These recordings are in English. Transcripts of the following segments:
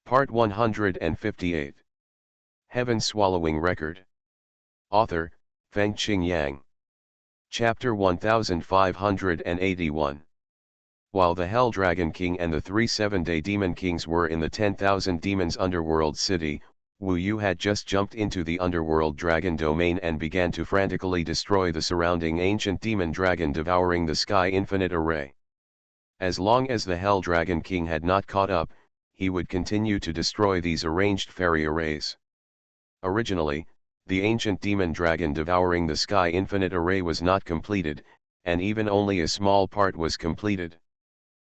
Part 158. Heaven Swallowing Record. Author, Fengqing Yang. Chapter 1581. While the Hell Dragon King and the 3 7-day Demon Kings were in the 10,000 Demons Underworld City, Wu Yu had just jumped into the Underworld Dragon domain and began to frantically destroy the surrounding ancient demon dragon devouring the sky infinite array. As long as the Hell Dragon King had not caught up, he would continue to destroy these arranged fairy arrays. Originally, the ancient demon dragon devouring the sky infinite array was not completed, and even only a small part was completed.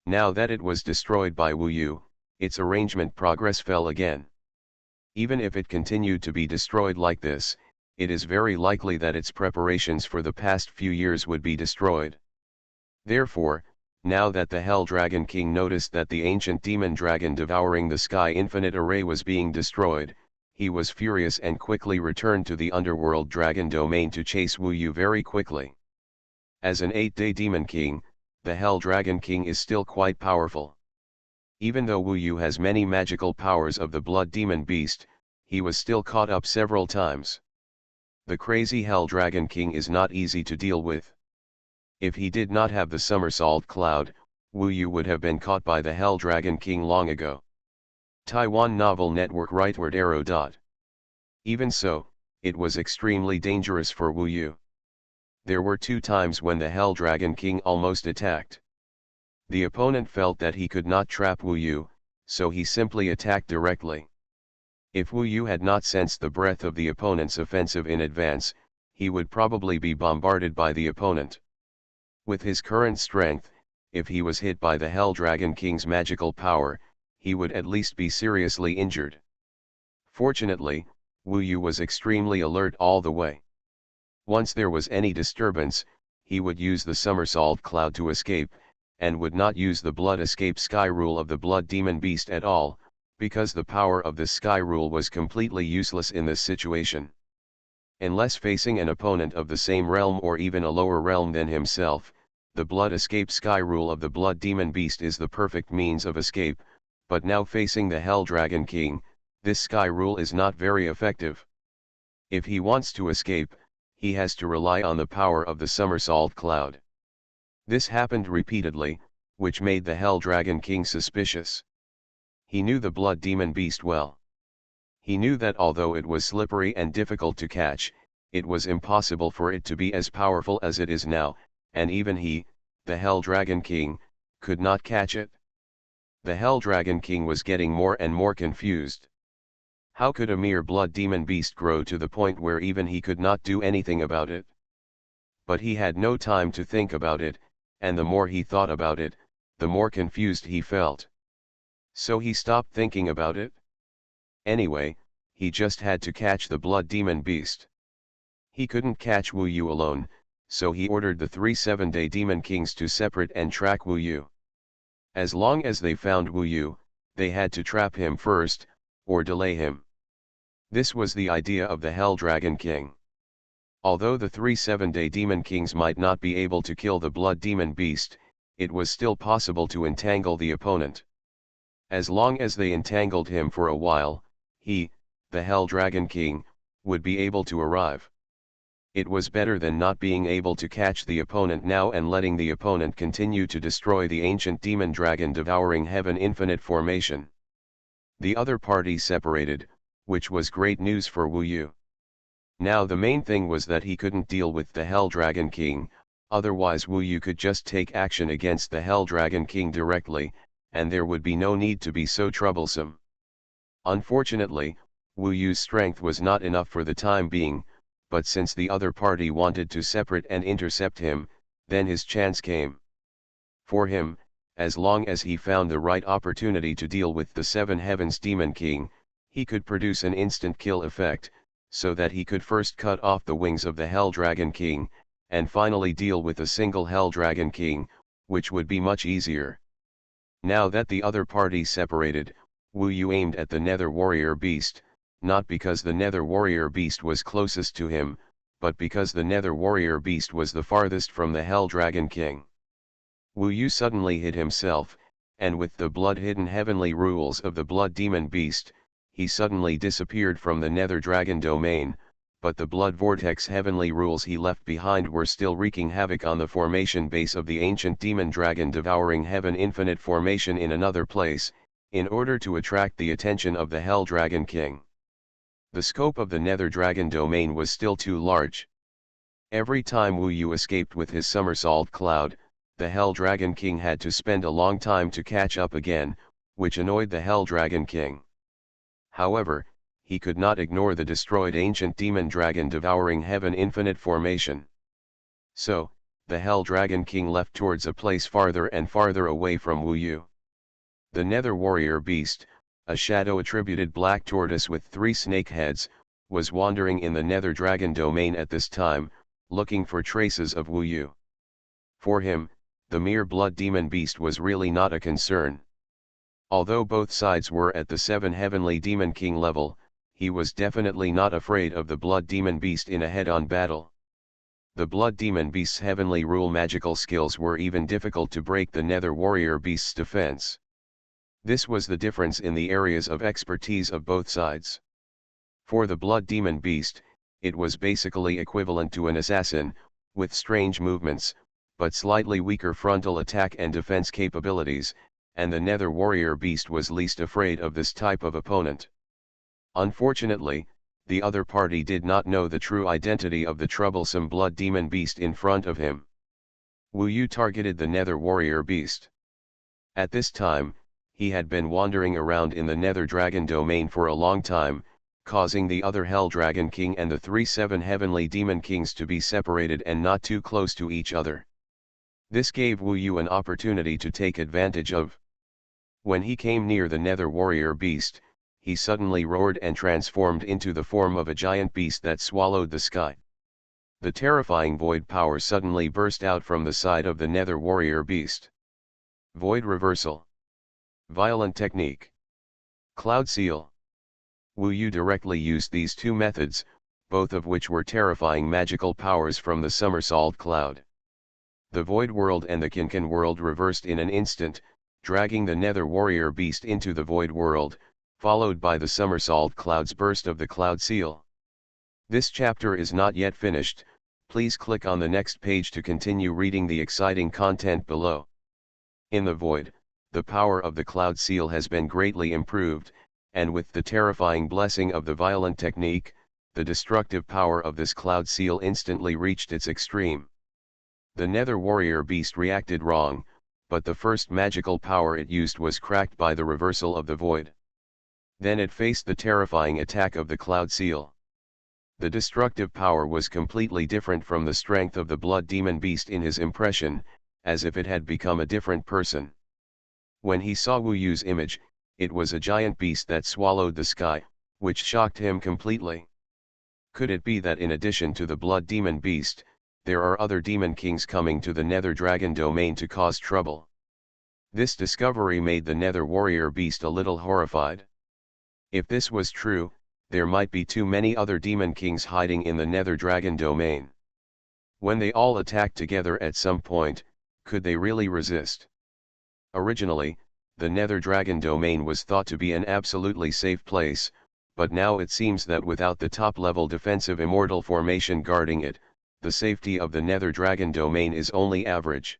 Now that it was destroyed by Wu Yu, its arrangement progress fell again. Even if it continued to be destroyed like this, it is very likely that its preparations for the past few years would be destroyed. Therefore, now that the Hell Dragon King noticed that the ancient demon dragon devouring the sky infinite array was being destroyed, he was furious and quickly returned to the underworld dragon domain to chase Wu Yu very quickly. As an 8-day demon king, the Hell Dragon King is still quite powerful. Even though Wu Yu has many magical powers of the blood demon beast, he was still caught up several times. The crazy Hell Dragon King is not easy to deal with. If he did not have the somersault cloud, Wu Yu would have been caught by the Hell Dragon King long ago. Taiwan Novel Network Rightward Arrow. Even so, it was extremely dangerous for Wu Yu. There were 2 times when the Hell Dragon King almost attacked. The opponent felt that he could not trap Wu Yu, so he simply attacked directly. If Wu Yu had not sensed the breadth of the opponent's offensive in advance, he would probably be bombarded by the opponent. With his current strength, if he was hit by the Hell Dragon King's magical power, he would at least be seriously injured. Fortunately, Wu Yu was extremely alert all the way. Once there was any disturbance, he would use the somersault cloud to escape, and would not use the blood escape sky rule of the blood demon beast at all, because the power of the sky rule was completely useless in this situation. Unless facing an opponent of the same realm or even a lower realm than himself, the blood escape sky rule of the blood demon beast is the perfect means of escape, but now facing the Hell Dragon King, this sky rule is not very effective. If he wants to escape, he has to rely on the power of the somersault cloud. This happened repeatedly, which made the Hell Dragon King suspicious. He knew the blood demon beast well. He knew that although it was slippery and difficult to catch, it was impossible for it to be as powerful as it is now, and even he, the Hell Dragon King, could not catch it. The Hell Dragon King was getting more and more confused. How could a mere blood demon beast grow to the point where even he could not do anything about it? But he had no time to think about it, and the more he thought about it, the more confused he felt. So he stopped thinking about it. Anyway, he just had to catch the blood demon beast. He couldn't catch Wu Yu alone, so he ordered the 3 7-day demon kings to separate and track Wu Yu. As long as they found Wu Yu, they had to trap him first, or delay him. This was the idea of the Hell Dragon King. Although the 3 7-day demon kings might not be able to kill the blood demon beast, it was still possible to entangle the opponent. As long as they entangled him for a while, he, the Hell Dragon King, would be able to arrive. It was better than not being able to catch the opponent now and letting the opponent continue to destroy the ancient demon dragon devouring heaven infinite formation. The other party separated, which was great news for Wu Yu. Now the main thing was that he couldn't deal with the Hell Dragon King, otherwise Wu Yu could just take action against the Hell Dragon King directly, and there would be no need to be so troublesome. Unfortunately, Wu Yu's strength was not enough for the time being, but since the other party wanted to separate and intercept him, then his chance came. For him, as long as he found the right opportunity to deal with the 7 Heavens Demon King, he could produce an instant kill effect, so that he could first cut off the wings of the Hell Dragon King, and finally deal with a single Hell Dragon King, which would be much easier. Now that the other party separated, Wu Yu aimed at the Nether Warrior Beast, not because the Nether Warrior Beast was closest to him, but because the Nether Warrior Beast was the farthest from the Hell Dragon King. Wu Yu suddenly hit himself, and with the blood-hidden heavenly rules of the blood demon beast, he suddenly disappeared from the nether dragon domain, but the blood vortex heavenly rules he left behind were still wreaking havoc on the formation base of the ancient demon dragon devouring heaven infinite formation in another place, in order to attract the attention of the Hell Dragon King. The scope of the nether dragon domain was still too large. Every time Wu Yu escaped with his somersault cloud, the Hell Dragon King had to spend a long time to catch up again, which annoyed the Hell Dragon King. However, he could not ignore the destroyed ancient demon dragon devouring heaven infinite formation. So, the Hell Dragon King left towards a place farther and farther away from Wu Yu. The Nether Warrior Beast, a shadow-attributed black tortoise with 3 snake heads, was wandering in the Nether Dragon domain at this time, looking for traces of Wu Yu. For him, the mere blood demon beast was really not a concern. Although both sides were at the 7 heavenly demon king level, he was definitely not afraid of the blood demon beast in a head-on battle. The blood demon beast's heavenly rule magical skills were even difficult to break the Nether Warrior beast's defense. This was the difference in the areas of expertise of both sides. For the blood demon beast, it was basically equivalent to an assassin, with strange movements, but slightly weaker frontal attack and defense capabilities, and the Nether Warrior beast was least afraid of this type of opponent. Unfortunately, the other party did not know the true identity of the troublesome blood demon beast in front of him. Wu Yu targeted the Nether Warrior beast. At this time, he had been wandering around in the Nether Dragon domain for a long time, causing the other Hell Dragon King and the 7 heavenly demon kings to be separated and not too close to each other. This gave Wu Yu an opportunity to take advantage of. When he came near the Nether Warrior beast, he suddenly roared and transformed into the form of a giant beast that swallowed the sky. The terrifying void power suddenly burst out from the side of the Nether Warrior beast. Void reversal. Violent technique. Cloud seal. Wu Yu directly used these 2 methods, both of which were terrifying magical powers from the somersault cloud. The void world and the Kinkan world reversed in an instant, dragging the Nether Warrior beast into the void world, followed by the somersault cloud's burst of the cloud seal. This chapter is not yet finished, please click on the next page to continue reading the exciting content below. In the void, the power of the cloud seal has been greatly improved, and with the terrifying blessing of the violent technique, the destructive power of this cloud seal instantly reached its extreme. The Nether Warrior beast reacted wrong, but the first magical power it used was cracked by the reversal of the void. Then it faced the terrifying attack of the cloud seal. The destructive power was completely different from the strength of the blood demon beast in his impression, as if it had become a different person. When he saw Wu Yu's image, it was a giant beast that swallowed the sky, which shocked him completely. Could it be that in addition to the blood demon beast, there are other demon kings coming to the Nether Dragon domain to cause trouble? This discovery made the Nether Warrior beast a little horrified. If this was true, there might be too many other demon kings hiding in the Nether Dragon domain. When they all attacked together at some point, could they really resist? Originally, the Nether Dragon domain was thought to be an absolutely safe place, but now it seems that without the top-level defensive immortal formation guarding it, the safety of the Nether Dragon domain is only average.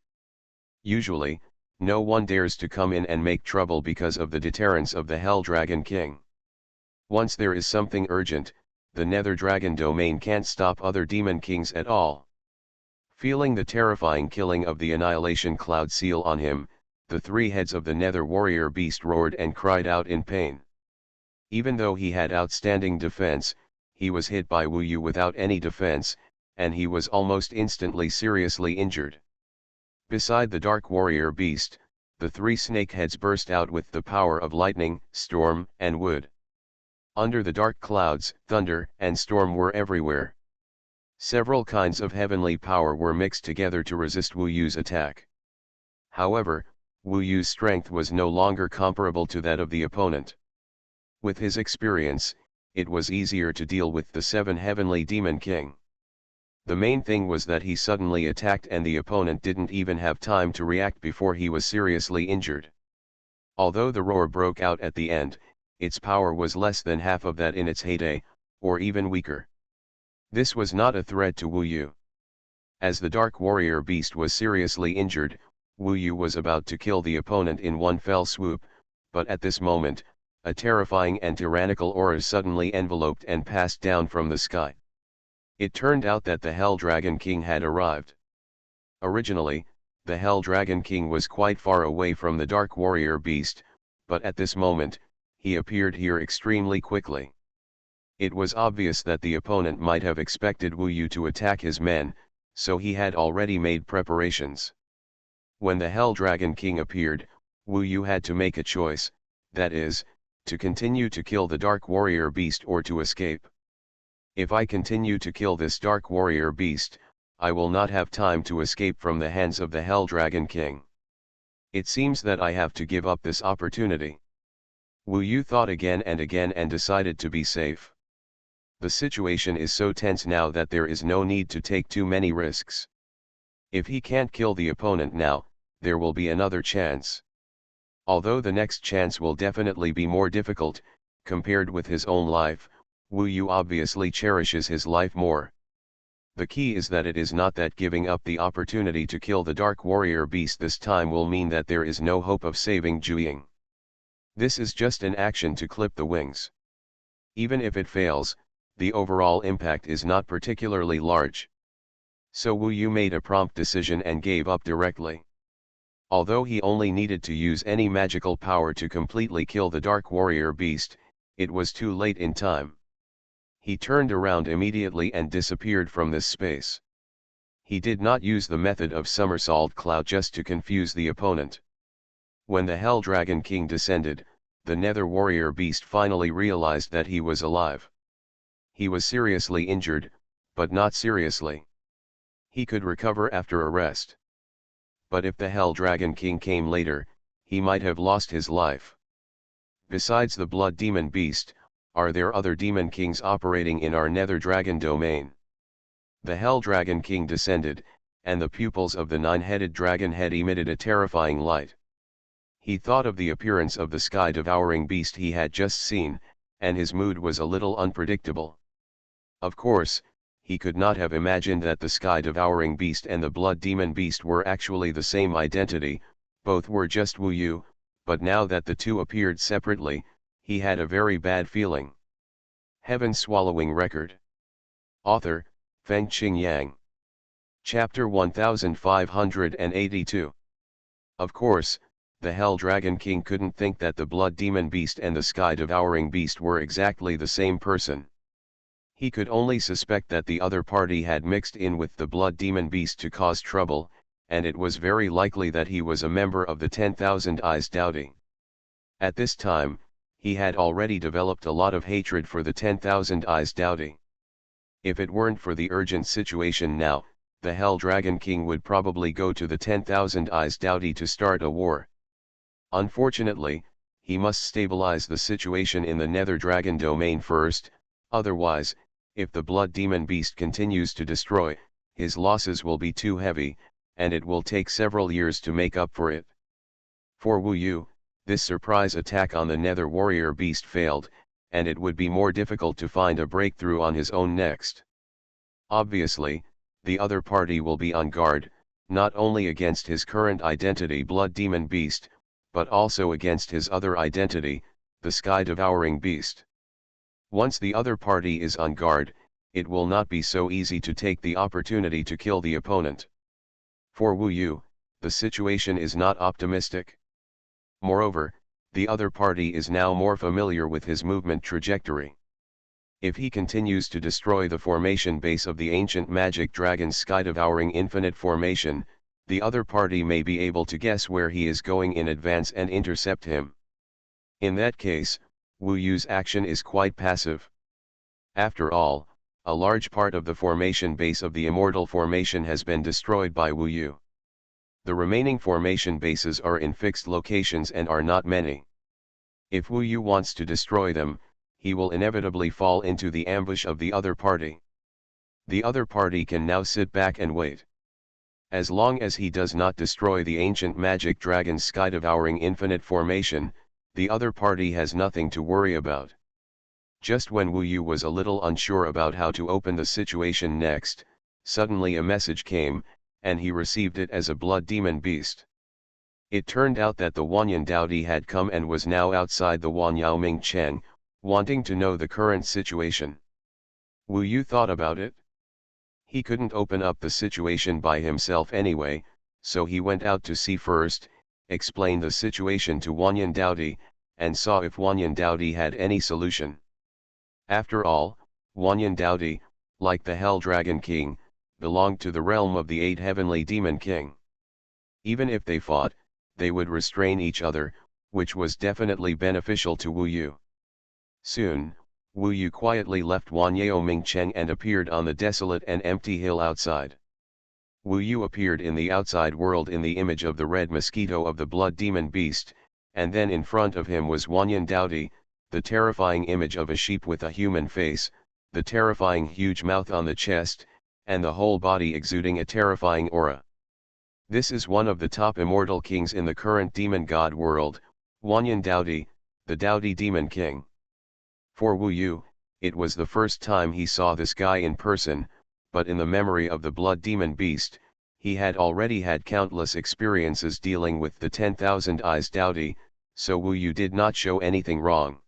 Usually, no one dares to come in and make trouble because of the deterrence of the Hell Dragon King. Once there is something urgent, the Nether Dragon domain can't stop other demon kings at all. Feeling the terrifying killing of the Annihilation Cloud seal on him, the 3 heads of the Nether Warrior beast roared and cried out in pain. Even though he had outstanding defense, he was hit by Wu Yu without any defense, and he was almost instantly seriously injured. Beside the Dark Warrior beast, the 3 snake heads burst out with the power of lightning, storm, and wood. Under the dark clouds, thunder and storm were everywhere. Several kinds of heavenly power were mixed together to resist Wu Yu's attack. However, Wu Yu's strength was no longer comparable to that of the opponent. With his experience, it was easier to deal with the 7 heavenly demon king. The main thing was that he suddenly attacked and the opponent didn't even have time to react before he was seriously injured. Although the roar broke out at the end, its power was less than half of that in its heyday, or even weaker. This was not a threat to Wu Yu. As the Dark Warrior beast was seriously injured, Wu Yu was about to kill the opponent in one fell swoop, but at this moment, a terrifying and tyrannical aura suddenly enveloped and passed down from the sky. It turned out that the Hell Dragon King had arrived. Originally, the Hell Dragon King was quite far away from the Dark Warrior beast, but at this moment, he appeared here extremely quickly. It was obvious that the opponent might have expected Wu Yu to attack his men, so he had already made preparations. When the Hell Dragon King appeared, Wu Yu had to make a choice, that is, to continue to kill the Dark Warrior beast or to escape. If I continue to kill this Dark Warrior beast, I will not have time to escape from the hands of the Hell Dragon King. It seems that I have to give up this opportunity. Wu Yu thought again and decided to be safe. The situation is so tense now that there is no need to take too many risks. If he can't kill the opponent now, there will be another chance. Although the next chance will definitely be more difficult, compared with his own life, Wu Yu obviously cherishes his life more. The key is that it is not that giving up the opportunity to kill the Dark Warrior beast this time will mean that there is no hope of saving Zhu. This is just an action to clip the wings. Even if it fails, the overall impact is not particularly large. So Wu Yu made a prompt decision and gave up directly. Although he only needed to use any magical power to completely kill the Dark Warrior beast, it was too late in time. He turned around immediately and disappeared from this space. He did not use the method of somersault cloud just to confuse the opponent. When the Hell Dragon King descended, the Nether Warrior beast finally realized that he was alive. He was seriously injured, but not seriously. He could recover after a rest. But if the Hell Dragon King came later, he might have lost his life. Besides the Blood Demon Beast, are there other Demon Kings operating in our Nether Dragon domain? The Hell Dragon King descended, and the pupils of the nine-headed dragon head emitted a terrifying light. He thought of the appearance of the sky-devouring beast he had just seen, and his mood was a little unpredictable. Of course, he could not have imagined that the sky-devouring beast and the Blood Demon Beast were actually the same identity, both were just Wu Yu, but now that the two appeared separately, he had a very bad feeling. Heaven-swallowing record. Author, Fengqing Yang. Chapter 1582. Of course, the Hell Dragon King couldn't think that the Blood Demon Beast and the Sky-Devouring Beast were exactly the same person. He could only suspect that the other party had mixed in with the Blood Demon Beast to cause trouble, and it was very likely that he was a member of the 10,000 Eyes Dowdy. At this time, he had already developed a lot of hatred for the 10,000 Eyes Dowdy. If it weren't for the urgent situation now, the Hell Dragon King would probably go to the 10,000 Eyes Dowdy to start a war. Unfortunately, he must stabilize the situation in the Nether Dragon domain first, otherwise, if the Blood Demon Beast continues to destroy, his losses will be too heavy, and it will take several years to make up for it. For Wu Yu, this surprise attack on the Nether Warrior Beast failed, and it would be more difficult to find a breakthrough on his own next. Obviously, the other party will be on guard, not only against his current identity Blood Demon Beast, but also against his other identity, the Sky-Devouring Beast. Once the other party is on guard, it will not be so easy to take the opportunity to kill the opponent. For Wu Yu, the situation is not optimistic. Moreover, the other party is now more familiar with his movement trajectory. If he continues to destroy the formation base of the ancient magic dragon's sky-devouring infinite formation, the other party may be able to guess where he is going in advance and intercept him. In that case, Wu Yu's action is quite passive. After all, a large part of the formation base of the immortal formation has been destroyed by Wu Yu. The remaining formation bases are in fixed locations and are not many. If Wu Yu wants to destroy them, he will inevitably fall into the ambush of the other party. The other party can now sit back and wait. As long as he does not destroy the ancient magic dragon's sky-devouring infinite formation, the other party has nothing to worry about. Just when Wu Yu was a little unsure about how to open the situation next, suddenly a message came, and he received it as a blood demon beast. It turned out that the Wanyan Daodi had come and was now outside the Wanyao Ming Cheng, wanting to know the current situation. Wu Yu thought about it. He couldn't open up the situation by himself anyway, so he went out to see first, explained the situation to Wanyan Daodi, and saw if Wanyan Daodi had any solution. After all, Wanyan Daodi, like the Hell Dragon King, belonged to the realm of the 8 heavenly demon king. Even if they fought, they would restrain each other, which was definitely beneficial to Wu Yu. Soon, Wu Yu quietly left Wanyao Ming Cheng and appeared on the desolate and empty hill outside. Wu Yu appeared in the outside world in the image of the red mosquito of the blood demon beast, and then in front of him was Wanyan Daodi, the terrifying image of a sheep with a human face, the terrifying huge mouth on the chest, and the whole body exuding a terrifying aura. This is one of the top immortal kings in the current demon god world, Wanyan Daodi, the Daodi demon king. For Wu Yu, it was the first time he saw this guy in person, but in the memory of the blood demon beast, he had already had countless experiences dealing with the 10,000 eyes Daodi, so Wu Yu did not show anything wrong.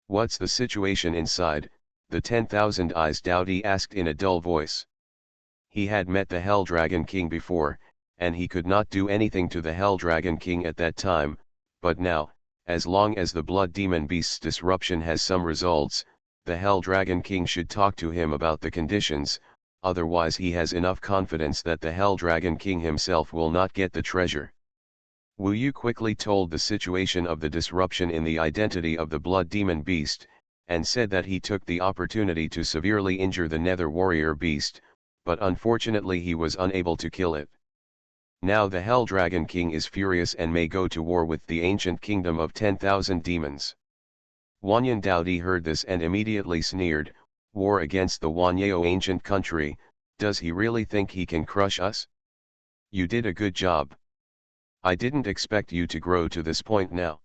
"What's the situation inside?" the 10,000 eyes Daodi asked in a dull voice. He had met the Hell Dragon King before, and he could not do anything to the Hell Dragon King at that time, but now, as long as the blood demon beast's disruption has some results, the Hell Dragon King should talk to him about the conditions, otherwise he has enough confidence that the Hell Dragon King himself will not get the treasure. Wu Yu quickly told the situation of the disruption in the identity of the blood demon beast, and said that he took the opportunity to severely injure the Nether Warrior beast, but unfortunately he was unable to kill it. Now the Hell Dragon King is furious and may go to war with the ancient kingdom of 10,000 demons. Wanyan Daodi heard this and immediately sneered, "War against the Wanyao ancient country, does he really think he can crush us? You did a good job. I didn't expect you to grow to this point now.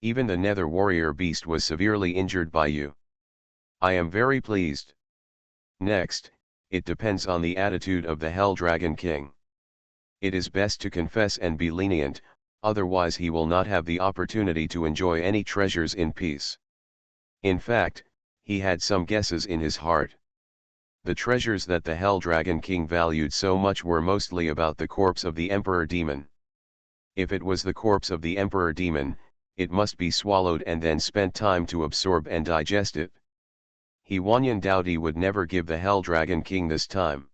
Even the Nether Warrior beast was severely injured by you. I am very pleased. Next, it depends on the attitude of the Hell Dragon King. It is best to confess and be lenient, otherwise he will not have the opportunity to enjoy any treasures in peace." In fact, he had some guesses in his heart. The treasures that the Hell Dragon King valued so much were mostly about the corpse of the Emperor Demon. If it was the corpse of the Emperor Demon, it must be swallowed and then spent time to absorb and digest it. Wanyan Daodi would never give the Hell Dragon King this time.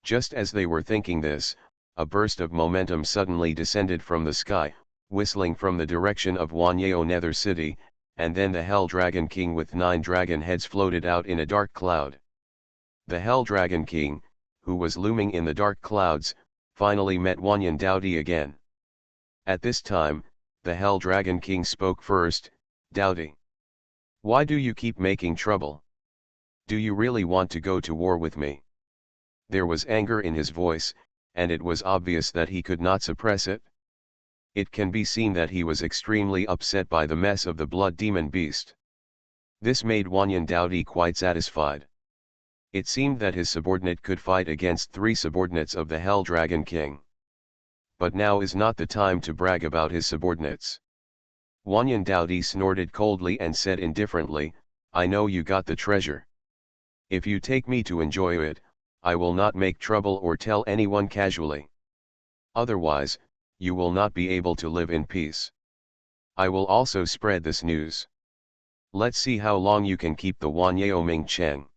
Just as they were thinking this, a burst of momentum suddenly descended from the sky, whistling from the direction of Wanyao Nether City, and then the Hell Dragon King with 9 dragon heads floated out in a dark cloud. The Hell Dragon King, who was looming in the dark clouds, finally met Wanyan Daodi again. At this time, the Hell Dragon King spoke first, "Daodi, why do you keep making trouble? Do you really want to go to war with me?" There was anger in his voice, and it was obvious that he could not suppress it. It can be seen that he was extremely upset by the mess of the blood demon beast. This made Wanyan Daodi quite satisfied. It seemed that his subordinate could fight against 3 subordinates of the Hell Dragon King. But now is not the time to brag about his subordinates. Wanyan Daodi snorted coldly and said indifferently, "I know you got the treasure. If you take me to enjoy it, I will not make trouble or tell anyone casually. Otherwise, you will not be able to live in peace. I will also spread this news. Let's see how long you can keep the Wanyao Ming Cheng."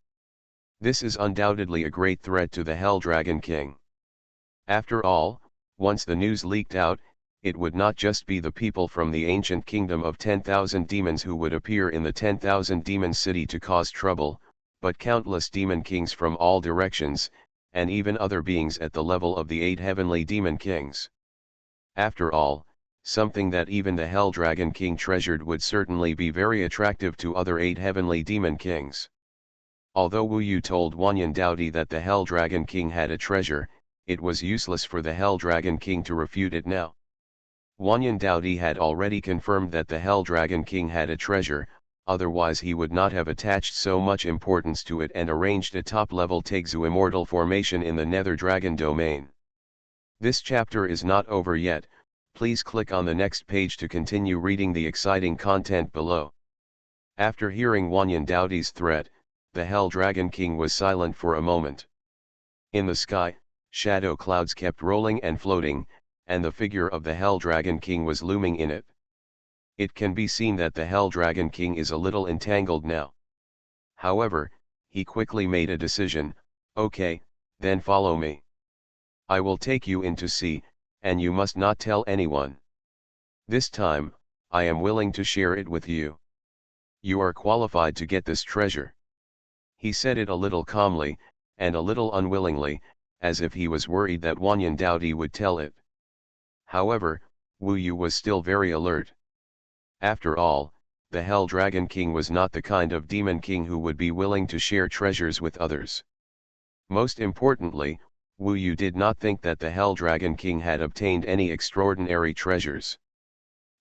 This is undoubtedly a great threat to the Hell Dragon King. After all, once the news leaked out, it would not just be the people from the ancient kingdom of 10,000 demons who would appear in the 10,000 demon city to cause trouble, but countless demon kings from all directions, and even other beings at the level of the 8 heavenly demon kings. After all, something that even the Hell Dragon King treasured would certainly be very attractive to other 8 heavenly demon kings. Although Wu Yu told Wanyan Daodi that the Hell Dragon King had a treasure, it was useless for the Hell Dragon King to refute it now. Wanyan Daodi had already confirmed that the Hell Dragon King had a treasure, otherwise he would not have attached so much importance to it and arranged a top-level Taigzu immortal formation in the Nether Dragon domain. This chapter is not over yet, please click on the next page to continue reading the exciting content below. After hearing Wanyan Daodi's threat, the Hell Dragon King was silent for a moment. In the sky, shadow clouds kept rolling and floating, and the figure of the Hell Dragon King was looming in it. It can be seen that the Hell Dragon King is a little entangled now. However, he quickly made a decision. Okay, then follow me. I will take you into sea, and you must not tell anyone. This time, I am willing to share it with you. You are qualified to get this treasure. He said it a little calmly, and a little unwillingly, as if he was worried that Wanyan Daodi would tell it. However, Wu Yu was still very alert. After all, the Hell Dragon King was not the kind of demon king who would be willing to share treasures with others. Most importantly, Wu Yu did not think that the Hell Dragon King had obtained any extraordinary treasures.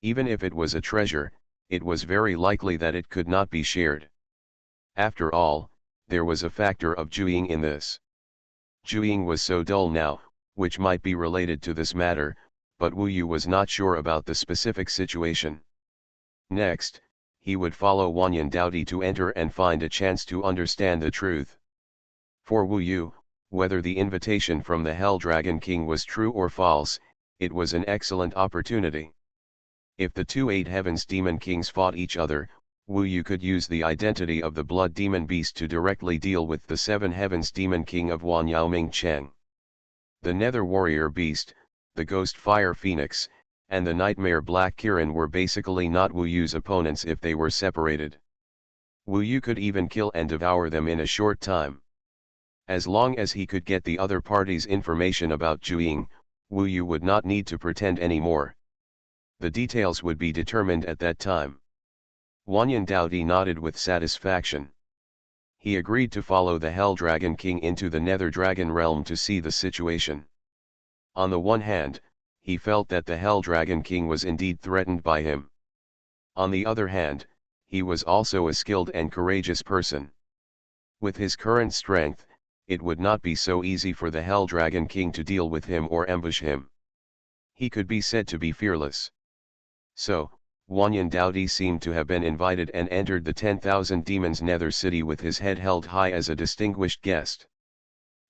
Even if it was a treasure, it was very likely that it could not be shared. After all, there was a factor of Zhuiying in this. Zhuiying was so dull now, which might be related to this matter, but Wu Yu was not sure about the specific situation. Next, he would follow Wanyan Daodi to enter and find a chance to understand the truth. For Wu Yu, whether the invitation from the Hell Dragon King was true or false, it was an excellent opportunity. If the two Eight Heavens Demon Kings fought each other, Wu Yu could use the identity of the Blood Demon Beast to directly deal with the Seven Heavens Demon King of Wanyaoming Cheng. The Nether Warrior Beast, the Ghost Fire Phoenix, and the Nightmare Black Kirin were basically not Wu Yu's opponents if they were separated. Wu Yu could even kill and devour them in a short time. As long as he could get the other party's information about Zhuiying, Wu Yu would not need to pretend anymore. The details would be determined at that time. Wanyan Daodi nodded with satisfaction. He agreed to follow the Hell Dragon King into the Nether Dragon realm to see the situation. On the one hand, he felt that the Hell Dragon King was indeed threatened by him. On the other hand, he was also a skilled and courageous person. With his current strength, it would not be so easy for the Hell Dragon King to deal with him or ambush him. He could be said to be fearless. So, Wanyan Daodi seemed to have been invited and entered the 10,000 Demons Nether City with his head held high as a distinguished guest.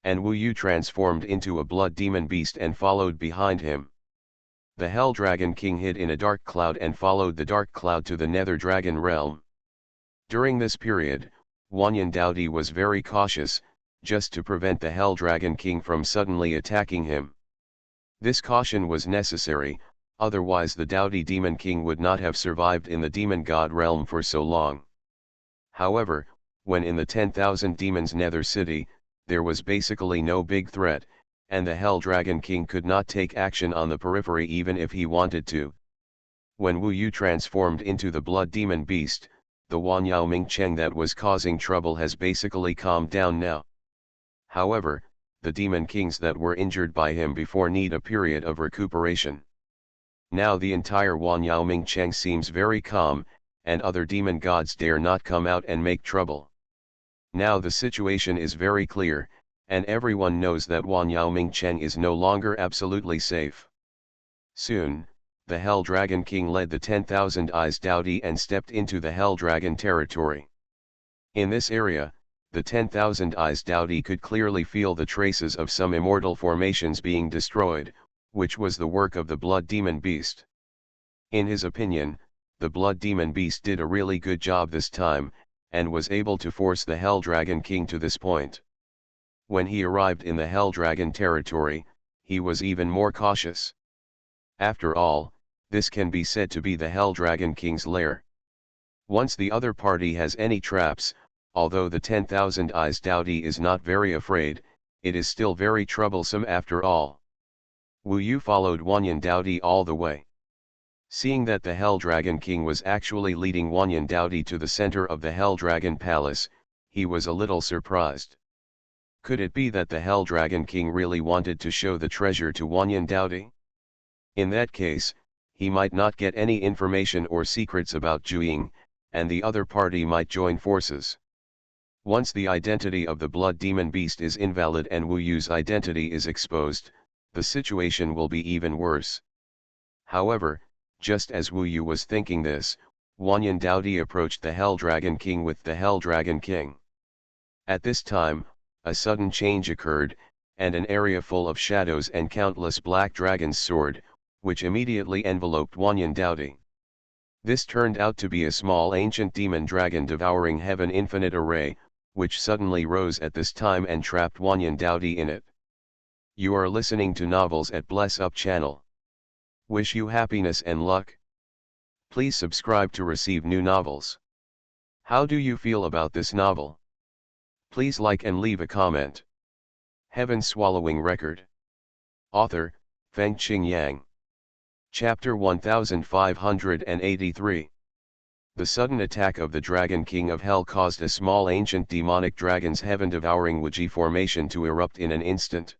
And Wu Yu transformed into a blood demon beast and followed behind him. The Hell Dragon King hid in a dark cloud and followed the dark cloud to the Nether Dragon realm. During this period, Wanyan Daodi was very cautious, just to prevent the Hell Dragon King from suddenly attacking him. This caution was necessary, otherwise the Daodi Demon King would not have survived in the Demon God realm for so long. However, when in the 10,000 Demons Nether City, there was basically no big threat, and the Hell Dragon King could not take action on the periphery even if he wanted to. When Wu Yu transformed into the Blood Demon Beast, the Wanyaoming Cheng that was causing trouble has basically calmed down now. However, the Demon Kings that were injured by him before need a period of recuperation. Now the entire Wanyaoming Cheng seems very calm, and other demon gods dare not come out and make trouble. Now the situation is very clear, and everyone knows that Wanyaoming Cheng is no longer absolutely safe. Soon, the Hell Dragon King led the 10,000 Eyes Daodi and stepped into the Hell Dragon territory. In this area, the 10,000 Eyes Daodi could clearly feel the traces of some immortal formations being destroyed, which was the work of the Blood Demon Beast. In his opinion, the Blood Demon Beast did a really good job this time, and was able to force the Hell Dragon King to this point. When he arrived in the Hell Dragon territory, he was even more cautious. After all, this can be said to be the Hell Dragon King's lair. Once the other party has any traps, although the 10,000 Eyes Daodi is not very afraid, it is still very troublesome after all. Wu Yu followed Wanyan Daodi all the way. Seeing that the Hell Dragon King was actually leading Wanyan Daodi to the center of the Hell Dragon Palace, he was a little surprised. Could it be that the Hell Dragon King really wanted to show the treasure to Wanyan Daodi? In that case, he might not get any information or secrets about Zhuiying, and the other party might join forces. Once the identity of the blood demon beast is invalid and Wu Yu's identity is exposed, the situation will be even worse. However, just as Wu Yu was thinking this, Wanyan Daodi approached the Hell Dragon King with the Hell Dragon King. At this time, a sudden change occurred, and an area full of shadows and countless black dragons soared, which immediately enveloped Wanyan Daodi. This turned out to be a small ancient demon dragon devouring heaven infinite array, which suddenly rose at this time and trapped Wanyan Daodi in it. You are listening to Novels at Bless Up channel. Wish you happiness and luck. Please subscribe to receive new novels. How do you feel about this novel? Please like and leave a comment. Heaven Swallowing Record. Author, Fengqing Yang. Chapter 1583. The sudden attack of the Dragon King of Hell caused a small ancient demonic dragon's heaven-devouring Wuji formation to erupt in an instant.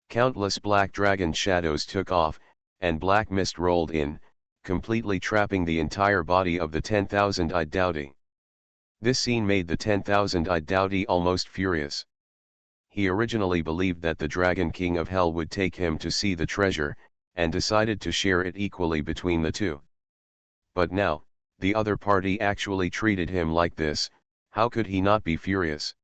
Countless black dragon shadows took off, and black mist rolled in, completely trapping the entire body of the 10,000-eyed Daodi. This scene made the 10,000-eyed Daodi almost furious. He originally believed that the Dragon King of Hell would take him to see the treasure, and decided to share it equally between the two. But now, the other party actually treated him like this. How could he not be furious?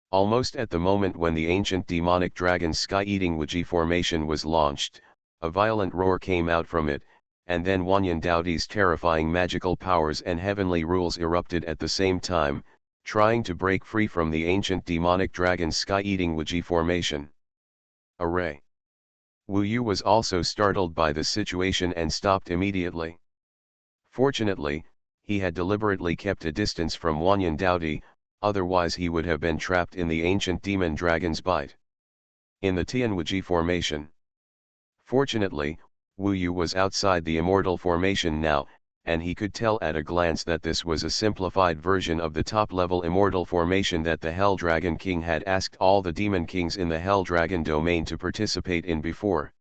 Almost at the moment when the ancient demonic dragon's sky-eating Wuji formation was launched, a violent roar came out from it, and then Wanyan Daodi's terrifying magical powers and heavenly rules erupted at the same time, trying to break free from the ancient demonic dragon's sky-eating Wuji formation. Array. Wu Yu was also startled by the situation and stopped immediately. Fortunately, he had deliberately kept a distance from Wanyan Daodi, otherwise he would have been trapped in the ancient demon dragon's bite. In the Tian Wuji formation. Fortunately, Wu Yu was outside the immortal formation now, and he could tell at a glance that this was a simplified version of the top-level immortal formation that the Hell Dragon King had asked all the demon kings in the Hell Dragon domain to participate in before.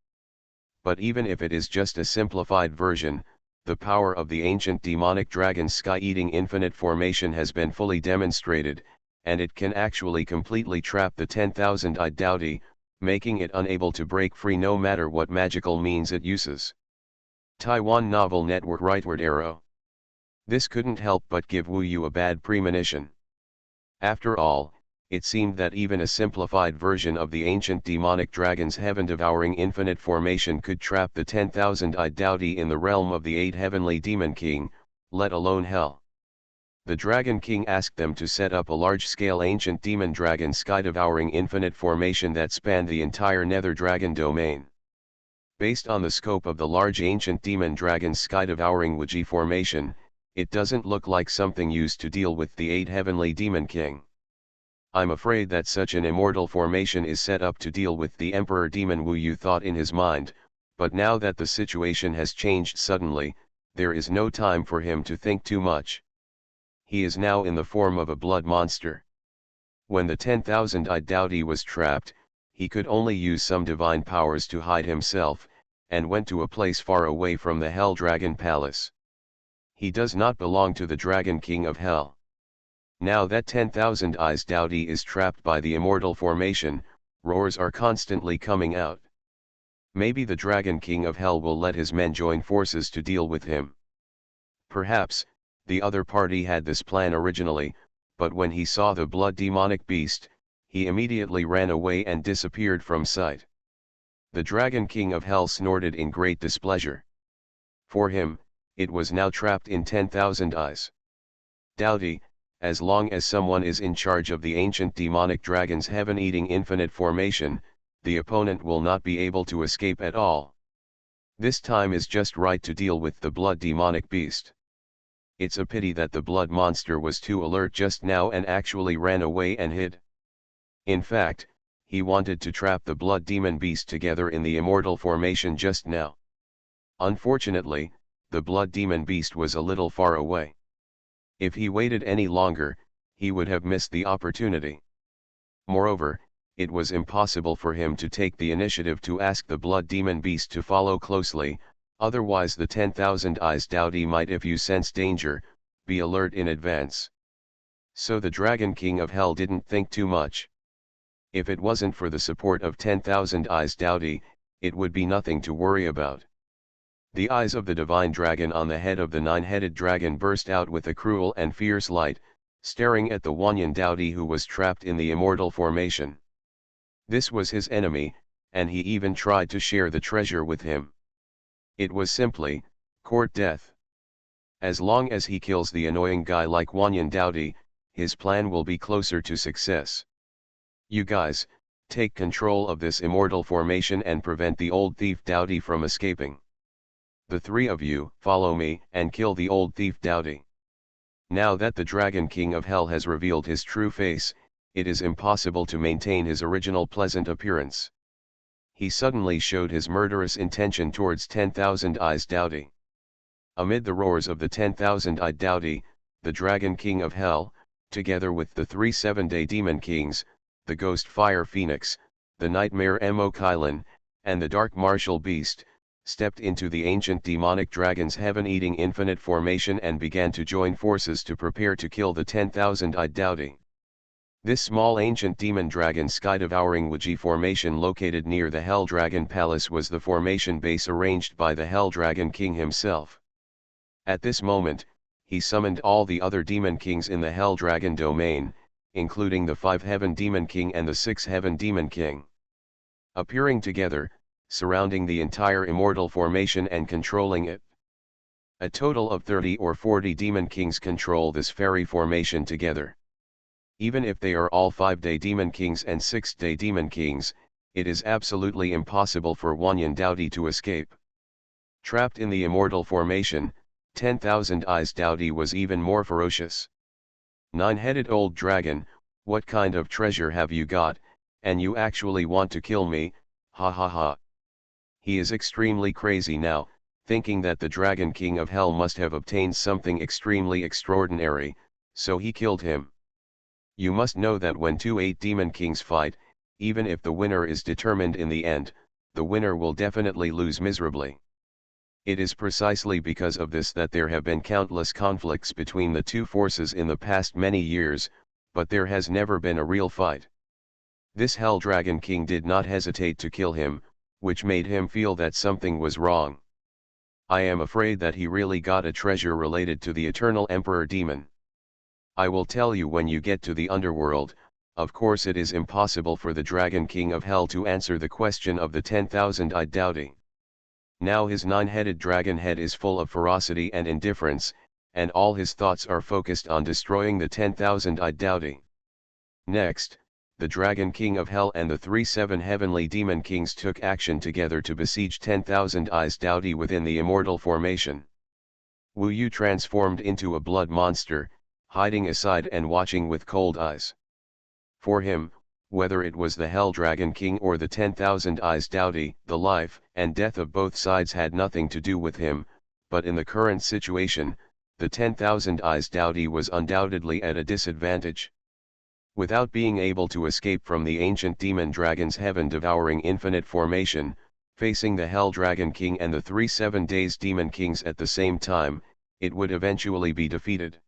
But even if it is just a simplified version, the power of the ancient demonic dragon's sky-eating infinite formation has been fully demonstrated, and it can actually completely trap the 10,000-eyed Daodi, making it unable to break free no matter what magical means it uses. Taiwan Novel Network Rightward Arrow. This couldn't help but give Wu Yu a bad premonition. After all, it seemed that even a simplified version of the ancient demonic dragon's heaven-devouring infinite formation could trap the 10,000-eyed Daodi in the realm of the 8 heavenly demon king, let alone hell. The Dragon King asked them to set up a large-scale ancient demon dragon sky-devouring infinite formation that spanned the entire Nether Dragon domain. Based on the scope of the large ancient demon dragon's sky-devouring Wuji formation, it doesn't look like something used to deal with the 8 heavenly demon king. I'm afraid that such an immortal formation is set up to deal with the Emperor Demon, Wu Yu thought in his mind, but now that the situation has changed suddenly, there is no time for him to think too much. He is now in the form of a blood monster. When the 10,000-eyed Daodi was trapped, he could only use some divine powers to hide himself, and went to a place far away from the Hell Dragon Palace. He does not belong to the Dragon King of Hell. Now that 10,000 eyes Daodi is trapped by the immortal formation, roars are constantly coming out. Maybe the Dragon King of Hell will let his men join forces to deal with him. Perhaps, the other party had this plan originally, but when he saw the blood demonic beast, he immediately ran away and disappeared from sight. The Dragon King of Hell snorted in great displeasure. For him, it was now trapped in 10,000 eyes. Daodi, as long as someone is in charge of the ancient demonic dragon's heaven-eating infinite formation, the opponent will not be able to escape at all. This time is just right to deal with the blood demonic beast. It's a pity that the blood monster was too alert just now and actually ran away and hid. In fact, he wanted to trap the blood demon beast together in the immortal formation just now. Unfortunately, the blood demon beast was a little far away. If he waited any longer, he would have missed the opportunity. Moreover, it was impossible for him to take the initiative to ask the blood demon beast to follow closely, otherwise the 10,000 eyes Dowdy might, if you sense danger, be alert in advance. So the Dragon King of Hell didn't think too much. If it wasn't for the support of 10,000 eyes Dowdy, it would be nothing to worry about. The eyes of the divine dragon on the head of the nine-headed dragon burst out with a cruel and fierce light, staring at the Xuanhuan Dowdy, who was trapped in the immortal formation. This was his enemy, and he even tried to share the treasure with him. It was simply, court death. As long as he kills the annoying guy like Xuanhuan Dowdy, his plan will be closer to success. You guys, take control of this immortal formation and prevent the old thief Dowdy from escaping. The three of you, follow me, and kill the old thief Dowdy. Now that the Dragon King of Hell has revealed his true face, it is impossible to maintain his original pleasant appearance. He suddenly showed his murderous intention towards 10,000 eyes Dowdy. Amid the roars of the 10,000-eyed Dowdy, the Dragon King of Hell, together with the 3 7-day Demon Kings, the Ghost Fire Phoenix, the Nightmare Mo and the Dark Martial Beast, stepped into the ancient demonic dragon's heaven-eating infinite formation and began to join forces to prepare to kill the 10,000-eyed Dowdy. This small ancient demon dragon sky-devouring Wuji formation located near the Hell Dragon Palace was the formation base arranged by the Hell Dragon King himself. At this moment, he summoned all the other demon kings in the Hell Dragon domain, including the 5 Heaven Demon King and the 6 Heaven Demon King. Appearing together, surrounding the entire immortal formation and controlling it. A total of 30 or 40 demon kings control this fairy formation together. Even if they are all 5-day demon kings and 6-day demon kings, it is absolutely impossible for Xuanhuan Dowdy to escape. Trapped in the immortal formation, 10,000 eyes Dowdy was even more ferocious. Nine-headed old dragon, what kind of treasure have you got, and you actually want to kill me, ha ha ha. He is extremely crazy now, thinking that the Dragon King of Hell must have obtained something extremely extraordinary, so he killed him. You must know that when 2 8 demon kings fight, even if the winner is determined in the end, the winner will definitely lose miserably. It is precisely because of this that there have been countless conflicts between the two forces in the past many years, but there has never been a real fight. This Hell Dragon King did not hesitate to kill him, which made him feel that something was wrong. I am afraid that he really got a treasure related to the Eternal Emperor Demon. I will tell you when you get to the underworld. Of course it is impossible for the Dragon King of Hell to answer the question of the 10,000-eyed Dowdy. Now his 9-headed dragon head is full of ferocity and indifference, and all his thoughts are focused on destroying the 10,000-eyed Dowdy. Next, the Dragon King of Hell and the 3 7 heavenly demon kings took action together to besiege 10,000 eyes Dowdy within the immortal formation. Wu Yu transformed into a blood monster, hiding aside and watching with cold eyes. For him, whether it was the Hell Dragon King or the 10,000 eyes Dowdy, the life and death of both sides had nothing to do with him, but in the current situation, the 10,000 eyes Dowdy was undoubtedly at a disadvantage. Without being able to escape from the ancient demon dragon's heaven-devouring infinite formation, facing the Hell Dragon King and the 3 7 days demon kings at the same time, it would eventually be defeated.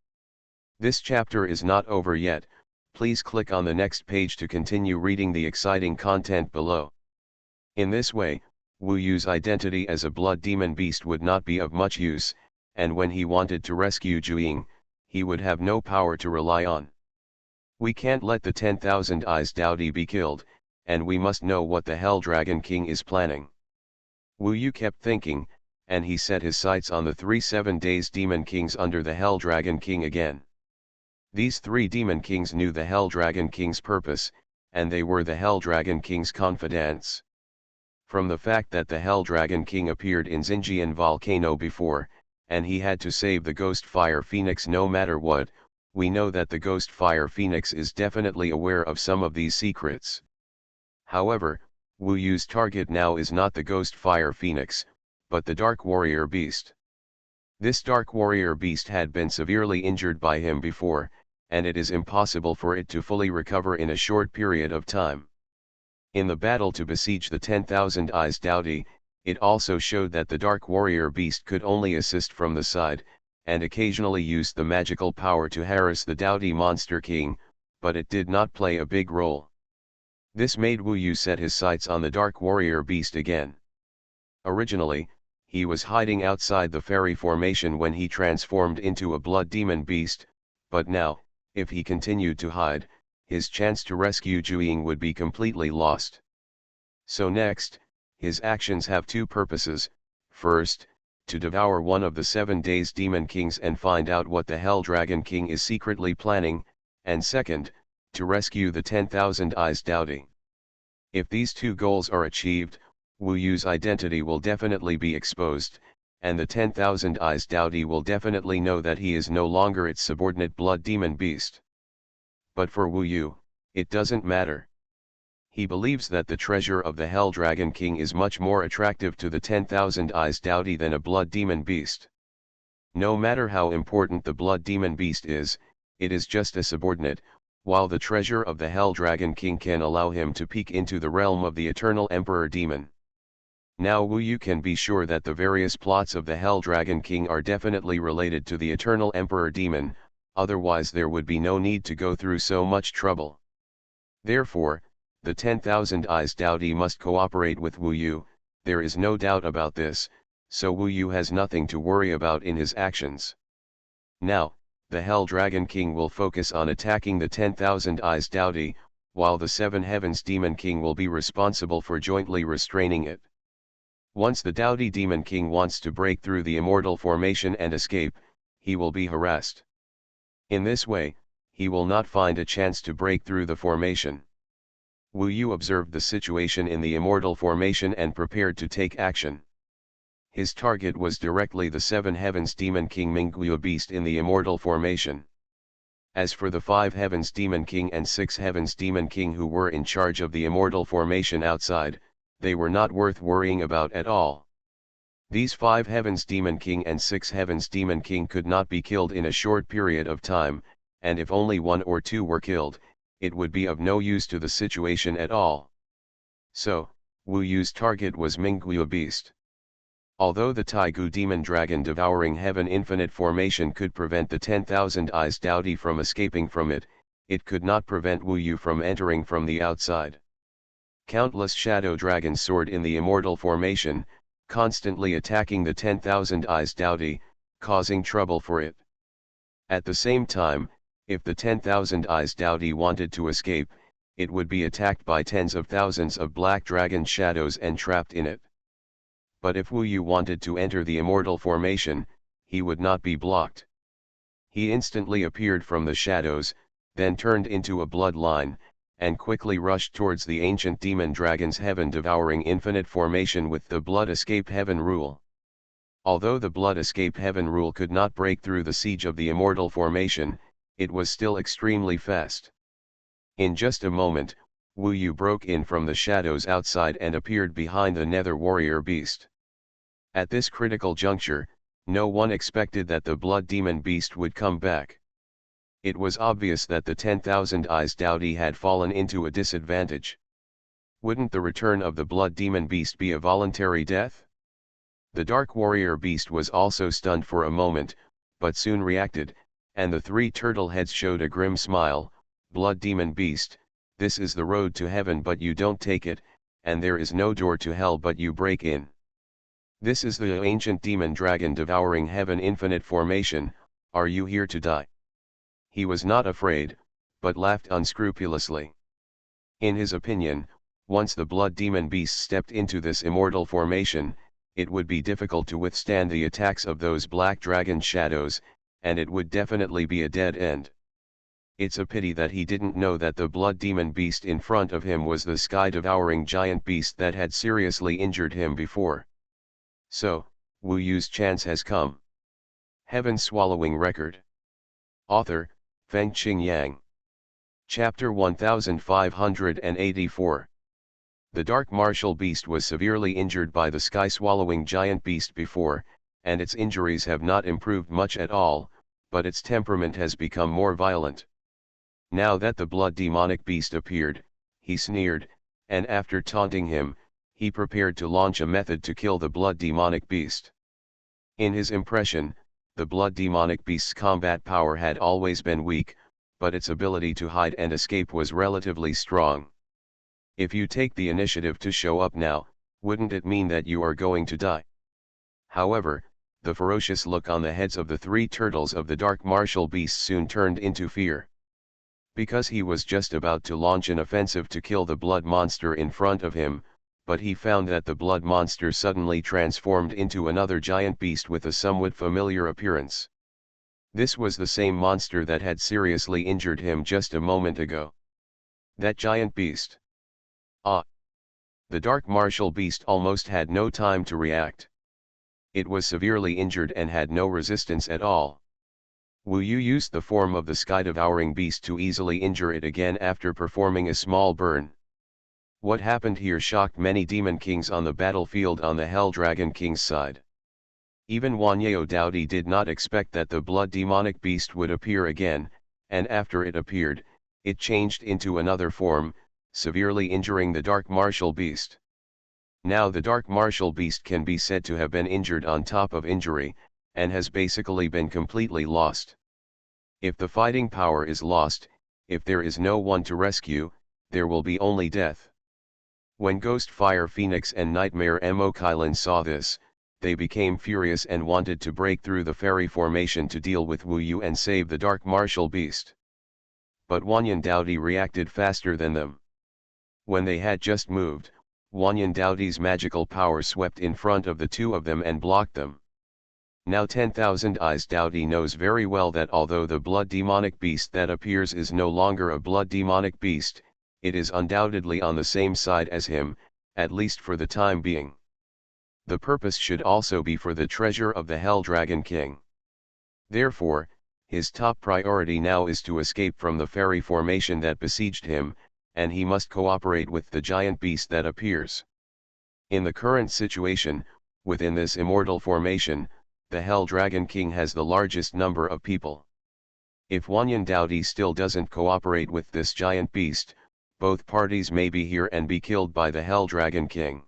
This chapter is not over yet. Please click on the next page to continue reading the exciting content below. In this way, Wu Yu's identity as a blood demon beast would not be of much use, and when he wanted to rescue Zhuing, he would have no power to rely on. We can't let the 10,000 eyes Dowdy be killed, and we must know what the Hell Dragon King is planning. Wu Yu kept thinking, and he set his sights on the 3 7 days demon kings under the Hell Dragon King again. These 3 demon kings knew the Hell Dragon King's purpose, and they were the Hell Dragon King's confidants. From the fact that the Hell Dragon King appeared in Xinjiang volcano before, and he had to save the Ghost Fire Phoenix no matter what, we know that the Ghost Fire Phoenix is definitely aware of some of these secrets. However, Wu Yu's target now is not the Ghost Fire Phoenix, but the Dark Warrior Beast. This Dark Warrior Beast had been severely injured by him before, and it is impossible for it to fully recover in a short period of time. In the battle to besiege the 10,000 Eyes Dowdy, it also showed that the Dark Warrior Beast could only assist from the side, and occasionally used the magical power to harass the Dowdy Monster King, but it did not play a big role. This made Wu Yu set his sights on the Dark Warrior Beast again. Originally, he was hiding outside the fairy formation when he transformed into a blood demon beast, but now, if he continued to hide, his chance to rescue Zhuiying would be completely lost. So next, his actions have two purposes: first, to devour one of the 7 days Demon Kings and find out what the Hell Dragon King is secretly planning, and second, to rescue the 10,000 Eyes Dowdy. If these two goals are achieved, Wu Yu's identity will definitely be exposed, and the 10,000 Eyes Dowdy will definitely know that he is no longer its subordinate blood demon beast. But for Wu Yu, it doesn't matter. He believes that the treasure of the Hell Dragon King is much more attractive to the 10,000 Eyes Dowdy than a blood demon beast. No matter how important the blood demon beast is, it is just a subordinate, while the treasure of the Hell Dragon King can allow him to peek into the realm of the Eternal Emperor Demon. Now Wu Yu can be sure that the various plots of the Hell Dragon King are definitely related to the Eternal Emperor Demon, otherwise there would be no need to go through so much trouble. Therefore, the 10,000 Eyes Dowdy must cooperate with Wu Yu, there is no doubt about this, so Wu Yu has nothing to worry about in his actions. Now, the Hell Dragon King will focus on attacking the 10,000 Eyes Dowdy, while the 7 Heavens Demon King will be responsible for jointly restraining it. Once the Dowdy Demon King wants to break through the immortal formation and escape, he will be harassed. In this way, he will not find a chance to break through the formation. Wu Yu observed the situation in the immortal formation and prepared to take action. His target was directly the 7 Heavens Demon King Mingguo Beast in the immortal formation. As for the 5 Heavens Demon King and 6 Heavens Demon King who were in charge of the immortal formation outside, they were not worth worrying about at all. These 5 Heavens Demon King and 6 Heavens Demon King could not be killed in a short period of time, and if only 1 or 2 were killed, it would be of no use to the situation at all. So, Wu Yu's target was Mingguo Beast. Although the Taigu Demon Dragon devouring Heaven Infinite formation could prevent the 10,000 Eyes Dowdy from escaping from it, it could not prevent Wu Yu from entering from the outside. Countless shadow dragons soared in the immortal formation, constantly attacking the 10,000 Eyes Dowdy, causing trouble for it. At the same time, if the 10,000 Eyes Dowdy wanted to escape, it would be attacked by tens of thousands of black dragon shadows and trapped in it. But if Wu Yu wanted to enter the immortal formation, he would not be blocked. He instantly appeared from the shadows, then turned into a bloodline, and quickly rushed towards the ancient demon dragon's heaven-devouring infinite formation with the Blood Escape Heaven Rule. Although the Blood Escape Heaven Rule could not break through the siege of the immortal formation, it was still extremely fast. In just a moment, Wu Yu broke in from the shadows outside and appeared behind the Nether Warrior Beast. At this critical juncture, no one expected that the Blood Demon Beast would come back. It was obvious that the 10,000 Eyes Dowdy had fallen into a disadvantage. Wouldn't the return of the Blood Demon Beast be a voluntary death? The Dark Warrior Beast was also stunned for a moment, but soon reacted, and the 3 turtle heads showed a grim smile. Blood Demon Beast, this is the road to heaven but you don't take it, and there is no door to hell but you break in. This is the ancient demon dragon devouring heaven infinite formation, are you here to die? He was not afraid, but laughed unscrupulously. In his opinion, once the blood demon beast stepped into this immortal formation, it would be difficult to withstand the attacks of those black dragon shadows, and it would definitely be a dead end. It's a pity that he didn't know that the blood demon beast in front of him was the sky-devouring giant beast that had seriously injured him before. So, Wu Yu's chance has come. Heaven Swallowing Record. Author, Fengqing Yang. Chapter 1584. The Dark Martial Beast was severely injured by the sky-swallowing giant beast before, and its injuries have not improved much at all, but its temperament has become more violent. Now that the blood demonic beast appeared, he sneered, and after taunting him, he prepared to launch a method to kill the blood demonic beast. In his impression, the blood demonic beast's combat power had always been weak, but its ability to hide and escape was relatively strong. If you take the initiative to show up now, wouldn't it mean that you are going to die? However, the ferocious look on the heads of the three turtles of the dark martial beast soon turned into fear. Because he was just about to launch an offensive to kill the blood monster in front of him, but he found that the blood monster suddenly transformed into another giant beast with a somewhat familiar appearance. This was the same monster that had seriously injured him just a moment ago. That giant beast. Ah! The dark martial beast almost had no time to react. It was severely injured and had no resistance at all. Wu Yu used the form of the sky-devouring beast to easily injure it again after performing a small burn. What happened here shocked many demon kings on the battlefield on the Hell Dragon King's side. Even Wanyeo Daodi did not expect that the blood demonic beast would appear again, and after it appeared, it changed into another form, severely injuring the dark martial beast. Now the dark martial beast can be said to have been injured on top of injury, and has basically been completely lost. If the fighting power is lost, if there is no one to rescue, there will be only death. When Ghost Fire Phoenix and Nightmare Mokylan saw this, they became furious and wanted to break through the fairy formation to deal with Wu Yu and save the dark martial beast. But Wanyan Daodi reacted faster than them. When they had just moved, Wanyan Daodi's magical power swept in front of the two of them and blocked them. Now 10,000 Eyes Daodi knows very well that although the blood demonic beast that appears is no longer a blood demonic beast, it is undoubtedly on the same side as him, at least for the time being. The purpose should also be for the treasure of the Hell Dragon King. Therefore, his top priority now is to escape from the fairy formation that besieged him, and he must cooperate with the giant beast that appears. In the current situation, within this immortal formation, the Hell Dragon King has the largest number of people. If Wanyan Daodi still doesn't cooperate with this giant beast, both parties may be here and be killed by the Hell Dragon King.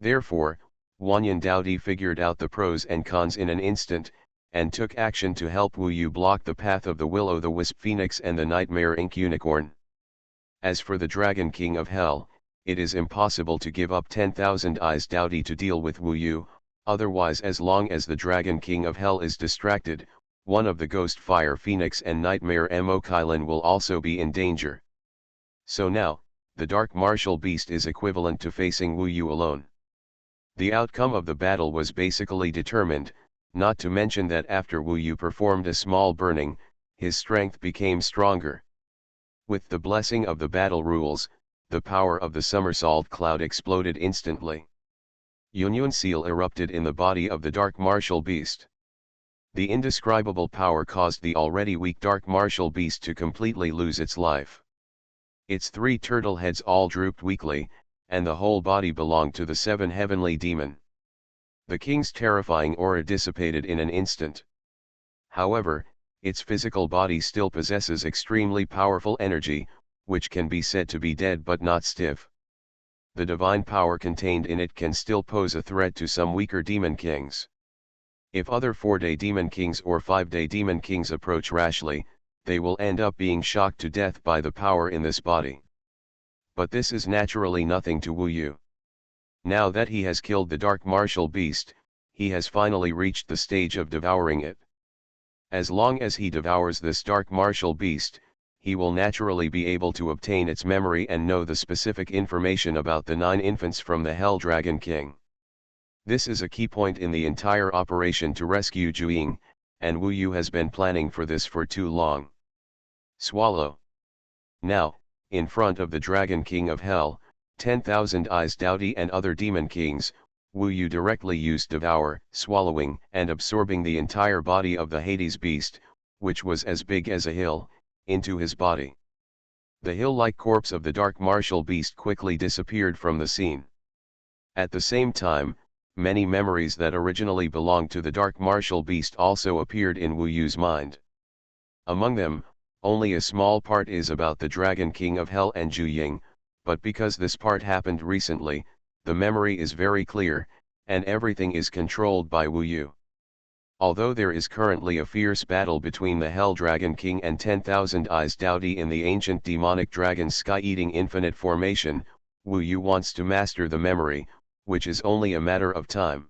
Therefore, Wanyan Daodi figured out the pros and cons in an instant, and took action to help Wu Yu block the path of the Will-o'-the-Wisp Phoenix and the Nightmare Ink Unicorn. As for the Dragon King of Hell, it is impossible to give up 10,000 Eyes Daodi to deal with Wu Yu, otherwise as long as the Dragon King of Hell is distracted, one of the Ghost Fire Phoenix and Nightmare Mokylan will also be in danger. So now, the Dark Martial Beast is equivalent to facing Wu Yu alone. The outcome of the battle was basically determined, not to mention that after Wu Yu performed a small burning, his strength became stronger. With the blessing of the battle rules, the power of the somersault cloud exploded instantly. Yunyun Seal erupted in the body of the Dark Martial Beast. The indescribable power caused the already weak Dark Martial Beast to completely lose its life. Its three turtle heads all drooped weakly, and the whole body belonged to the seven heavenly demon. The king's terrifying aura dissipated in an instant. However, its physical body still possesses extremely powerful energy, which can be said to be dead but not stiff. The divine power contained in it can still pose a threat to some weaker demon kings. If other 4-day demon kings or 5-day demon kings approach rashly, they will end up being shocked to death by the power in this body. But this is naturally nothing to Wu Yu. Now that he has killed the Dark Martial Beast, he has finally reached the stage of devouring it. As long as he devours this Dark Martial Beast, he will naturally be able to obtain its memory and know the specific information about the 9 infants from the Hell Dragon King. This is a key point in the entire operation to rescue Zhuiying, and Wu Yu has been planning for this for too long. Swallow. Now, in front of the Dragon King of Hell, 10,000 Eyes Daodi and other demon kings, Wu Yu directly used Devour, swallowing and absorbing the entire body of the Hades beast, which was as big as a hill, into his body. The hill-like corpse of the Dark Martial Beast quickly disappeared from the scene. At the same time, many memories that originally belonged to the Dark Martial Beast also appeared in Wu Yu's mind. Among them, only a small part is about the Dragon King of Hell and Zhuiying, but because this part happened recently, the memory is very clear, and everything is controlled by Wu Yu. Although there is currently a fierce battle between the Hell Dragon King and 10,000 Eyes Dowdy in the ancient demonic dragon sky-eating infinite formation, Wu Yu wants to master the memory, which is only a matter of time.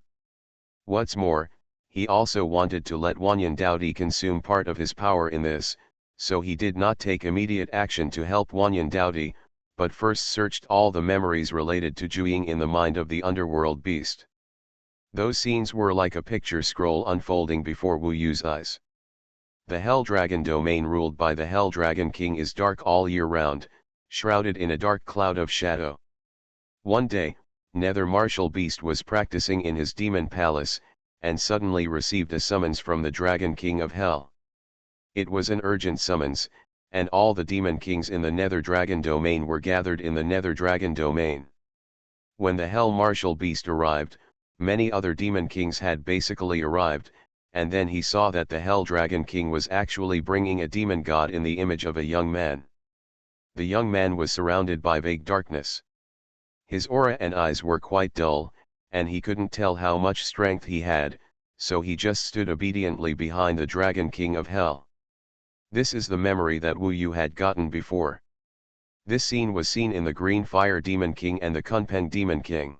What's more, he also wanted to let Wanyan Dowdy consume part of his power in this, so he did not take immediate action to help Wanyan Dowdy, but first searched all the memories related to Zhuiying in the mind of the underworld beast. Those scenes were like a picture scroll unfolding before Wu Yu's eyes. The Hell Dragon domain ruled by the Hell Dragon King is dark all year round, shrouded in a dark cloud of shadow. One day, Nether Martial Beast was practicing in his demon palace, and suddenly received a summons from the Dragon King of Hell. It was an urgent summons, and all the demon kings in the Nether Dragon domain were gathered in the Nether Dragon domain. When the Hell Martial Beast arrived, many other demon kings had basically arrived, and then he saw that the Hell Dragon King was actually bringing a demon god in the image of a young man. The young man was surrounded by vague darkness. His aura and eyes were quite dull, and he couldn't tell how much strength he had, so he just stood obediently behind the Dragon King of Hell. This is the memory that Wu Yu had gotten before. This scene was seen in the Green Fire Demon King and the Kunpeng Demon King.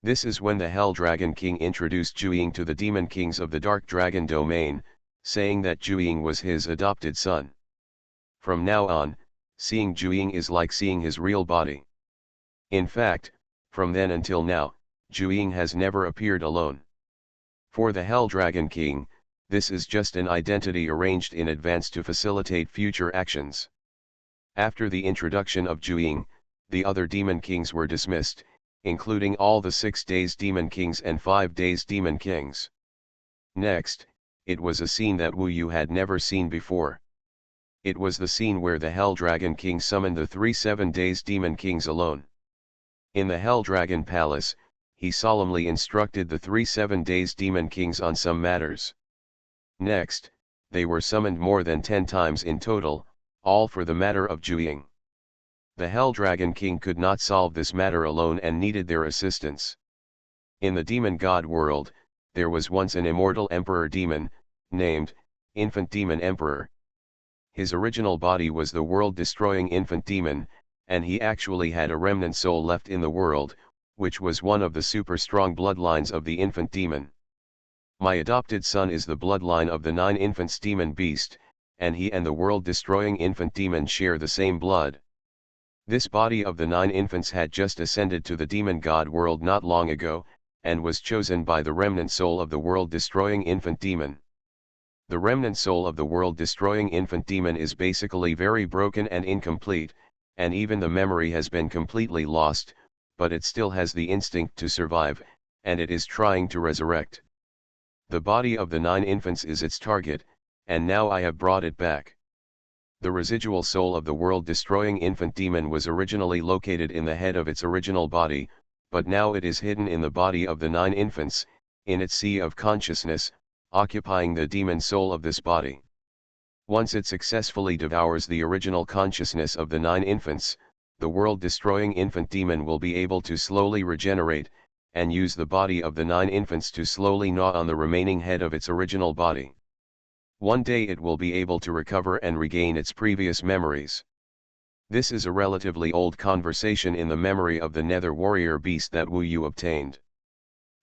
This is when the Hell Dragon King introduced Zhuiying to the Demon Kings of the Dark Dragon domain, saying that Zhuiying was his adopted son. From now on, seeing Zhuiying is like seeing his real body. In fact, from then until now, Zhuiying has never appeared alone. For the Hell Dragon King, this is just an identity arranged in advance to facilitate future actions. After the introduction of Zhuiying, the other Demon Kings were dismissed, including all the 6 days Demon Kings and 5 days Demon Kings. Next, it was a scene that Wu Yu had never seen before. It was the scene where the Hell Dragon King summoned the 3 7 days Demon Kings alone. In the Hell Dragon Palace, he solemnly instructed the 3 7 days Demon Kings on some matters. Next, they were summoned more than 10 times in total, all for the matter of Zhuiying. The Hell Dragon King could not solve this matter alone and needed their assistance. In the demon god world, there was once an immortal emperor demon, named Infant Demon Emperor. His original body was the world-destroying infant demon, and he actually had a remnant soul left in the world, which was one of the super strong bloodlines of the infant demon. My adopted son is the bloodline of the 9 infants demon beast, and he and the world-destroying infant demon share the same blood. This body of the 9 infants had just ascended to the demon god world not long ago, and was chosen by the remnant soul of the world-destroying infant demon. The remnant soul of the world-destroying infant demon is basically very broken and incomplete, and even the memory has been completely lost, but it still has the instinct to survive, and it is trying to resurrect. The body of the 9 infants is its target, and now I have brought it back. The residual soul of the world-destroying infant demon was originally located in the head of its original body, but now it is hidden in the body of the 9 infants, in its sea of consciousness, occupying the demon soul of this body. Once it successfully devours the original consciousness of the 9 infants, the world-destroying infant demon will be able to slowly regenerate, and use the body of the 9 infants to slowly gnaw on the remaining head of its original body. One day it will be able to recover and regain its previous memories. This is a relatively old conversation in the memory of the Nether Warrior Beast that Wu Yu obtained.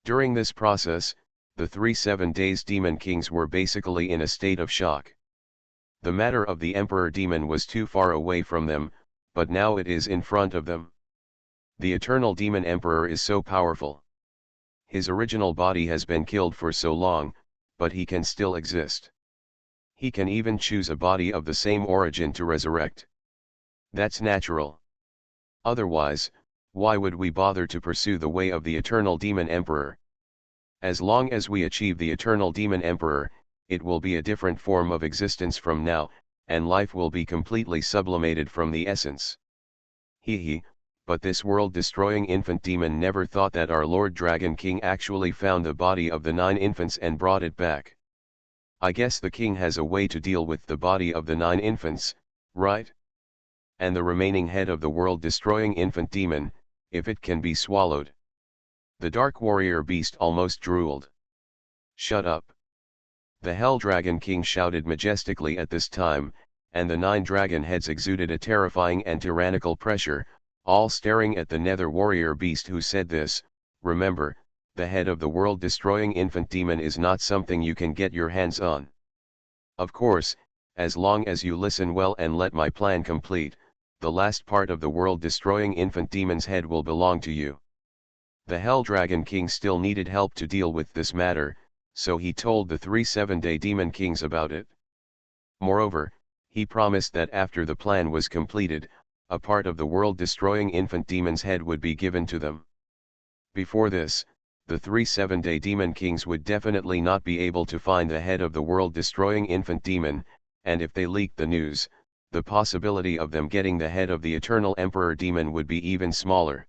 During this process, the 3 7 days Demon Kings were basically in a state of shock. The matter of the Emperor Demon was too far away from them, but now it is in front of them. The Eternal Demon Emperor is so powerful. His original body has been killed for so long, but he can still exist. He can even choose a body of the same origin to resurrect. That's natural. Otherwise, why would we bother to pursue the way of the Eternal Demon Emperor? As long as we achieve the Eternal Demon Emperor, it will be a different form of existence from now, and life will be completely sublimated from the essence. But this world-destroying infant demon never thought that our Lord Dragon King actually found the body of the 9 infants and brought it back. I guess the king has a way to deal with the body of the 9 infants, right? and the remaining head of the world-destroying infant demon, if it can be swallowed. The dark warrior beast almost drooled. "Shut up!" the Hell Dragon King shouted majestically at this time, and the 9 dragon heads exuded a terrifying and tyrannical pressure, all staring at the nether warrior beast who said this. Remember, the head of the world-destroying infant demon is not something you can get your hands on. Of course, as long as you listen well and let my plan complete, the last part of the world-destroying infant demon's head will belong to you. The Hell Dragon King still needed help to deal with this matter, so he told the 3 7-day demon kings about it. Moreover, he promised that after the plan was completed, a part of the world-destroying infant demon's head would be given to them. Before this, the 3 7-day demon kings would definitely not be able to find the head of the world-destroying infant demon, and if they leaked the news, the possibility of them getting the head of the eternal emperor demon would be even smaller.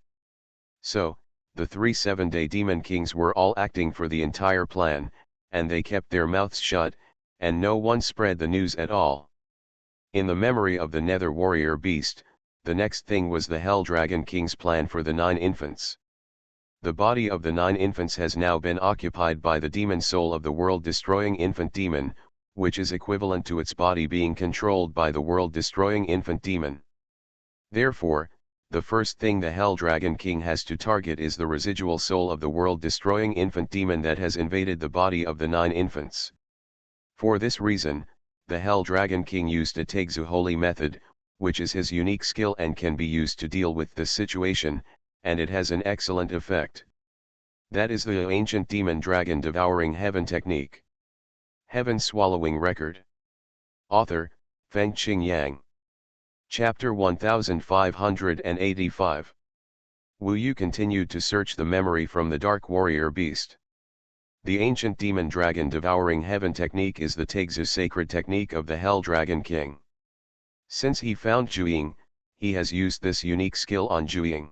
So, the 3 7-day demon kings were all acting for the entire plan, and they kept their mouths shut, and no one spread the news at all. In the memory of the nether warrior beast, the next thing was the Hell Dragon King's plan for the 9 infants. The body of the 9 infants has now been occupied by the demon soul of the world-destroying infant demon, which is equivalent to its body being controlled by the world-destroying infant demon. Therefore, the first thing the Hell Dragon King has to target is the residual soul of the world-destroying infant demon that has invaded the body of the 9 infants. For this reason, the Hell Dragon King used a Tegzu Holy method, which is his unique skill and can be used to deal with this situation, and it has an excellent effect. That is the ancient demon dragon devouring heaven technique. Heaven swallowing record. Author, Fengqing Yang. Chapter 1585. Wu Yu continued to search the memory from the dark warrior beast. The ancient demon dragon devouring heaven technique is the Tegzu sacred technique of the Hell Dragon King. Since he found Zhuiying, he has used this unique skill on Zhuiying.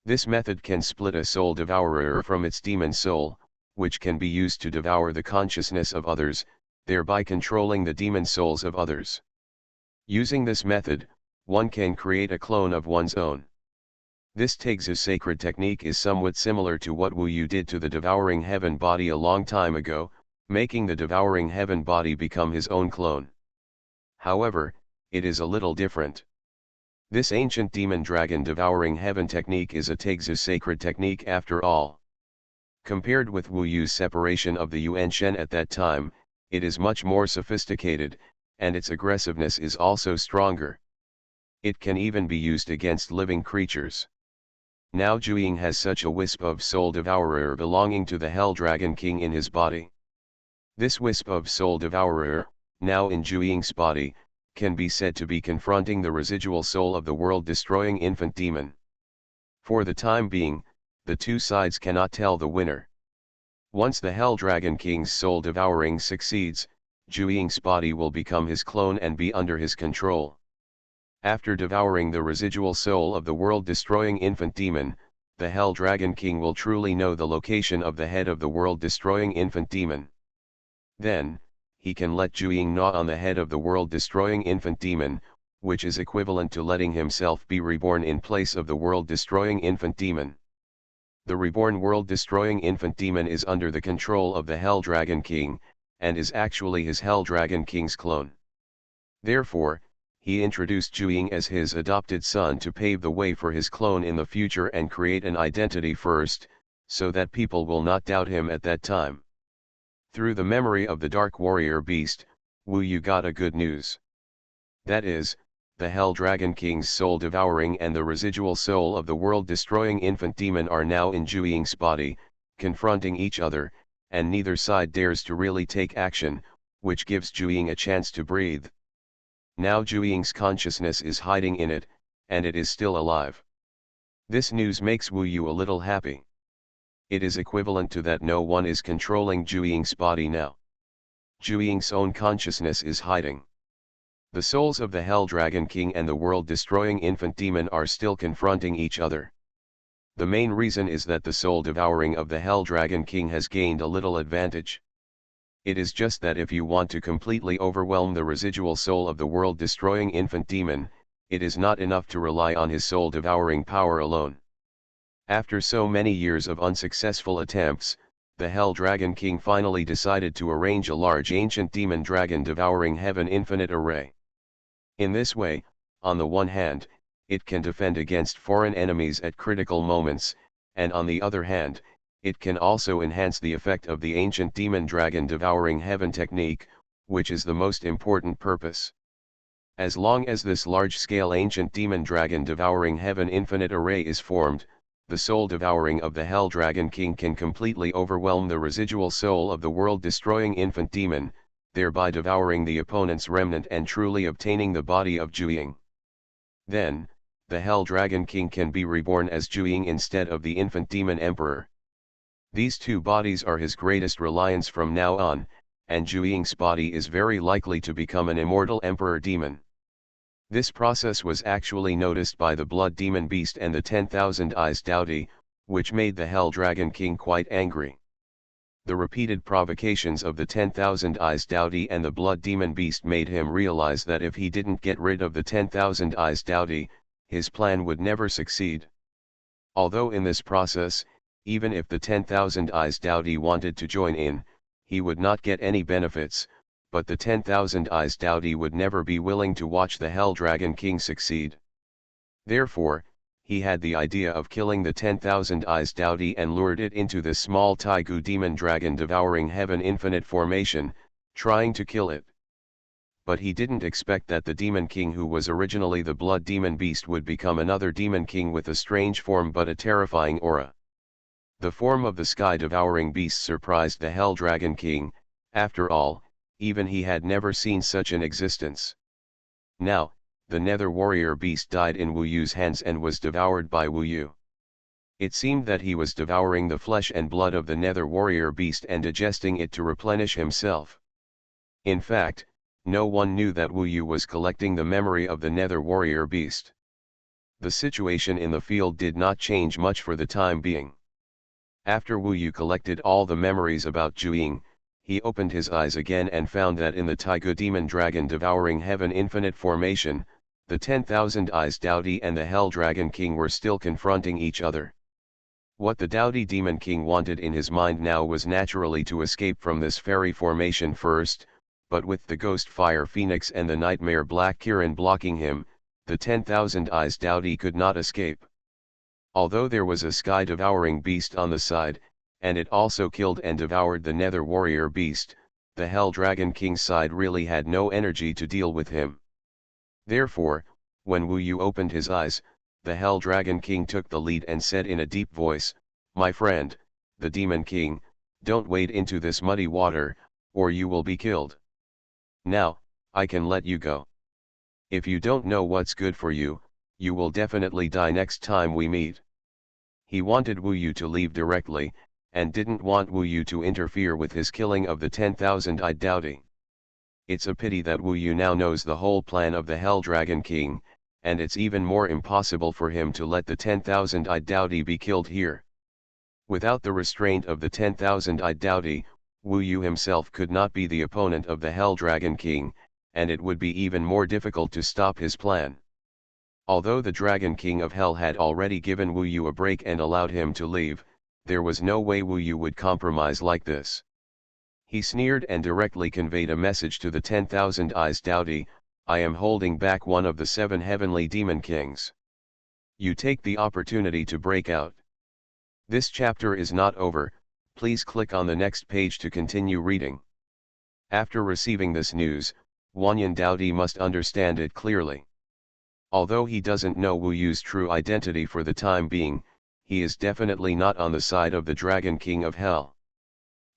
This method can split a soul devourer from its demon soul, which can be used to devour the consciousness of others, thereby controlling the demon souls of others. Using this method, one can create a clone of one's own. This Tegzu sacred technique is somewhat similar to what Wu Yu did to the devouring heaven body a long time ago, making the devouring heaven body become his own clone. However, it is a little different. This ancient demon dragon devouring heaven technique is a Tegzu sacred technique after all. Compared with Wu Yu's separation of the Yuan Shen at that time, it is much more sophisticated, and its aggressiveness is also stronger. It can even be used against living creatures. Now Zhuiying has such a wisp of soul devourer belonging to the Hell Dragon King in his body. This wisp of soul devourer, now in Zhuiying's body, can be said to be confronting the residual soul of the world-destroying infant demon. For the time being, the two sides cannot tell the winner. Once the Hell Dragon King's soul devouring succeeds, Zhuiying's body will become his clone and be under his control. After devouring the residual soul of the world-destroying infant demon, the Hell Dragon King will truly know the location of the head of the world-destroying infant demon. Then, he can let Zhuiying gnaw on the head of the world-destroying infant demon, which is equivalent to letting himself be reborn in place of the world-destroying infant demon. The reborn world-destroying infant demon is under the control of the Hell Dragon King, and is actually his Hell Dragon King's clone. Therefore, he introduced Zhuiying as his adopted son to pave the way for his clone in the future and create an identity first, so that people will not doubt him at that time. Through the memory of the Dark Warrior Beast, Wu Yu got a good news. That is, the Hell Dragon King's soul devouring and the residual soul of the world-destroying infant demon are now in Zhuiying's body, confronting each other, and neither side dares to really take action, which gives Zhuiying a chance to breathe. Now Zhuiying's consciousness is hiding in it, and it is still alive. This news makes Wu Yu a little happy. It is equivalent to that no one is controlling Zhuiying's body now. Zhuiying's own consciousness is hiding. The souls of the Hell Dragon King and the world-destroying infant demon are still confronting each other. The main reason is that the soul devouring of the Hell Dragon King has gained a little advantage. It is just that if you want to completely overwhelm the residual soul of the world-destroying infant demon, it is not enough to rely on his soul-devouring power alone. After so many years of unsuccessful attempts, the Hell Dragon King finally decided to arrange a large ancient demon dragon devouring heaven infinite array. In this way, on the one hand, it can defend against foreign enemies at critical moments, and on the other hand, it can also enhance the effect of the ancient demon dragon devouring heaven technique, which is the most important purpose. As long as this large-scale ancient demon dragon devouring heaven infinite array is formed, the soul devouring of the Hell Dragon King can completely overwhelm the residual soul of the world-destroying infant demon, thereby devouring the opponent's remnant and truly obtaining the body of Zhuang. Then, the Hell Dragon King can be reborn as Zhuang instead of the infant demon emperor. These two bodies are his greatest reliance from now on, and Zhuang's body is very likely to become an immortal emperor demon. This process was actually noticed by the blood demon beast and the 10,000 eyes Daodi, which made the Hell Dragon King quite angry. The repeated provocations of the 10,000 eyes Daodi and the blood demon beast made him realize that if he didn't get rid of the 10,000 eyes Daodi, his plan would never succeed. Although in this process, even if the 10,000 eyes Daodi wanted to join in, he would not get any benefits, but the 10,000 eyes Daodi would never be willing to watch the Hell Dragon King succeed. Therefore, he had the idea of killing the 10,000 eyes Daodi and lured it into this small Taigu demon dragon devouring heaven infinite formation, trying to kill it. But he didn't expect that the demon king who was originally the blood demon beast would become another demon king with a strange form but a terrifying aura. The form of the sky-devouring beast surprised the Hell Dragon King. After all, even he had never seen such an existence. Now, the Nether Warrior beast died in Wu Yu's hands and was devoured by Wu Yu. It seemed that he was devouring the flesh and blood of the Nether Warrior beast and digesting it to replenish himself. In fact, no one knew that Wu Yu was collecting the memory of the Nether Warrior beast. The situation in the field did not change much for the time being. After Wu Yu collected all the memories about Zhuang, he opened his eyes again and found that in the Taigu demon dragon devouring heaven infinite formation, the 10,000 eyes Daodi and the Hell Dragon King were still confronting each other. What the Daodi demon king wanted in his mind now was naturally to escape from this fairy formation first, but with the ghost fire phoenix and the nightmare black Kirin blocking him, the 10,000 eyes Daodi could not escape. Although there was a sky-devouring beast on the side, and it also killed and devoured the Nether Warrior beast, the Hell Dragon King's side really had no energy to deal with him. Therefore, when Wu Yu opened his eyes, the Hell Dragon King took the lead and said in a deep voice, "My friend, the Demon King, don't wade into this muddy water, or you will be killed. Now, I can let you go. If you don't know what's good for you, you will definitely die next time we meet." He wanted Wu Yu to leave directly, and didn't want Wu Yu to interfere with his killing of the 10,000-eyed Daodi. It's a pity that Wu Yu now knows the whole plan of the Hell Dragon King, and it's even more impossible for him to let the 10,000-eyed Daodi be killed here. Without the restraint of the 10,000-eyed Daodi, Wu Yu himself could not be the opponent of the Hell Dragon King, and it would be even more difficult to stop his plan. Although the Dragon King of Hell had already given Wu Yu a break and allowed him to leave, there was no way Wu Yu would compromise like this. He sneered and directly conveyed a message to the 10,000 eyes Daodi, "I am holding back one of the 7 heavenly demon kings. You take the opportunity to break out." This chapter is not over, please click on the next page to continue reading. After receiving this news, Xuanhuan Daodi must understand it clearly. Although he doesn't know Wu Yu's true identity for the time being, he is definitely not on the side of the Dragon King of Hell.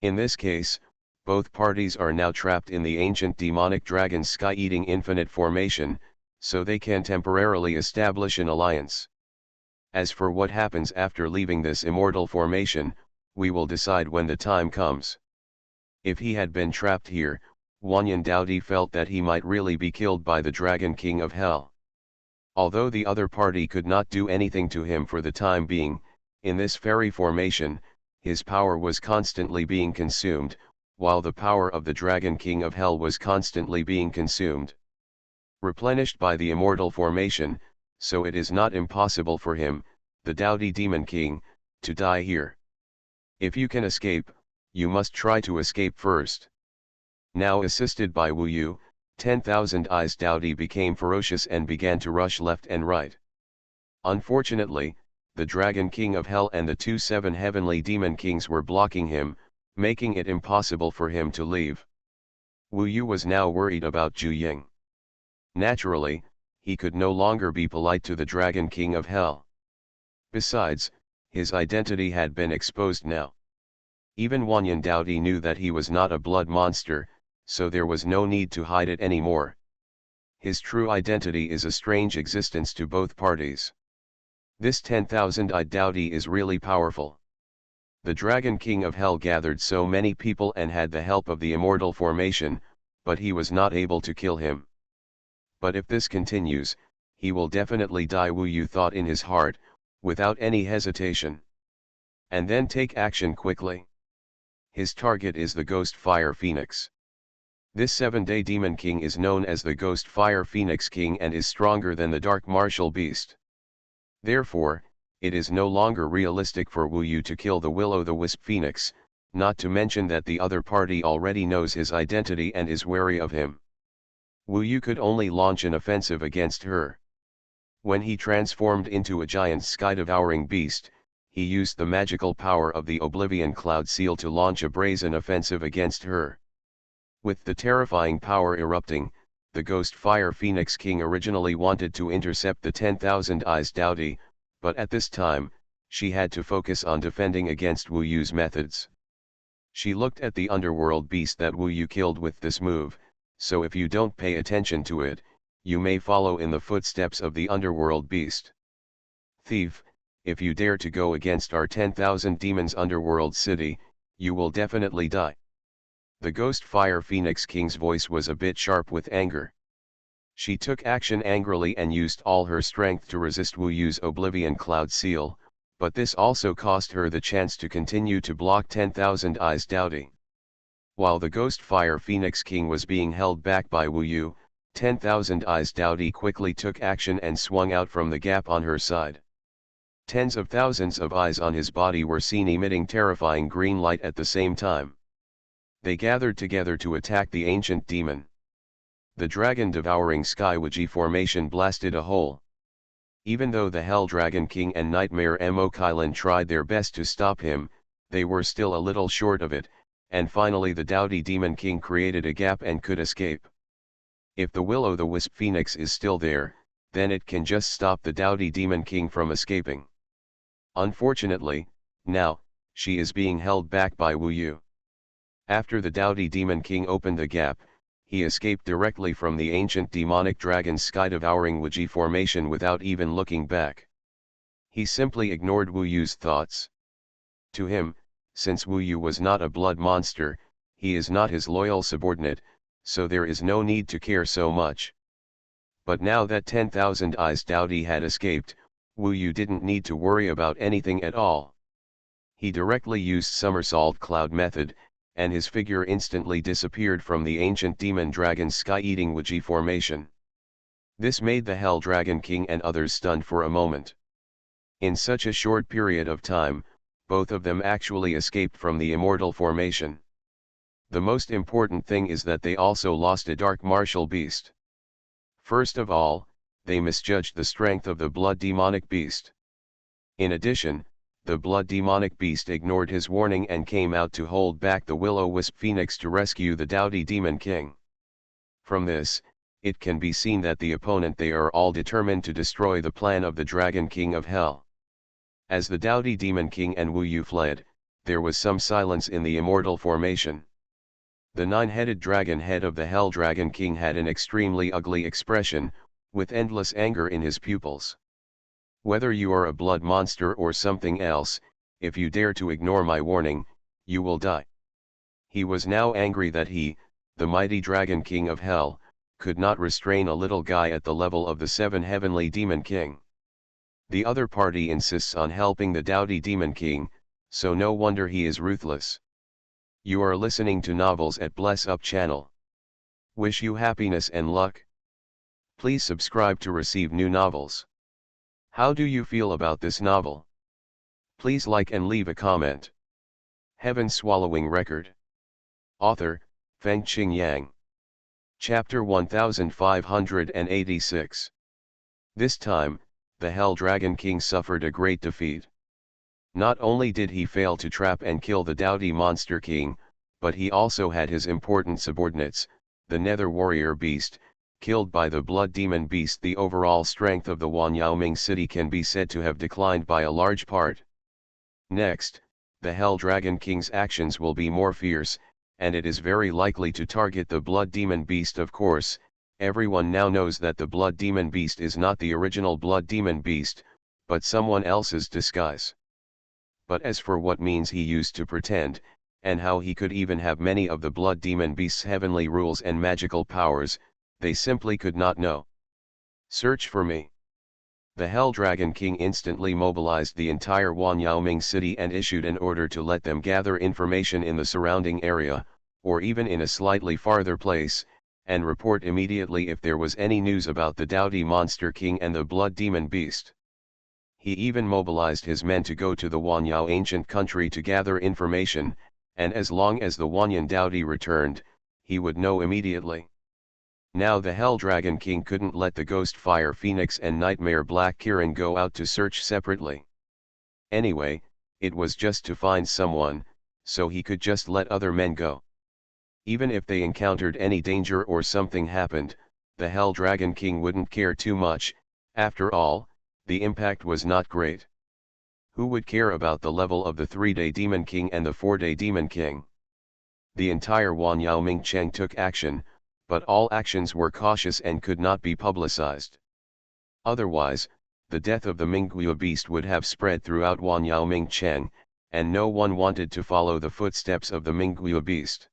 In this case, both parties are now trapped in the ancient demonic dragon sky-eating infinite formation, so they can temporarily establish an alliance. As for what happens after leaving this immortal formation, we will decide when the time comes. If he had been trapped here, Xuanhuan Daodi felt that he might really be killed by the Dragon King of Hell. Although the other party could not do anything to him for the time being, in this fairy formation, his power was constantly being consumed, while the power of the Dragon King of Hell was constantly being consumed. replenished by the immortal formation, so it is not impossible for him, the doughty Demon King, to die here. If you can escape, you must try to escape first. Now assisted by Wu Yu, 10,000 eyes doughty became ferocious and began to rush left and right. Unfortunately, the Dragon King of Hell and the 7 heavenly demon kings were blocking him, making it impossible for him to leave. Wu Yu was now worried about Zhu Ying. Naturally, he could no longer be polite to the Dragon King of Hell. Besides, his identity had been exposed now. Even Wanyan Doughty knew that he was not a blood monster, so there was no need to hide it anymore. His true identity is a strange existence to both parties. This 10,000-eyed Doughty is really powerful. The Dragon King of Hell gathered so many people and had the help of the immortal formation, but he was not able to kill him. But if this continues, he will definitely die, Wu Yu thought in his heart, without any hesitation. And then take action quickly. His target is the Ghost Fire Phoenix. This 7-day Demon King is known as the Ghost Fire Phoenix King and is stronger than the Dark Martial Beast. Therefore, it is no longer realistic for Wu Yu to kill the Will-o'-the-Wisp Phoenix, not to mention that the other party already knows his identity and is wary of him. Wu Yu could only launch an offensive against her. When he transformed into a giant sky-devouring beast, he used the magical power of the Oblivion Cloud Seal to launch a brazen offensive against her. With the terrifying power erupting, the Ghost Fire Phoenix King originally wanted to intercept the 10,000 eyes Doughty, but at this time, she had to focus on defending against Wu Yu's methods. She looked at the underworld beast that Wu Yu killed with this move, so if you don't pay attention to it, you may follow in the footsteps of the underworld beast. Thief, if you dare to go against our 10,000 demons underworld city, you will definitely die. The Ghost Fire Phoenix King's voice was a bit sharp with anger. She took action angrily and used all her strength to resist Wu Yu's Oblivion Cloud Seal, but this also cost her the chance to continue to block 10,000 eyes Doughty. While the Ghost Fire Phoenix King was being held back by Wu Yu, 10,000 eyes Doughty quickly took action and swung out from the gap on her side. Tens of thousands of eyes on his body were seen emitting terrifying green light at the same time. They gathered together to attack the ancient demon. The dragon-devouring Skywiji formation blasted a hole. Even though the Hell Dragon King and Nightmare Mo Kylin tried their best to stop him, they were still a little short of it, and finally the Doughty Demon King created a gap and could escape. If the Will-o'-the-Wisp Phoenix is still there, then it can just stop the Doughty Demon King from escaping. Unfortunately, now, she is being held back by Wu Yu. After the Doughty Demon King opened the gap, he escaped directly from the ancient demonic dragon sky-devouring Wuji formation without even looking back. He simply ignored Wu Yu's thoughts. To him, since Wu Yu was not a blood monster, he is not his loyal subordinate, so there is no need to care so much. But now that 10,000 eyes Doughty had escaped, Wu Yu didn't need to worry about anything at all. He directly used Somersault Cloud method, and his figure instantly disappeared from the ancient demon dragon sky-eating Wuji formation. This made the Hell Dragon King and others stunned for a moment. In such a short period of time, both of them actually escaped from the immortal formation. The most important thing is that they also lost a dark martial beast. First of all, they misjudged the strength of the blood demonic beast. In addition, the blood demonic beast ignored his warning and came out to hold back the Will-o'-Wisp Phoenix to rescue the Doughty Demon King. From this, it can be seen that the opponent they are all determined to destroy the plan of the Dragon King of Hell. As the Doughty Demon King and Wu Yu fled, there was some silence in the immortal formation. The 9-headed dragon head of the Hell Dragon King had an extremely ugly expression, with endless anger in his pupils. Whether you are a blood monster or something else, if you dare to ignore my warning, you will die. He was now angry that he, the mighty Dragon King of Hell, could not restrain a little guy at the level of the 7 heavenly Demon King. The other party insists on helping the Doughty Demon King, so no wonder he is ruthless. You are listening to novels at Bless Up channel. Wish you happiness and luck. Please subscribe to receive new novels. How do you feel about this novel? Please like and leave a comment. Heaven Swallowing Record. Author, Fengqing Yang. Chapter 1586. This time, the Hell Dragon King suffered a great defeat. Not only did he fail to trap and kill the doughty Monster King, but he also had his important subordinates, the Nether Warrior Beast, killed by the Blood Demon Beast. The overall strength of the Wanyaoming city can be said to have declined by a large part. Next, the Hell Dragon King's actions will be more fierce, and it is very likely to target the Blood Demon Beast. Of course, everyone now knows that the Blood Demon Beast is not the original Blood Demon Beast, but someone else's disguise. But as for what means he used to pretend, and how he could even have many of the Blood Demon Beast's heavenly rules and magical powers, they simply could not know. Search for me. The Hell Dragon King instantly mobilized the entire Wanyaoming city and issued an order to let them gather information in the surrounding area, or even in a slightly farther place, and report immediately if there was any news about the doughty Monster King and the Blood Demon Beast. He even mobilized his men to go to the Wanyao ancient country to gather information, and as long as the Wanyan doughty returned, he would know immediately. Now the Hell Dragon King couldn't let the Ghost Fire Phoenix and Nightmare Black Kirin go out to search separately. Anyway, it was just to find someone, so he could just let other men go. Even if they encountered any danger or something happened, the Hell Dragon King wouldn't care too much. After all, the impact was not great. Who would care about the level of the 3-day Demon King and the 4-day Demon King? The entire Wanyaoming Cheng took action, but all actions were cautious and could not be publicized. Otherwise, the death of the Mingguo beast would have spread throughout Wanyaoming Cheng, and no one wanted to follow the footsteps of the Mingguo beast.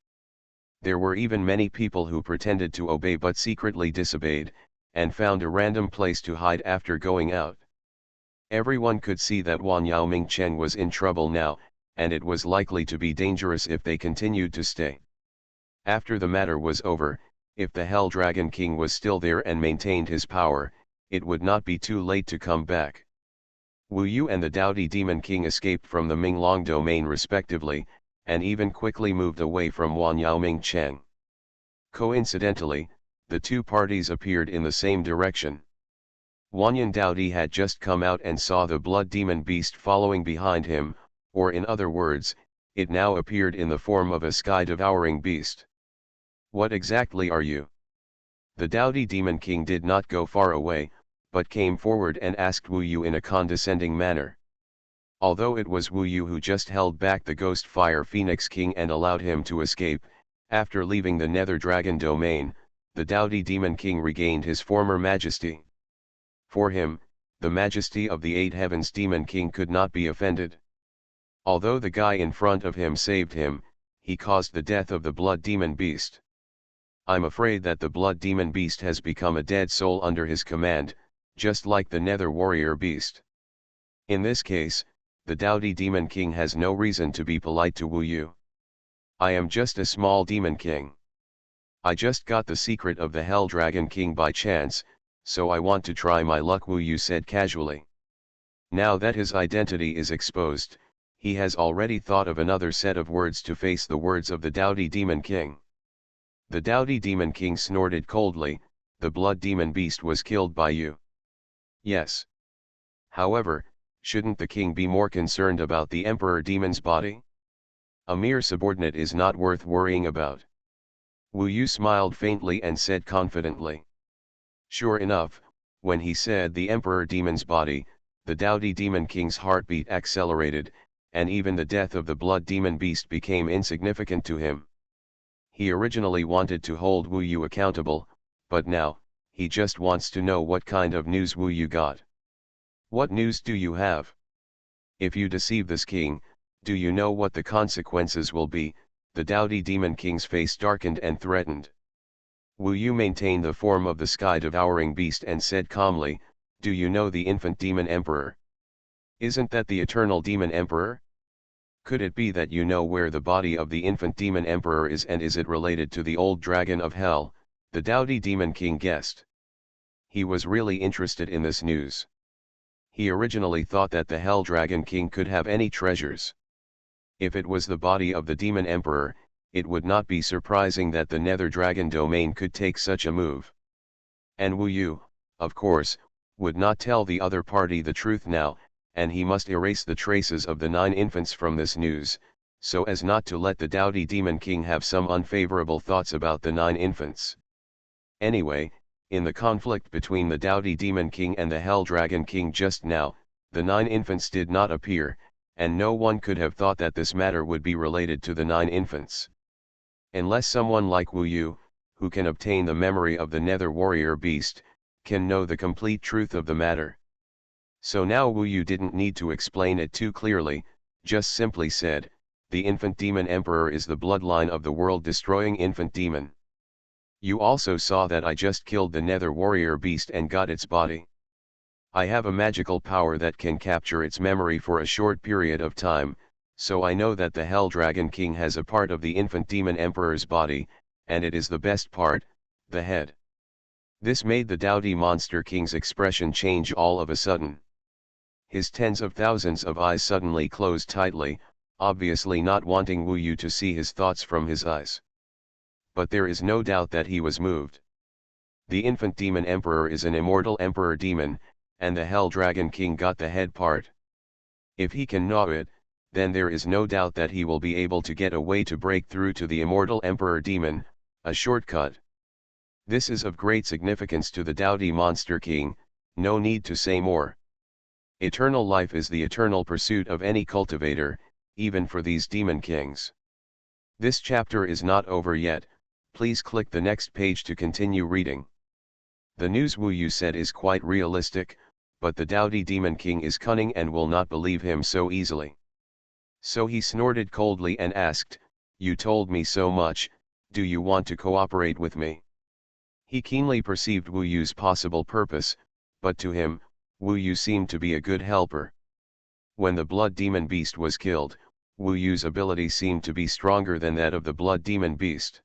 There were even many people who pretended to obey but secretly disobeyed, and found a random place to hide after going out. Everyone could see that Wanyaoming Cheng was in trouble now, and it was likely to be dangerous if they continued to stay. After the matter was over, if the Hell Dragon King was still there and maintained his power, it would not be too late to come back. Wu Yu and the doughty Demon King escaped from the Minglong domain respectively, and even quickly moved away from Wanyaoming Cheng. Coincidentally, the two parties appeared in the same direction. Wanyan Doughty had just come out and saw the Blood Demon Beast following behind him, or in other words, it now appeared in the form of a sky-devouring beast. What exactly are you? The doughty Demon King did not go far away, but came forward and asked Wu Yu in a condescending manner. Although it was Wu Yu who just held back the Ghost Fire Phoenix King and allowed him to escape, after leaving the Nether Dragon domain, the doughty Demon King regained his former majesty. For him, the majesty of the 8 Heavens Demon King could not be offended. Although the guy in front of him saved him, he caused the death of the Blood Demon Beast. I'm afraid that the Blood Demon Beast has become a dead soul under his command, just like the Nether Warrior Beast. In this case, the doughty Demon King has no reason to be polite to Wu Yu. I am just a small Demon King. I just got the secret of the Hell Dragon King by chance, so I want to try my luck, Wu Yu said casually. Now that his identity is exposed, he has already thought of another set of words to face the words of the doughty Demon King. The doughty Demon King snorted coldly, the Blood Demon Beast was killed by you. Yes. However, shouldn't the king be more concerned about the Emperor Demon's body? A mere subordinate is not worth worrying about. Wu Yu smiled faintly and said confidently. Sure enough, when he said the Emperor Demon's body, the doughty Demon King's heartbeat accelerated, and even the death of the Blood Demon Beast became insignificant to him. He originally wanted to hold Wu Yu accountable, but now, he just wants to know what kind of news Wu Yu got. What news do you have? If you deceive this king, do you know what the consequences will be? The doughty Demon King's face darkened and threatened. Wu Yu maintained the form of the sky-devouring beast and said calmly, do you know the infant Demon Emperor? Isn't that the eternal Demon Emperor? Could it be that you know where the body of the infant Demon Emperor is, and is it related to the old dragon of hell? The doughty Demon King guessed. He was really interested in this news. He originally thought that the Hell Dragon King could have any treasures. If it was the body of the Demon Emperor, it would not be surprising that the Nether Dragon domain could take such a move. And Wu Yu, of course, would not tell the other party the truth now, and he must erase the traces of the 9 infants from this news, so as not to let the doughty Demon King have some unfavorable thoughts about the 9 infants. Anyway, in the conflict between the doughty Demon King and the Hell Dragon King just now, the 9 infants did not appear, and no one could have thought that this matter would be related to the 9 infants. Unless someone like Wu Yu, who can obtain the memory of the Nether Warrior Beast, can know the complete truth of the matter. So now Wu Yu didn't need to explain it too clearly, just simply said, the infant demon emperor is the bloodline of the world-destroying infant demon. You also saw that I just killed the Nether Warrior Beast and got its body. I have a magical power that can capture its memory for a short period of time, so I know that the Hell Dragon King has a part of the infant demon emperor's body, and it is the best part, the head. This made the doughty monster king's expression change all of a sudden. His tens of thousands of eyes suddenly closed tightly, obviously not wanting Wu Yu to see his thoughts from his eyes. But there is no doubt that he was moved. The infant demon emperor is an immortal emperor demon, and the Hell Dragon King got the head part. If he can gnaw it, then there is no doubt that he will be able to get a way to break through to the immortal emperor demon, a shortcut. This is of great significance to the doughty monster king, no need to say more. Eternal life is the eternal pursuit of any cultivator, even for these demon kings. This chapter is not over yet, please click the next page to continue reading. The news Wu Yu said is quite realistic, but the doughty demon king is cunning and will not believe him so easily. So he snorted coldly and asked, "You told me so much, do you want to cooperate with me?" He keenly perceived Wu Yu's possible purpose, but to him, Wu Yu seemed to be a good helper. When the blood demon beast was killed, Wu Yu's ability seemed to be stronger than that of the blood demon beast.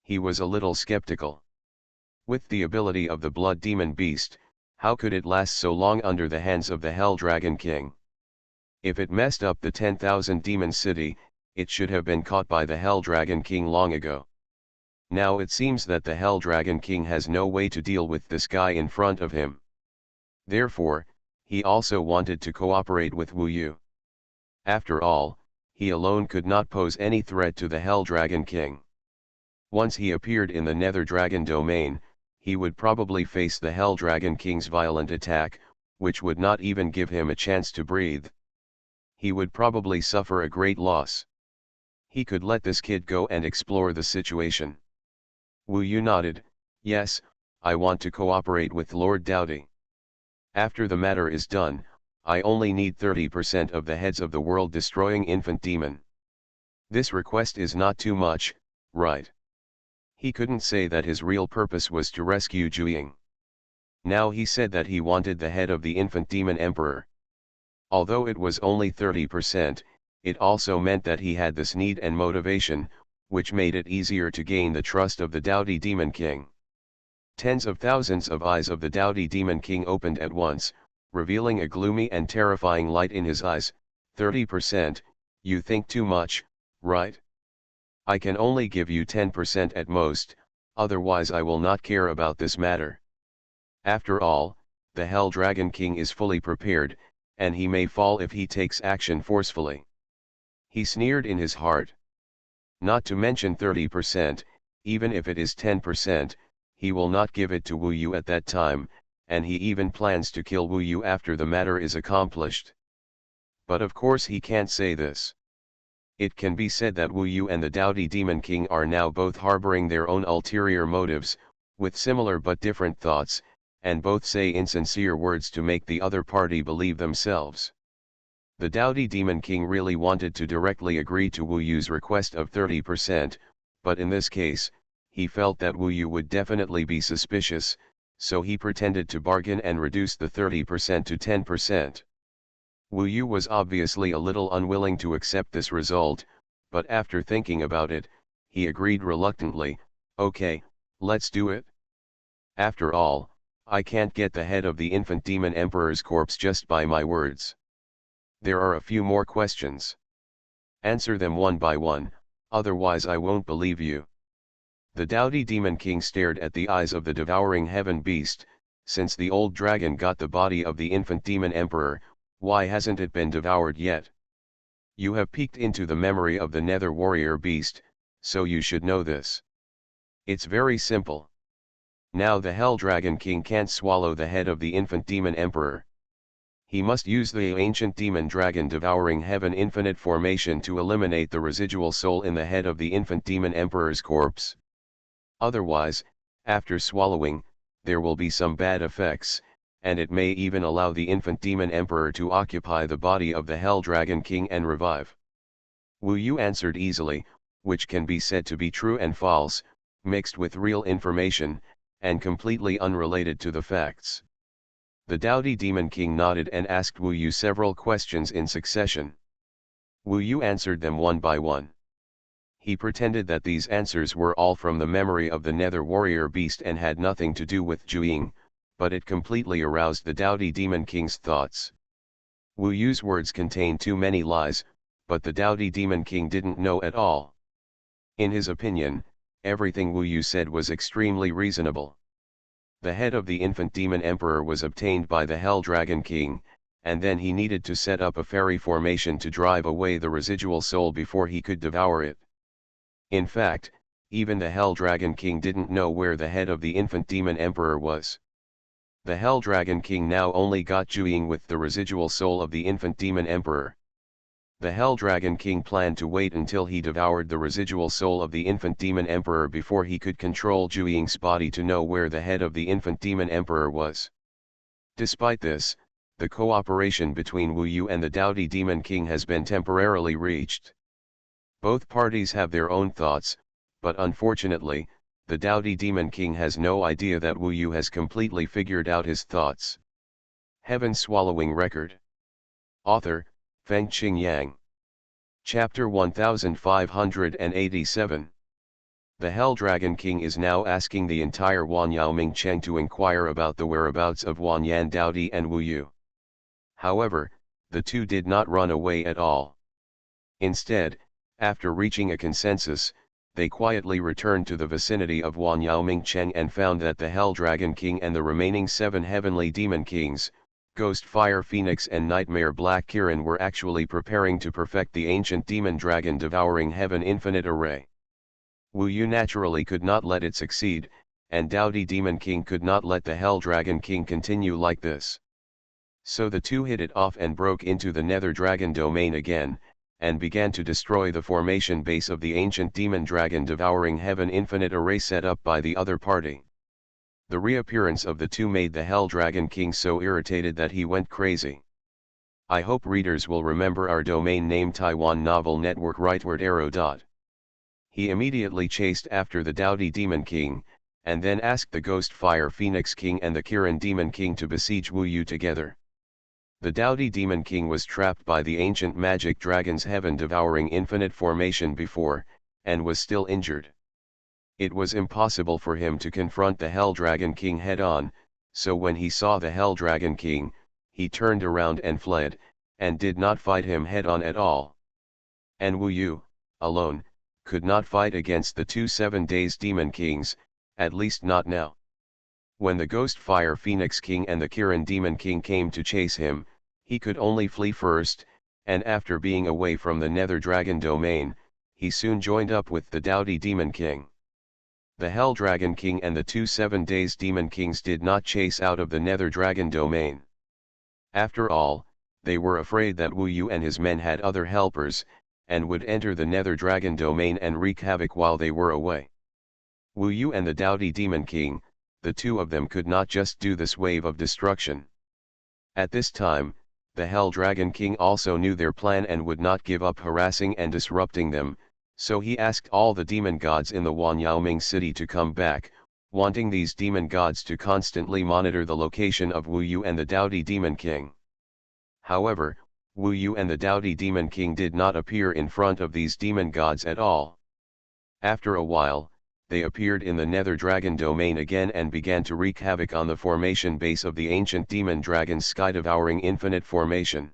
He was a little skeptical. With the ability of the blood demon beast, how could it last so long under the hands of the Hell Dragon King? If it messed up the 10,000 demon city, it should have been caught by the Hell Dragon King long ago. Now it seems that the Hell Dragon King has no way to deal with this guy in front of him. Therefore, he also wanted to cooperate with Wu Yu. After all, he alone could not pose any threat to the Hell Dragon King. Once he appeared in the Nether Dragon domain, he would probably face the Hell Dragon King's violent attack, which would not even give him a chance to breathe. He would probably suffer a great loss. He could let this kid go and explore the situation. Wu Yu nodded, "Yes, I want to cooperate with Lord Doughty. After the matter is done, I only need 30% of the heads of the world-destroying infant demon. This request is not too much, right?" He couldn't say that his real purpose was to rescue Zhuiying. Now he said that he wanted the head of the infant demon emperor. Although it was only 30%, it also meant that he had this need and motivation, which made it easier to gain the trust of the doughty demon king. Tens of thousands of eyes of the doughty demon king opened at once, revealing a gloomy and terrifying light in his eyes. 30%, you think too much, right? I can only give you 10% at most, otherwise I will not care about this matter. After all, the Hell Dragon King is fully prepared, and he may fall if he takes action forcefully. He sneered in his heart. Not to mention 30%, even if it is 10%, he will not give it to Wu Yu at that time, and he even plans to kill Wu Yu after the matter is accomplished. But of course he can't say this. It can be said that Wu Yu and the doughty demon king are now both harboring their own ulterior motives, with similar but different thoughts, and both say insincere words to make the other party believe themselves. The doughty demon king really wanted to directly agree to Wu Yu's request of 30%, but in this case, he felt that Wu Yu would definitely be suspicious, so he pretended to bargain and reduce the 30% to 10%. Wu Yu was obviously a little unwilling to accept this result, but after thinking about it, he agreed reluctantly, "Okay, let's do it." After all, I can't get the head of the infant demon emperor's corpse just by my words. There are a few more questions. Answer them one by one, otherwise I won't believe you. The doughty demon king stared at the eyes of the devouring heaven beast. Since the old dragon got the body of the infant demon emperor, why hasn't it been devoured yet? You have peeked into the memory of the nether warrior beast, so you should know this. It's very simple. Now the hell dragon king can't swallow the head of the infant demon emperor. He must use the ancient demon dragon devouring heaven infinite formation to eliminate the residual soul in the head of the infant demon emperor's corpse. Otherwise, after swallowing, there will be some bad effects, and it may even allow the infant demon emperor to occupy the body of the hell dragon king and revive. Wu Yu answered easily, which can be said to be true and false, mixed with real information, and completely unrelated to the facts. The doughty demon king nodded and asked Wu Yu several questions in succession. Wu Yu answered them one by one. He pretended that these answers were all from the memory of the nether warrior beast and had nothing to do with Zhuing, but it completely aroused the doughty demon king's thoughts. Wu Yu's words contained too many lies, but the doughty demon king didn't know at all. In his opinion, everything Wu Yu said was extremely reasonable. The head of the infant demon emperor was obtained by the hell dragon king, and then he needed to set up a fairy formation to drive away the residual soul before he could devour it. In fact, even the hell dragon king didn't know where the head of the infant demon emperor was. The hell dragon king now only got Zhuing with the residual soul of the infant demon emperor. The hell dragon king planned to wait until he devoured the residual soul of the infant demon emperor before he could control Zhuing's body to know where the head of the infant demon emperor was. Despite this, the cooperation between Wu Yu and the doughty demon king has been temporarily reached. Both parties have their own thoughts, but unfortunately, the doughty demon king has no idea that Wu Yu has completely figured out his thoughts. Heaven Swallowing Record. Author, Feng Qing Yang. Chapter 1587. The Hell Dragon King is now asking the entire Wanyaoming Cheng to inquire about the whereabouts of Wanyan Daodi and Wu Yu. However, the two did not run away at all. Instead, after reaching a consensus, they quietly returned to the vicinity of Wanyaoming Cheng and found that the Hell Dragon King and the remaining 7 heavenly demon kings, Ghost Fire Phoenix and Nightmare Black Kirin, were actually preparing to perfect the ancient demon dragon devouring heaven infinite array. Wu Yu naturally could not let it succeed, and doughty demon king could not let the Hell Dragon King continue like this. So the two hit it off and broke into the nether dragon domain again, and began to destroy the formation base of the ancient demon dragon devouring heaven infinite array set up by the other party. The reappearance of the two made the Hell Dragon King so irritated that he went crazy. I hope readers will remember our domain name Taiwan Novel Network rightward arrow. He immediately chased after the doughty demon king, and then asked the Ghost Fire Phoenix King and the Kirin Demon King to besiege Wu Yu together. The doughty demon king was trapped by the ancient magic dragon's heaven-devouring infinite formation before, and was still injured. It was impossible for him to confront the Hell Dragon King head-on, so when he saw the Hell Dragon King, he turned around and fled, and did not fight him head-on at all. And Wu Yu, alone, could not fight against the two 7 days demon kings, at least not now. When the Ghost Fire Phoenix King and the Kirin Demon King came to chase him, he could only flee first, and after being away from the Nether Dragon domain, he soon joined up with the doughty Demon King. The Hell Dragon King and the two 7 days Demon Kings did not chase out of the Nether Dragon domain. After all, they were afraid that Wu Yu and his men had other helpers, and would enter the Nether Dragon domain and wreak havoc while they were away. Wu Yu and the doughty Demon King, the two of them could not just do this wave of destruction. At this time, the Hell Dragon King also knew their plan and would not give up harassing and disrupting them, so he asked all the demon gods in the Wanyaoming city to come back, wanting these demon gods to constantly monitor the location of Wu Yu and the doughty Demon King. However, Wu Yu and the doughty Demon King did not appear in front of these demon gods at all. After a while, they appeared in the Nether Dragon domain again and began to wreak havoc on the formation base of the ancient demon dragon's sky-devouring infinite formation.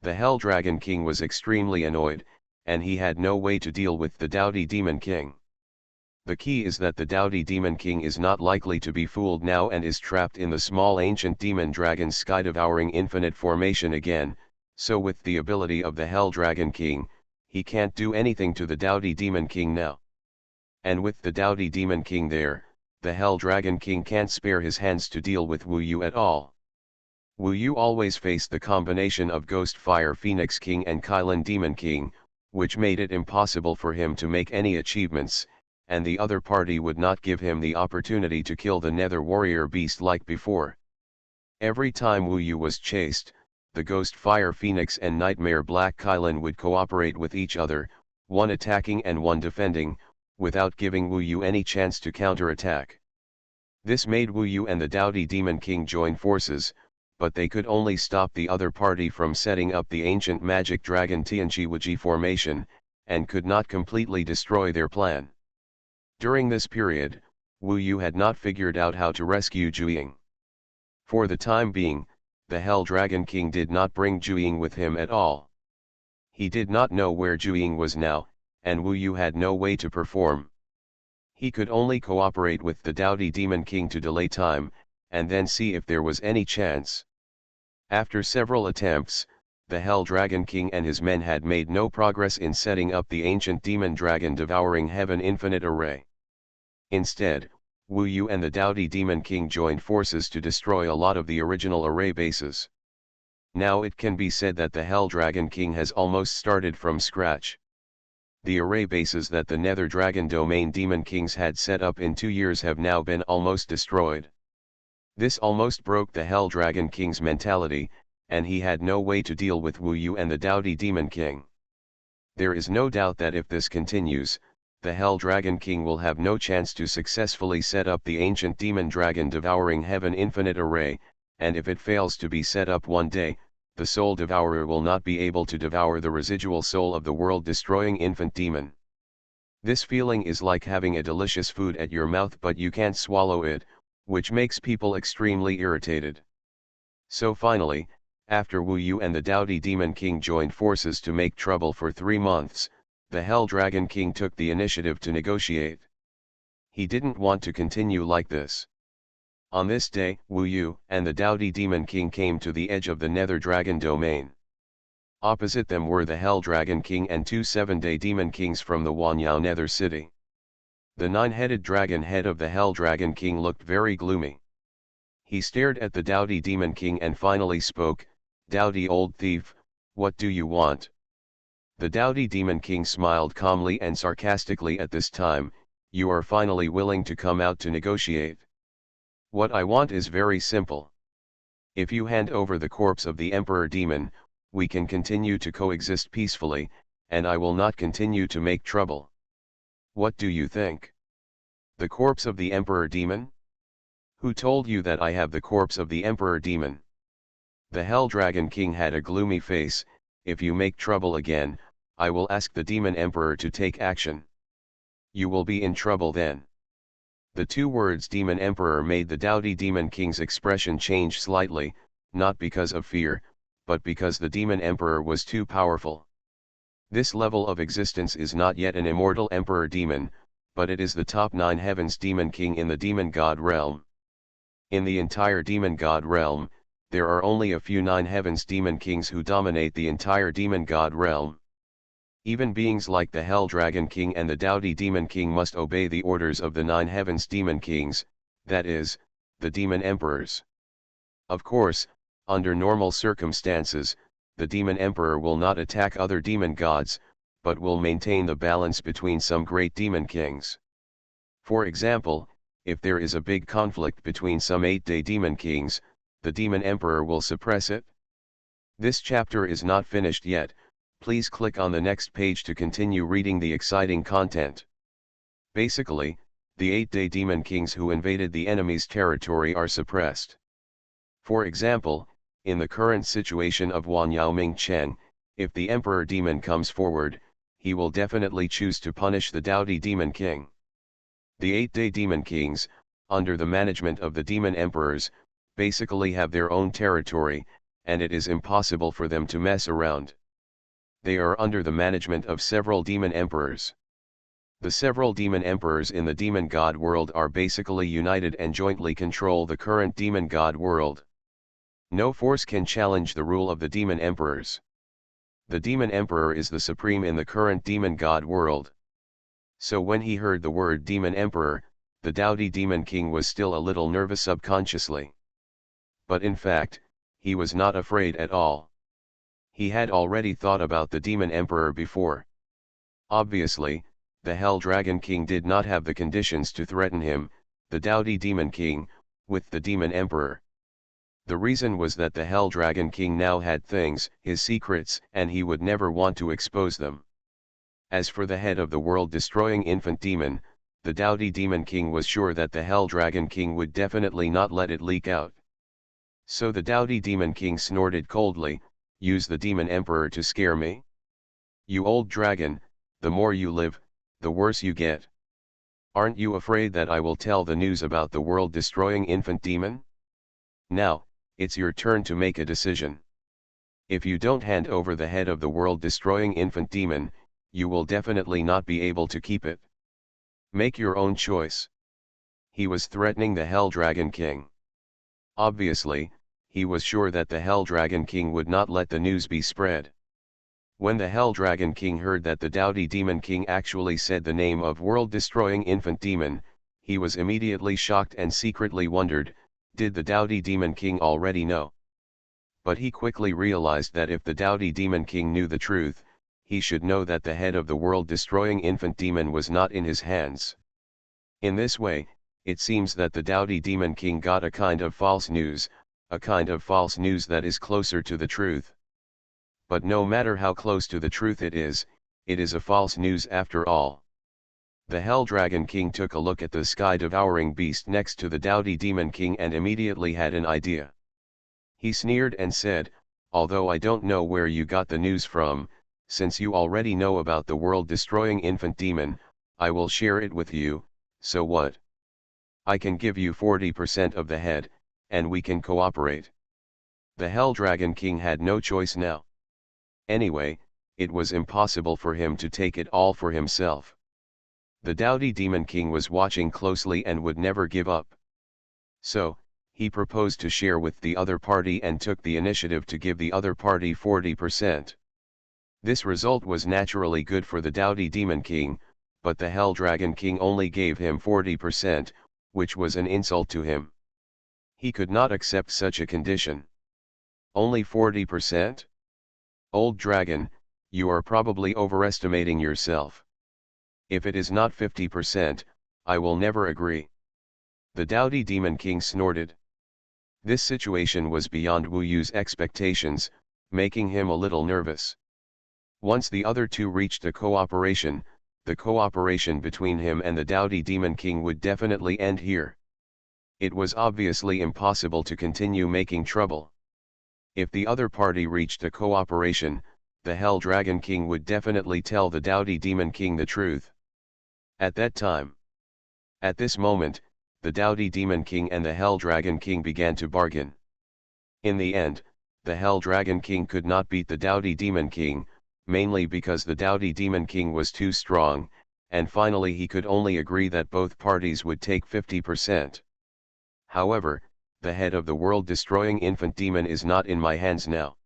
The Hell Dragon King was extremely annoyed, and he had no way to deal with the doughty Demon King. The key is that the doughty Demon King is not likely to be fooled now and is trapped in the small ancient demon dragon's sky-devouring infinite formation again, so with the ability of the Hell Dragon King, he can't do anything to the doughty Demon King now. And with the doughty Demon King there, the Hell Dragon King can't spare his hands to deal with Wu Yu at all. Wu Yu always faced the combination of Ghost Fire Phoenix King and Kylin Demon King, which made it impossible for him to make any achievements, and the other party would not give him the opportunity to kill the Nether Warrior Beast like before. Every time Wu Yu was chased, the Ghost Fire Phoenix and Nightmare Black Kylin would cooperate with each other, one attacking and one defending, without giving Wu Yu any chance to counterattack. This made Wu Yu and the doughty Demon King join forces, but they could only stop the other party from setting up the ancient magic dragon Tianqiwuji formation, and could not completely destroy their plan. During this period, Wu Yu had not figured out how to rescue Zhuiying. For the time being, the Hell Dragon King did not bring Zhuiying with him at all. He did not know where Zhuiying was now, and Wu Yu had no way to perform. He could only cooperate with the doughty Demon King to delay time, and then see if there was any chance. After several attempts, the Hell Dragon King and his men had made no progress in setting up the ancient demon dragon devouring heaven infinite array. Instead, Wu Yu and the doughty Demon King joined forces to destroy a lot of the original array bases. Now it can be said that the Hell Dragon King has almost started from scratch. The array bases that the Nether Dragon Domain Demon Kings had set up in 2 years have now been almost destroyed. This almost broke the Hell Dragon King's mentality, and he had no way to deal with Wu Yu and the doughty Demon King. There is no doubt that if this continues, the Hell Dragon King will have no chance to successfully set up the ancient demon dragon devouring heaven infinite array, and if it fails to be set up one day, the soul devourer will not be able to devour the residual soul of the world-destroying infant demon. This feeling is like having a delicious food at your mouth but you can't swallow it, which makes people extremely irritated. So finally, after Wu Yu and the doughty Demon King joined forces to make trouble for 3 months, the Hell Dragon King took the initiative to negotiate. He didn't want to continue like this. On this day, Wu Yu and the doughty Demon King came to the edge of the Nether Dragon domain. Opposite them were the Hell Dragon King and 2 7-day Demon Kings from the Xuanhuan Nether City. The 9-headed dragon head of the Hell Dragon King looked very gloomy. He stared at the doughty Demon King and finally spoke, "Doughty old thief, what do you want?" The doughty Demon King smiled calmly and sarcastically at this time, "You are finally willing to come out to negotiate. What I want is very simple. If you hand over the corpse of the Emperor Demon, we can continue to coexist peacefully, and I will not continue to make trouble. What do you think? The corpse of the Emperor Demon? Who told you that I have the corpse of the Emperor Demon?" The Hell Dragon King had a gloomy face. "If you make trouble again, I will ask the Demon Emperor to take action. You will be in trouble then." The 2 words Demon Emperor made the doughty Demon King's expression change slightly, not because of fear, but because the Demon Emperor was too powerful. This level of existence is not yet an immortal Emperor Demon, but it is the top 9 heavens Demon King in the Demon God realm. In the entire Demon God realm, there are only a few 9 heavens Demon Kings who dominate the entire Demon God realm. Even beings like the Hell Dragon King and the doughty Demon King must obey the orders of the 9 heavens Demon Kings, that is, the Demon Emperors. Of course, under normal circumstances, the Demon Emperor will not attack other demon gods, but will maintain the balance between some great demon kings. For example, if there is a big conflict between some 8-day demon kings, the Demon Emperor will suppress it. This chapter is not finished yet. Please click on the next page to continue reading the exciting content. Basically, the 8-day Demon Kings who invaded the enemy's territory are suppressed. For example, in the current situation of Wan Yaoming Cheng, if the Emperor Demon comes forward, he will definitely choose to punish the doughty Demon King. The 8-day demon kings, under the management of the demon emperors, basically have their own territory, and it is impossible for them to mess around. They are under the management of several demon emperors. The several demon emperors in the demon god world are basically united and jointly control the current demon god world. No force can challenge the rule of the demon emperors. The demon emperor is the supreme in the current demon god world. So when he heard the word demon emperor, the dowdy demon king was still a little nervous subconsciously. But in fact, he was not afraid at all. He had already thought about the demon emperor before. Obviously, the Hell Dragon King did not have the conditions to threaten him, the dowdy demon king, with the demon emperor. The reason was that the Hell Dragon King now had things, his secrets, and he would never want to expose them. As for the head of the world-destroying infant demon, the dowdy demon king was sure that the Hell Dragon King would definitely not let it leak out. So the dowdy demon king snorted coldly, "Use the demon emperor to scare me? You old dragon, the more you live, the worse you get. Aren't you afraid that I will tell the news about the world-destroying infant demon? Now, it's your turn to make a decision. If you don't hand over the head of the world-destroying infant demon, you will definitely not be able to keep it. Make your own choice." He was threatening the Hell Dragon King. Obviously, he was sure that the Hell Dragon King would not let the news be spread. When the Hell Dragon King heard that the dowdy demon king actually said the name of world-destroying infant demon, he was immediately shocked and secretly wondered, did the dowdy demon king already know? But he quickly realized that if the dowdy demon king knew the truth, he should know that the head of the world-destroying infant demon was not in his hands. In this way, it seems that the dowdy demon king got a kind of false news that is closer to the truth. But no matter how close to the truth it is a false news after all. The Hell Dragon King took a look at the sky-devouring beast next to the dowdy demon king and immediately had an idea. He sneered and said, "Although I don't know where you got the news from, since you already know about the world-destroying infant demon, I will share it with you, so what? I can give you 40% of the head, and we can cooperate." The Hell Dragon King had no choice now. Anyway, it was impossible for him to take it all for himself. The dowdy demon king was watching closely and would never give up. So, he proposed to share with the other party and took the initiative to give the other party 40%. This result was naturally good for the dowdy demon king, but the Hell Dragon King only gave him 40%, which was an insult to him. He could not accept such a condition. Only 40%? Old dragon, you are probably overestimating yourself. If it is not 50%, I will never agree. The dowdy demon king snorted. This situation was beyond Wu Yu's expectations, making him a little nervous. Once the other two reached a cooperation, the cooperation between him and the dowdy demon king would definitely end here. It was obviously impossible to continue making trouble. If the other party reached a cooperation, the Hell Dragon King would definitely tell the dowdy demon king the truth. At this moment, the dowdy demon king and the Hell Dragon King began to bargain. In the end, the Hell Dragon King could not beat the dowdy demon king, mainly because the dowdy demon king was too strong, and finally he could only agree that both parties would take 50%. However, the head of the world-destroying infant demon is not in my hands now.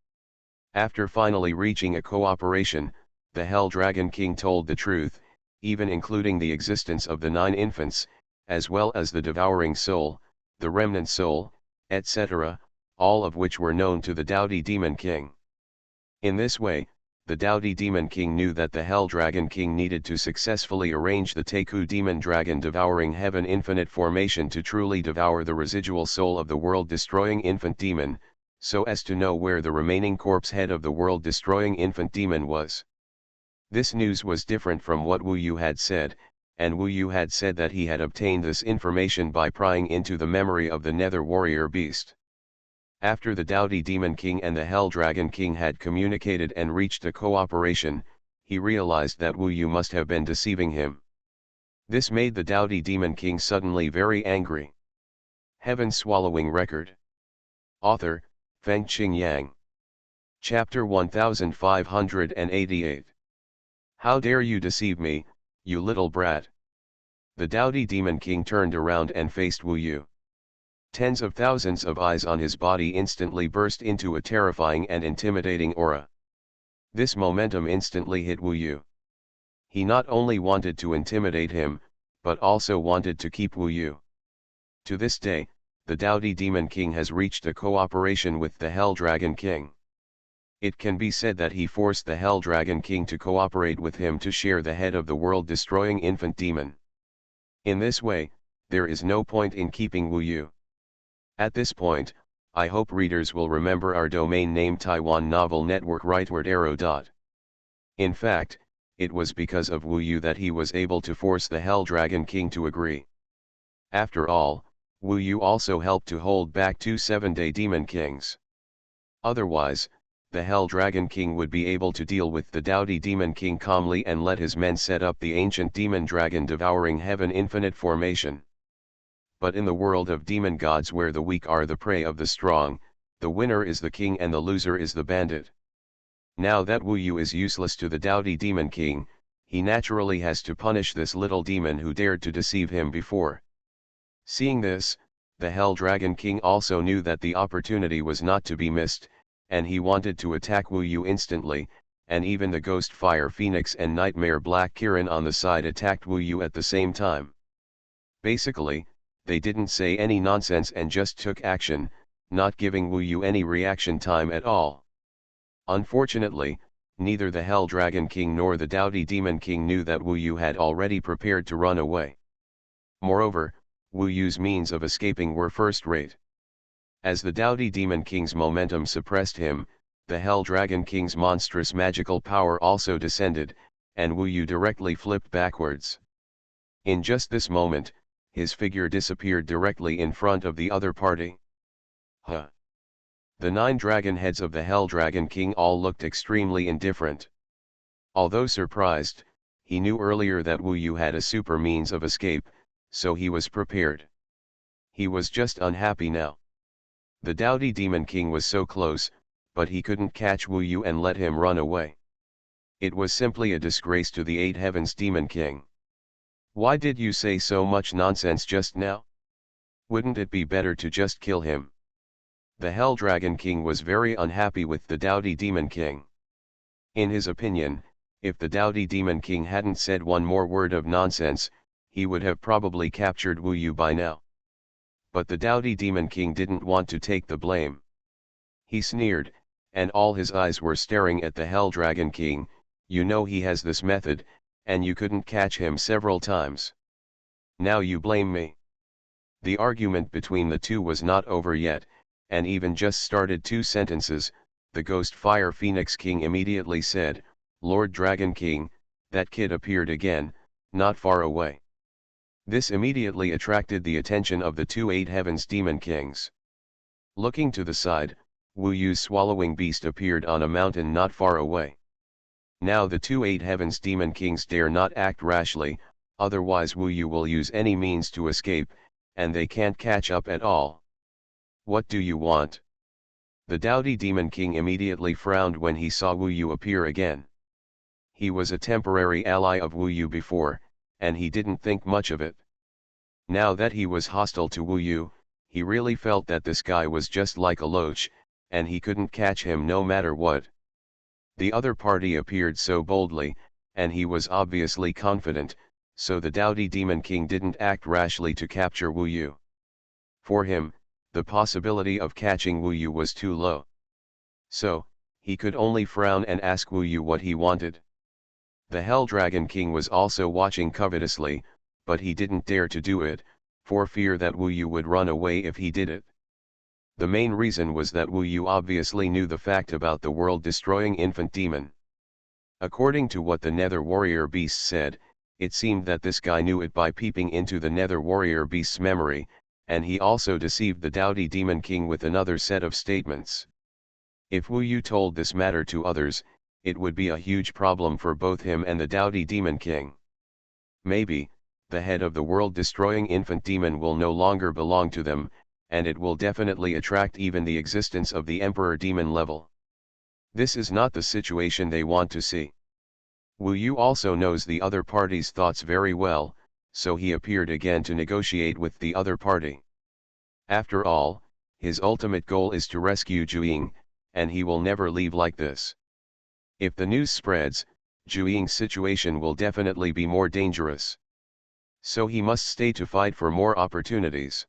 After finally reaching a cooperation, the Hell Dragon King told the truth, even including the existence of the 9 infants, as well as the devouring soul, the remnant soul, etc., all of which were known to the dowdy demon king. In this way, the dowdy demon king knew that the Hell Dragon King needed to successfully arrange the Teku demon dragon devouring heaven infinite formation to truly devour the residual soul of the world-destroying infant demon, so as to know where the remaining corpse head of the world-destroying infant demon was. This news was different from what Wu Yu had said, and Wu Yu had said that he had obtained this information by prying into the memory of the Nether Warrior Beast. After the dowdy demon king and the Hell Dragon King had communicated and reached a cooperation, he realized that Wu Yu must have been deceiving him. This made the Dowdy Demon King suddenly very angry. Heaven-swallowing record. Author, Fengqing Yang. Chapter 1588. How dare you deceive me, you little brat? The Dowdy Demon King turned around and faced Wu Yu. Tens of thousands of eyes on his body instantly burst into a terrifying and intimidating aura. This momentum instantly hit Wu Yu. He not only wanted to intimidate him, but also wanted to keep Wu Yu. To this day, the Dowdy Demon King has reached a cooperation with the Hell Dragon King. It can be said that he forced the Hell Dragon King to cooperate with him to share the head of the world-destroying infant demon. In this way, there is no point in keeping Wu Yu. At this point, I hope readers will remember our domain name Taiwan Novel Network rightward arrow. In fact, it was because of Wu Yu that he was able to force the Hell Dragon King to agree. After all, Wu Yu also helped to hold back 2 7-day demon kings. Otherwise, the Hell Dragon King would be able to deal with the Dowdy Demon King calmly and let his men set up the ancient demon dragon devouring heaven infinite formation. But in the world of demon gods where the weak are the prey of the strong, the winner is the king and the loser is the bandit. Now that Wu Yu is useless to the Dowdy Demon King, he naturally has to punish this little demon who dared to deceive him before. Seeing this, the Hell Dragon King also knew that the opportunity was not to be missed, and he wanted to attack Wu Yu instantly, and even the Ghost Fire Phoenix and Nightmare Black Kirin on the side attacked Wu Yu at the same time. Basically, they didn't say any nonsense and just took action, not giving Wu Yu any reaction time at all. Unfortunately, neither the Hell Dragon King nor the Dowdy Demon King knew that Wu Yu had already prepared to run away. Moreover, Wu Yu's means of escaping were first-rate. As the Dowdy Demon King's momentum suppressed him, the Hell Dragon King's monstrous magical power also descended, and Wu Yu directly flipped backwards. In just this moment, his figure disappeared directly in front of the other party. Huh! The 9 dragon heads of the Hell Dragon King all looked extremely indifferent. Although surprised, he knew earlier that Wu Yu had a super means of escape, so he was prepared. He was just unhappy now. The Dowdy Demon King was so close, but he couldn't catch Wu Yu and let him run away. It was simply a disgrace to the 8 Heavens Demon King. Why did you say so much nonsense just now? Wouldn't it be better to just kill him? The Hell Dragon King was very unhappy with the Dowdy Demon King. In his opinion, if the Dowdy Demon King hadn't said one more word of nonsense, he would have probably captured Wu Yu by now. But the Dowdy Demon King didn't want to take the blame. He sneered, and all his eyes were staring at the Hell Dragon King. You know he has this method, and you couldn't catch him several times. Now you blame me. The argument between the two was not over yet, and even just started 2 sentences. The Ghost Fire Phoenix King immediately said, "Lord Dragon King, that kid appeared again, not far away." This immediately attracted the attention of the 2 8 Heavens Demon Kings. Looking to the side, Wu Yu's swallowing beast appeared on a mountain not far away. Now the 2 8 Heavens Demon Kings dare not act rashly, otherwise Wu Yu will use any means to escape, and they can't catch up at all. What do you want? The Dowdy Demon King immediately frowned when he saw Wu Yu appear again. He was a temporary ally of Wu Yu before, and he didn't think much of it. Now that he was hostile to Wu Yu, he really felt that this guy was just like a loach, and he couldn't catch him no matter what. The other party appeared so boldly, and he was obviously confident, so the Dowdy Demon King didn't act rashly to capture Wu Yu. For him, the possibility of catching Wu Yu was too low. So, he could only frown and ask Wu Yu what he wanted. The Hell Dragon King was also watching covetously, but he didn't dare to do it, for fear that Wu Yu would run away if he did it. The main reason was that Wu Yu obviously knew the fact about the world-destroying infant demon. According to what the Nether Warrior Beast said, it seemed that this guy knew it by peeping into the Nether Warrior Beast's memory, and he also deceived the Dowdy Demon King with another set of statements. If Wu Yu told this matter to others, it would be a huge problem for both him and the Dowdy Demon King. Maybe, the head of the world-destroying infant demon will no longer belong to them, and it will definitely attract even the existence of the emperor demon level. This is not the situation they want to see. Wu Yu also knows the other party's thoughts very well, so he appeared again to negotiate with the other party. After all, his ultimate goal is to rescue Zhu, and he will never leave like this. If the news spreads, Zhu situation will definitely be more dangerous. So he must stay to fight for more opportunities.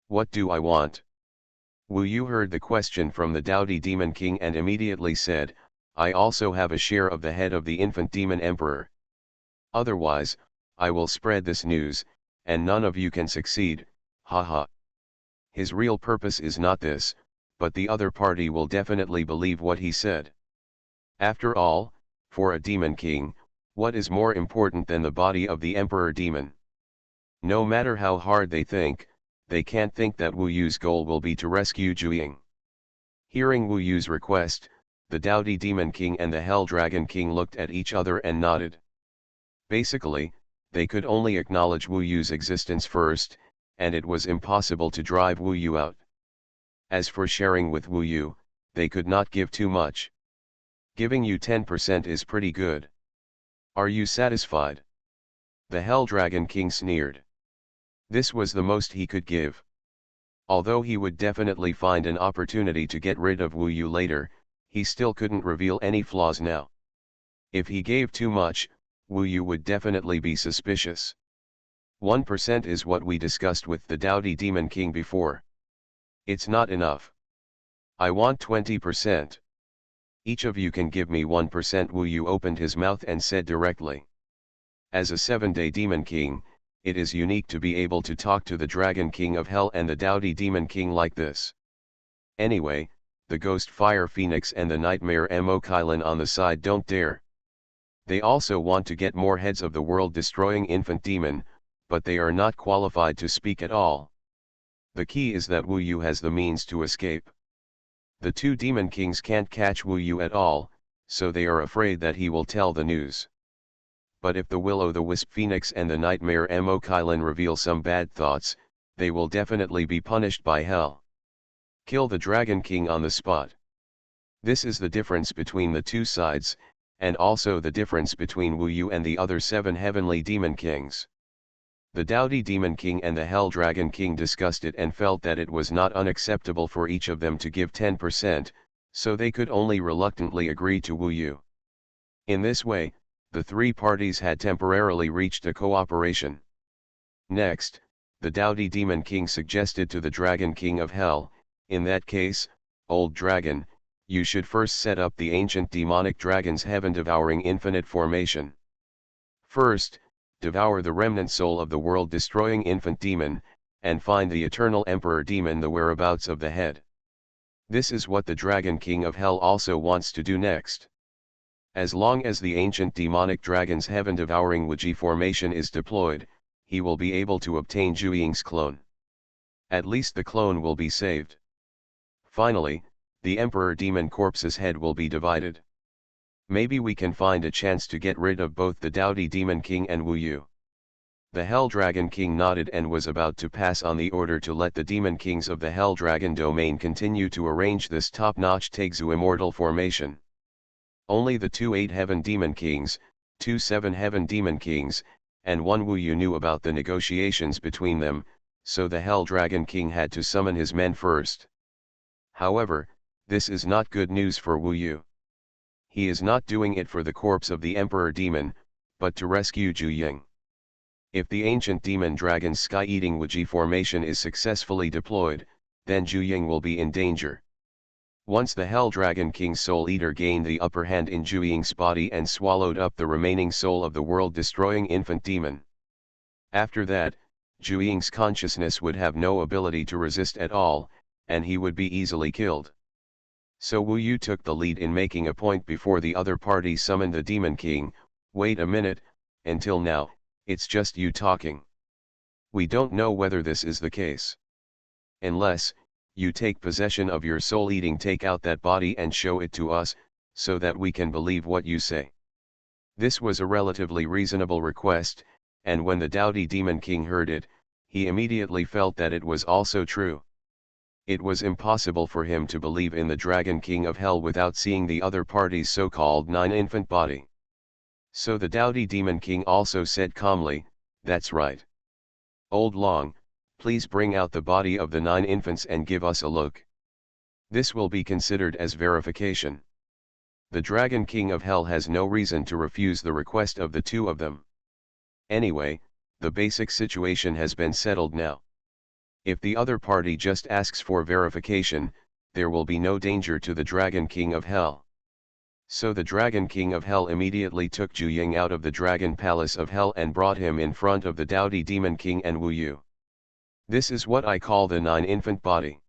What do I want? Wu Yu heard the question from the Dowdy Demon King and immediately said, I also have a share of the head of the infant demon emperor. Otherwise, I will spread this news, and none of you can succeed, haha. His real purpose is not this, but the other party will definitely believe what he said. After all, for a demon king, what is more important than the body of the emperor demon? No matter how hard they think, they can't think that Wu Yu's goal will be to rescue Zhu. Hearing Wu Yu's request, the Dowdy Demon King and the Hell Dragon King looked at each other and nodded. Basically, they could only acknowledge Wu Yu's existence first, and it was impossible to drive Wu Yu out. As for sharing with Wu Yu, they could not give too much. Giving you 10% is pretty good. Are you satisfied? The Hell Dragon King sneered. This was the most he could give. Although he would definitely find an opportunity to get rid of Wu Yu later, he still couldn't reveal any flaws now. If he gave too much, Wu Yu would definitely be suspicious. 1% is what we discussed with the Dowdy Demon King before. It's not enough. I want 20%. Each of you can give me 1%. Wu Yu opened his mouth and said directly. As a 7-day Demon King, it is unique to be able to talk to the Dragon King of Hell and the Dowdy Demon King like this. Anyway, the Ghost Fire Phoenix and the Nightmare Mo Kylan on the side don't dare. They also want to get more heads of the world-destroying infant demon, but they are not qualified to speak at all. The key is that Wu Yu has the means to escape. The two Demon Kings can't catch Wu Yu at all, so they are afraid that he will tell the news. But if the Will-o'-the-Wisp Phoenix and the Nightmare Mo Kylan reveal some bad thoughts, they will definitely be punished by hell. Kill the Dragon King on the spot. This is the difference between the two sides, and also the difference between Wu Yu and the other 7 heavenly Demon Kings. The Dowdy Demon King and the Hell Dragon King discussed it and felt that it was not unacceptable for each of them to give 10%, so they could only reluctantly agree to Wu Yu. In this way, the three parties had temporarily reached a cooperation. Next, the Dowdy Demon King suggested to the Dragon King of Hell, in that case, old dragon, you should first set up the ancient demonic dragon's heaven-devouring infinite formation. First, devour the remnant soul of the world-destroying infant demon, and find the eternal emperor demon the whereabouts of the head. This is what the Dragon King of Hell also wants to do next. As long as the ancient demonic dragon's heaven-devouring Wuji formation is deployed, he will be able to obtain Zhu Ying's clone. At least the clone will be saved. Finally, the Emperor Demon Corpse's head will be divided. Maybe we can find a chance to get rid of both the Dowdy Demon King and Wu Yu. The Hell Dragon King nodded and was about to pass on the order to let the Demon Kings of the Hell Dragon domain continue to arrange this top-notch Taixu immortal formation. Only the 2 8 Heaven Demon Kings, 2 7 Heaven Demon Kings, and 1 Wu Yu knew about the negotiations between them, so the Hell Dragon King had to summon his men first. However, this is not good news for Wu Yu. He is not doing it for the corpse of the Emperor Demon, but to rescue Zhu Ying. If the ancient demon dragon's sky-eating Wuji formation is successfully deployed, then Zhu Ying will be in danger. Once the Hell Dragon King Soul Eater gained the upper hand in Zhu Ying's body and swallowed up the remaining soul of the world-destroying infant demon. After that, Zhu Ying's consciousness would have no ability to resist at all, and he would be easily killed. So Wu Yu took the lead in making a point before the other party summoned the Demon King. Wait a minute, until now, it's just you talking. We don't know whether this is the case. Unless, you take possession of your soul-eating, take out that body and show it to us, so that we can believe what you say. This was a relatively reasonable request, and when the doughty Demon King heard it, he immediately felt that it was also true. It was impossible for him to believe in the Dragon King of Hell without seeing the other party's so-called 9-infant body. So the doughty Demon King also said calmly, "That's right. Old Long, please bring out the body of the 9 infants and give us a look. This will be considered as verification." The Dragon King of Hell has no reason to refuse the request of the two of them. Anyway, the basic situation has been settled now. If the other party just asks for verification, there will be no danger to the Dragon King of Hell. So the Dragon King of Hell immediately took Zhu Ying out of the Dragon Palace of Hell and brought him in front of the doughty Demon King and Wu Yu. "This is what I call the 9-infant body.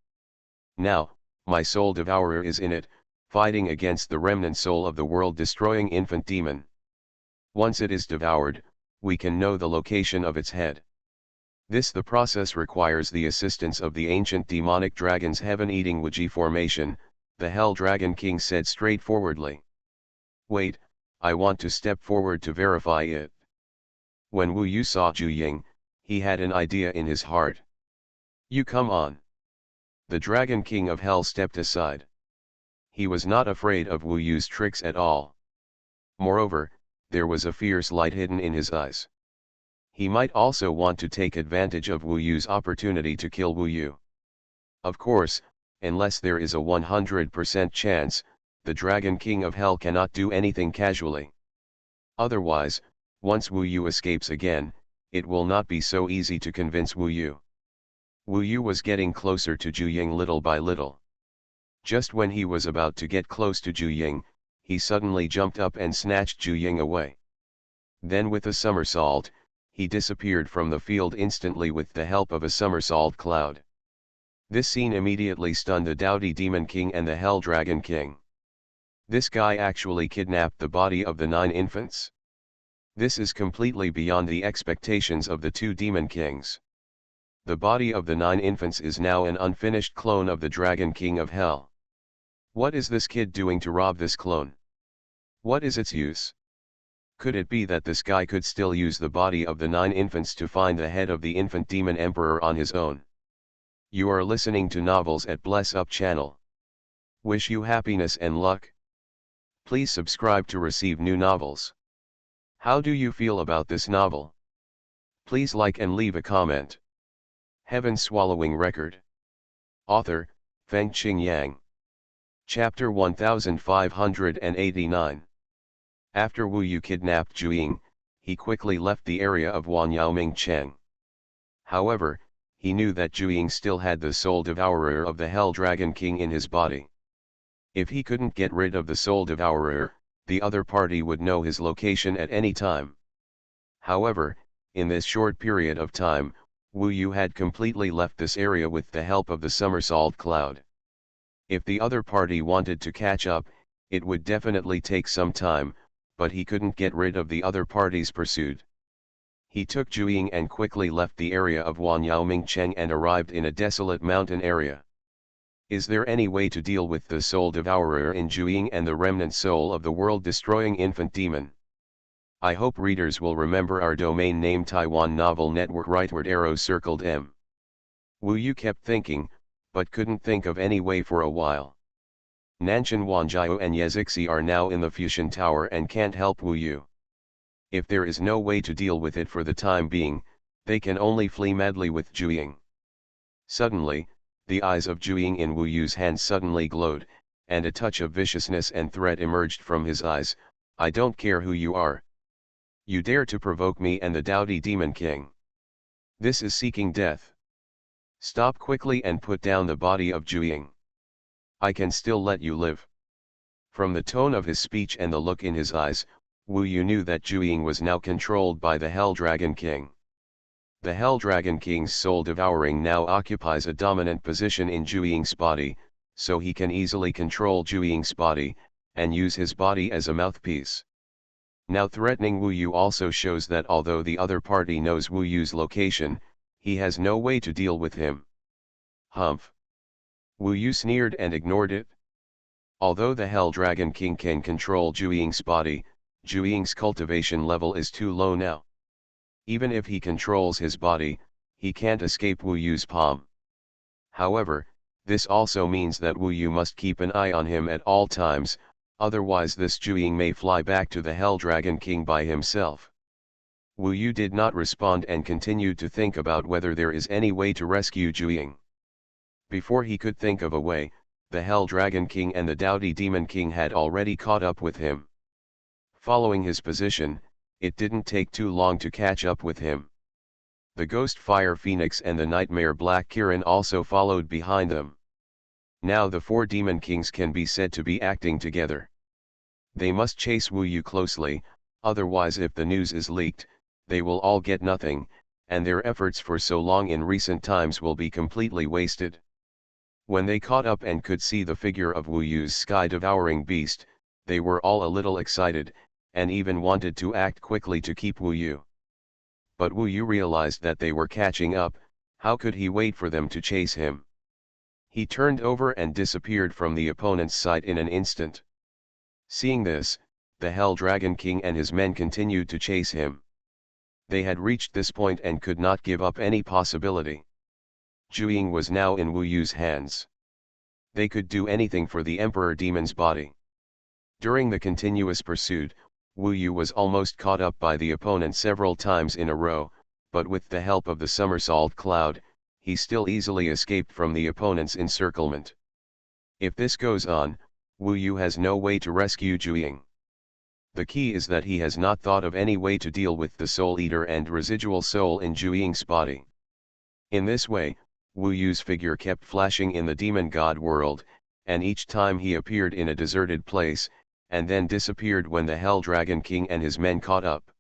Now, my soul devourer is in it, fighting against the remnant soul of the world-destroying infant demon. Once it is devoured, we can know the location of its head. The process requires the assistance of the ancient demonic dragon's heaven-eating Wuji formation," the Hell Dragon King said straightforwardly. "Wait, I want to step forward to verify it." When Wu Yu saw Zhu Ying, he had an idea in his heart. "You come on." The Dragon King of Hell stepped aside. He was not afraid of Wu Yu's tricks at all. Moreover, there was a fierce light hidden in his eyes. He might also want to take advantage of Wu Yu's opportunity to kill Wu Yu. Of course, unless there is a 100% chance, the Dragon King of Hell cannot do anything casually. Otherwise, once Wu Yu escapes again, it will not be so easy to convince Wu Yu. Wu Yu was getting closer to Zhu Ying little by little. Just when he was about to get close to Zhu Ying, he suddenly jumped up and snatched Zhu Ying away. Then with a somersault, he disappeared from the field instantly with the help of a somersault cloud. This scene immediately stunned the doughty Demon King and the Hell Dragon King. This guy actually kidnapped the body of the 9 infants. This is completely beyond the expectations of the two Demon Kings. The body of the 9 infants is now an unfinished clone of the Dragon King of Hell. What is this kid doing to rob this clone? What is its use? Could it be that this guy could still use the body of the 9 infants to find the head of the infant demon emperor on his own? You are listening to Novels at Bless Up channel. Wish you happiness and luck. Please subscribe to receive new novels. How do you feel about this novel? Please like and leave a comment. Heaven Swallowing Record. Author, Feng Qing Yang. Chapter 1589. After Wu Yu kidnapped Zhu Ying, he quickly left the area of Wanyaoming Cheng. However, he knew that Zhu Ying still had the soul devourer of the Hell Dragon King in his body. If he couldn't get rid of the soul devourer, the other party would know his location at any time. However, in this short period of time, Wu Yu had completely left this area with the help of the somersault cloud. If the other party wanted to catch up, it would definitely take some time, but he couldn't get rid of the other party's pursuit. He took Zhu Ying and quickly left the area of Wanyaoming Cheng and arrived in a desolate mountain area. Is there any way to deal with the soul devourer in Zhu Ying and the remnant soul of the world-destroying infant demon? I hope readers will remember our domain name Taiwan Novel Network rightward arrow circled M. Wu Yu kept thinking, but couldn't think of any way for a while. Nanshan Wanjiao and Yezixi are now in the Fusion Tower and can't help Wu Yu. If there is no way to deal with it for the time being, they can only flee madly with Zhu Ying. Suddenly, the eyes of Zhu Ying in Wu Yu's hands suddenly glowed, and a touch of viciousness and threat emerged from his eyes. "I don't care who you are. You dare to provoke me and the doughty Demon King. This is seeking death. Stop quickly and put down the body of Zhu Ying. I can still let you live." From the tone of his speech and the look in his eyes, Wu Yu knew that Zhu Ying was now controlled by the Hell Dragon King. The Hell Dragon King's soul devouring now occupies a dominant position in Zhu Ying's body, so he can easily control Zhu Ying's body, and use his body as a mouthpiece. Now threatening Wu Yu also shows that although the other party knows Wu Yu's location, he has no way to deal with him. Humph! Wu Yu sneered and ignored it. Although the Hell Dragon King can control Zhu Ying's body, Zhu Ying's cultivation level is too low now. Even if he controls his body, he can't escape Wu Yu's palm. However, this also means that Wu Yu must keep an eye on him at all times, otherwise this Zhuang may fly back to the Hell Dragon King by himself. Wu Yu did not respond and continued to think about whether there is any way to rescue Zhuang. Before he could think of a way, the Hell Dragon King and the Doughty Demon King had already caught up with him. Following his position, it didn't take too long to catch up with him. The Ghost Fire Phoenix and the Nightmare Black Kirin also followed behind them. Now the four Demon Kings can be said to be acting together. They must chase Wu Yu closely, otherwise if the news is leaked, they will all get nothing, and their efforts for so long in recent times will be completely wasted. When they caught up and could see the figure of Wu Yu's sky-devouring beast, they were all a little excited, and even wanted to act quickly to keep Wu Yu. But Wu Yu realized that they were catching up. How could he wait for them to chase him? He turned over and disappeared from the opponent's sight in an instant. Seeing this, the Hell Dragon King and his men continued to chase him. They had reached this point and could not give up any possibility. Zhuang was now in Wu Yu's hands. They could do anything for the Emperor Demon's body. During the continuous pursuit, Wu Yu was almost caught up by the opponent several times in a row, but with the help of the somersault cloud, he still easily escaped from the opponent's encirclement. If this goes on, Wu Yu has no way to rescue Zhuang. The key is that he has not thought of any way to deal with the Soul Eater and residual soul in Zhuang's body. In this way, Wu Yu's figure kept flashing in the demon god world, and each time he appeared in a deserted place, and then disappeared when the Hell Dragon King and his men caught up.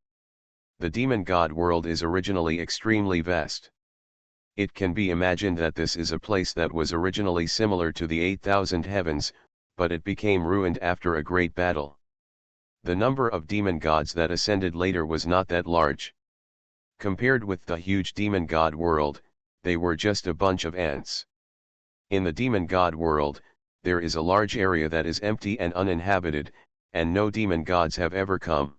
The demon god world is originally extremely vast. It can be imagined that this is a place that was originally similar to the 8,000 heavens, but it became ruined after a great battle. The number of demon gods that ascended later was not that large. Compared with the huge demon god world, they were just a bunch of ants. In the demon god world, there is a large area that is empty and uninhabited, and no demon gods have ever come.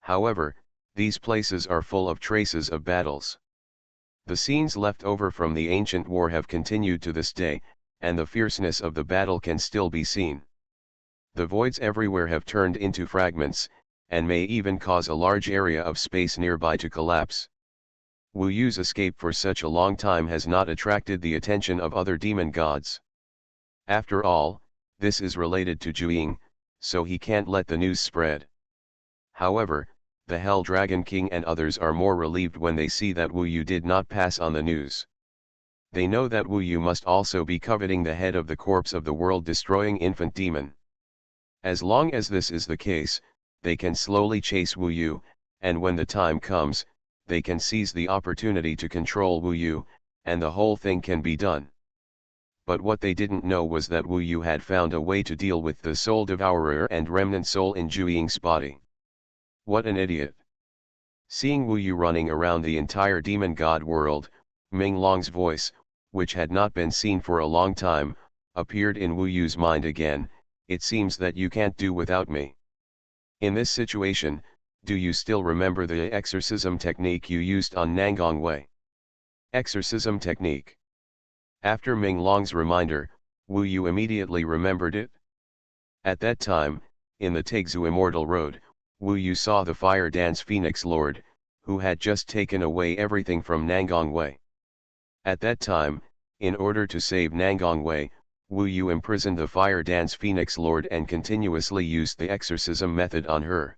However, these places are full of traces of battles. The scenes left over from the ancient war have continued to this day, and the fierceness of the battle can still be seen. The voids everywhere have turned into fragments, and may even cause a large area of space nearby to collapse. Wu Yu's escape for such a long time has not attracted the attention of other demon gods. After all, this is related to Zhuang, so he can't let the news spread. However, the Hell Dragon King and others are more relieved when they see that Wu Yu did not pass on the news. They know that Wu Yu must also be coveting the head of the corpse of the world-destroying infant demon. As long as this is the case, they can slowly chase Wu Yu, and when the time comes, they can seize the opportunity to control Wu Yu, and the whole thing can be done. But what they didn't know was that Wu Yu had found a way to deal with the soul devourer and remnant soul in Zhuang's body. What an idiot! Seeing Wu Yu running around the entire demon god world, Ming Long's voice, which had not been seen for a long time, appeared in Wu Yu's mind again. It seems that you can't do without me. In this situation, do you still remember the exorcism technique you used on Nangong Wei? Exorcism technique. After Ming Long's reminder, Wu Yu immediately remembered it. At that time, in the Taixu Immortal Road, Wu Yu saw the Fire Dance Phoenix Lord, who had just taken away everything from Nangong Wei. At that time, in order to save Nangong Wei, Wu Yu imprisoned the Fire Dance Phoenix Lord and continuously used the exorcism method on her.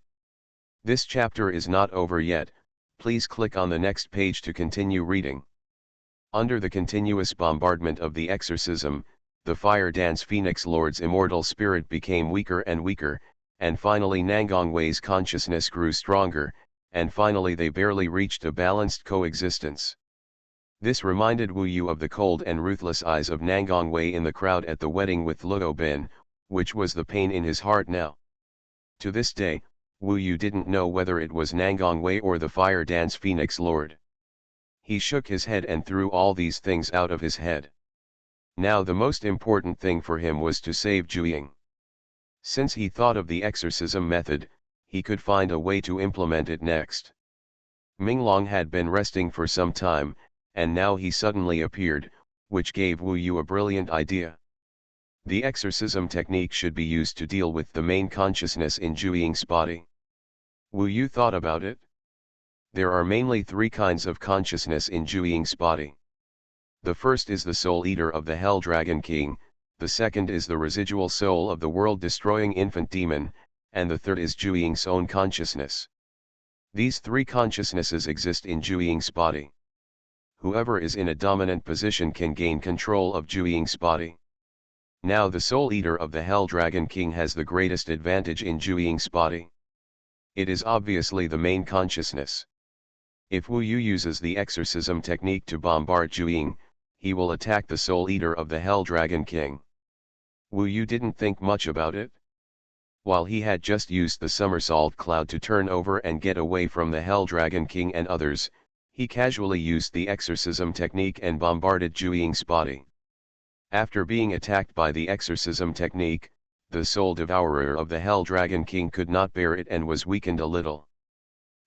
This chapter is not over yet, please click on the next page to continue reading. Under the continuous bombardment of the exorcism, the Fire Dance Phoenix Lord's immortal spirit became weaker and weaker, and finally Nangong Wei's consciousness grew stronger, and finally they barely reached a balanced coexistence. This reminded Wu Yu of the cold and ruthless eyes of Nangong Wei in the crowd at the wedding with Luo Bin, which was the pain in his heart now. To this day, Wu Yu didn't know whether it was Nangong Wei or the Fire Dance Phoenix Lord. He shook his head and threw all these things out of his head. Now the most important thing for him was to save Zhuang. Since he thought of the exorcism method, he could find a way to implement it next. Minglong had been resting for some time, and now he suddenly appeared, which gave Wu Yu a brilliant idea. The exorcism technique should be used to deal with the main consciousness in Zhu Ying's body. Wu Yu thought about it. There are mainly three kinds of consciousness in Zhu Ying's body. The first is the soul eater of the Hell Dragon King, the second is the residual soul of the world-destroying infant demon, and the third is Zhu Ying's own consciousness. These three consciousnesses exist in Zhu Ying's body. Whoever is in a dominant position can gain control of Zhu Ying's body. Now the soul eater of the Hell Dragon King has the greatest advantage in Zhu Ying's body. It is obviously the main consciousness. If Wu Yu uses the exorcism technique to bombard Zhu Ying, he will attack the soul eater of the Hell Dragon King. Wu Yu didn't think much about it. While he had just used the somersault cloud to turn over and get away from the Hell Dragon King and others, he casually used the exorcism technique and bombarded Zhu Ying's body. After being attacked by the exorcism technique, the soul devourer of the Hell Dragon King could not bear it and was weakened a little.